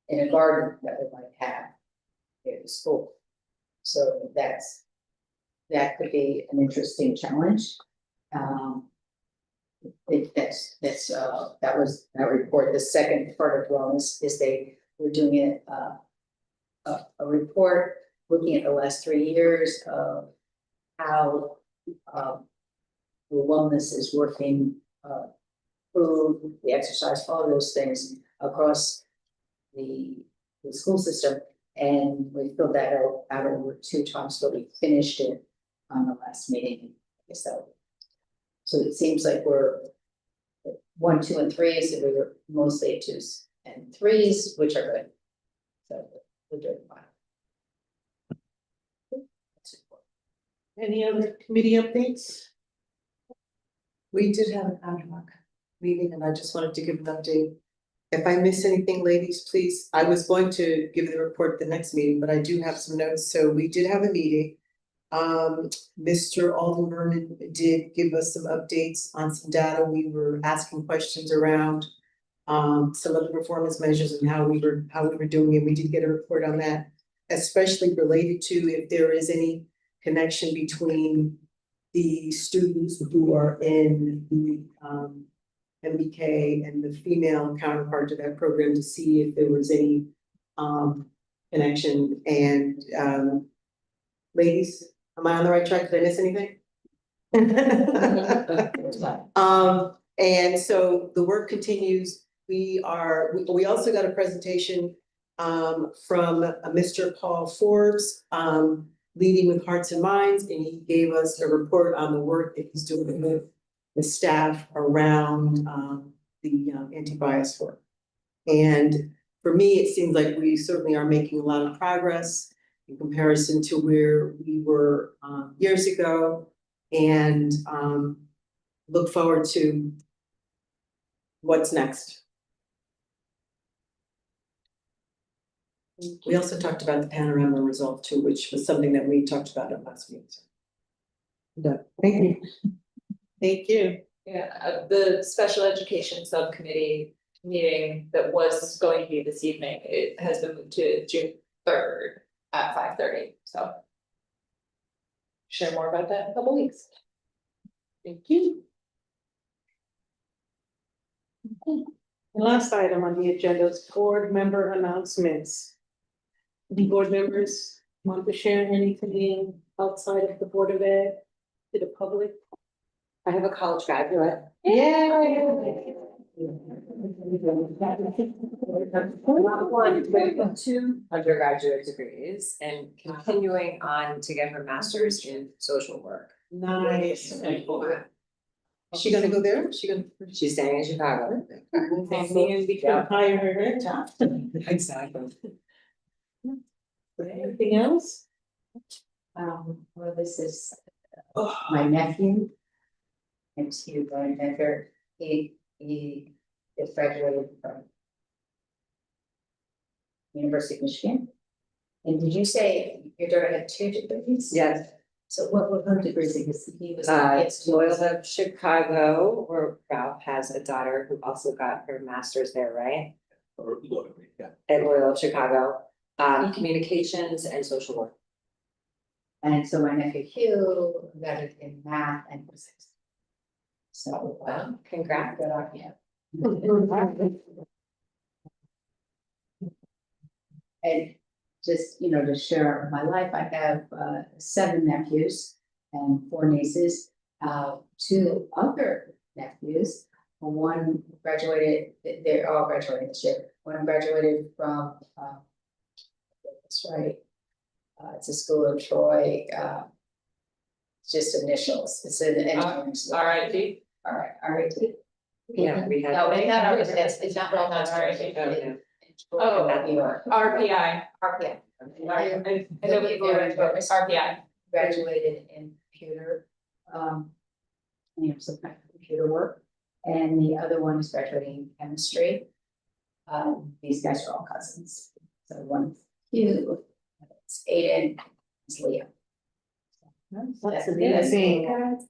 in a garden that we might have at the school. So that's that could be an interesting challenge. That was that report. The second part of wellness is they were doing a report looking at the last 3 years of how wellness is working, food, the exercise, all of those things across the school system. And we filled that out over 2 times, but we finished it on the last meeting. So it seems like we're 1, 2, and 3s, and we were mostly 2s and 3s, which are good. So we're doing fine. Any other committee updates? We did have an ad hoc meeting and I just wanted to give an update. If I miss anything, ladies, please, I was going to give the report at the next meeting, but I do have some notes. So we did have a meeting. Mr. Alden Vernon did give us some updates on some data. We were asking questions around some of the performance measures and how we were doing it. We did get a report on that, especially related to if there is any connection between the students who are in the MBK and the female counterpart to that program, to see if there was any connection. And ladies, am I on the right track? Did I miss anything? And so the work continues. We also got a presentation from Mr. Paul Forbes, Leading with Hearts and Minds, and he gave us a report on the work that he's doing with the staff around the anti-bias work. And for me, it seems like we certainly are making a lot of progress in comparison to where we were years ago, and look forward to what's next. We also talked about the panorama resolve too, which was something that we talked about at last meeting. Thank you. Thank you. Yeah, the special education subcommittee meeting that was going to be this evening, it has been moved to June 3rd at 5:30, so. Share more about that in a couple weeks. Thank you. The last item on the agenda is board member announcements. The board members want to share anything outside of the Board of Ed to the public? I have a college graduate. Yay! Not one, but 2 undergraduate degrees and continuing on to get her master's in social work. Nice. Is she gonna go there? She's staying in Chicago. And we can hire her in town. Exactly. Anything else? Well, this is my nephew. And Steve Necker, he is graduated from University of Michigan. And did you say your daughter had 2 degrees? Yes. So what were her degrees? Because he was Loyola Chicago, where Ralph has a daughter who also got her master's there, right? Or yeah. At Loyola Chicago, communications and social work. And so my nephew Hugh got it in math and physics. So Wow, congrats. good on you. And just, to share my life, I have 7 nephews and 4 nieces, 2 other nephews. One graduated, they're all graduating this year. One graduated from, that's right, it's a school in Troy, it's just initials, it's an engineering school. RIT. RIT. Yeah, we had. No, it's not real, that's RIT. Oh, New York. RPI. RPI. I know people are into RPI. Graduated in computer, some kind of computer work. And the other one is graduating in chemistry. These guys are all cousins. So one's Hugh, it's Aiden, it's Leah. That's amazing.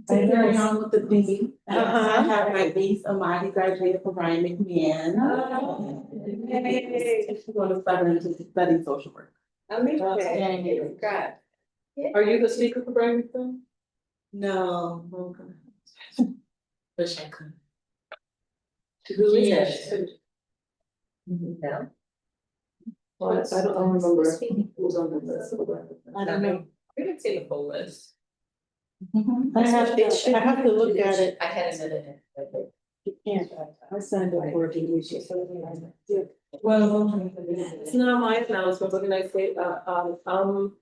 To carry on with the theme, I Uh-huh. have my niece Amadi graduated from Ryan McMahon. She's going to study social work. Amazing. Congrats. Are you the speaker for Brian? No. Wish I could. Who is Yes. it? No. I don't remember who's on the list. I don't know. We didn't see the full list. I have to look at it. I had it in it. You can't. I signed up for it. Well, It's not my announcement, what can I say, I'm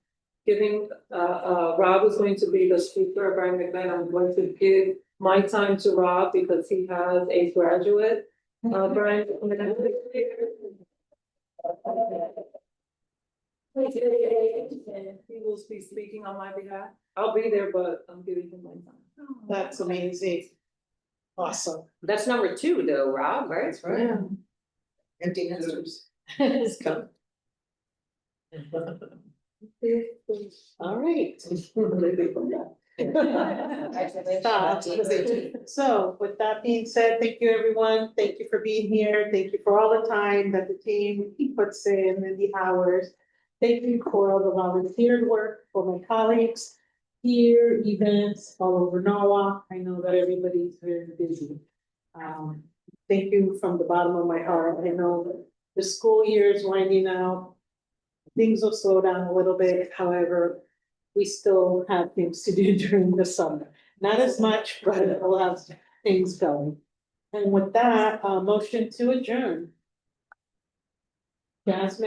giving, Rob is going to be the speaker of Brian McLean, I'm going to give my time to Rob because he has a graduate. Brian. He will be speaking on my behalf, I'll be there, but I'm giving him my time. That's amazing. Awesome. That's number 2 though, Rob, right? Yeah. Empty nesters. It's coming. All right. Stop. So with that being said, thank you, everyone. Thank you for being here. Thank you for all the time that the team puts in and the hours. Thank you for all the volunteer work for my colleagues here, events all over Norwalk. I know that everybody's very busy. Thank you from the bottom of my heart. I know that the school year is winding out. Things will slow down a little bit, however, we still have things to do during the summer. Not as much, but we'll have things going. And with that, motion to adjourn. Jasmine?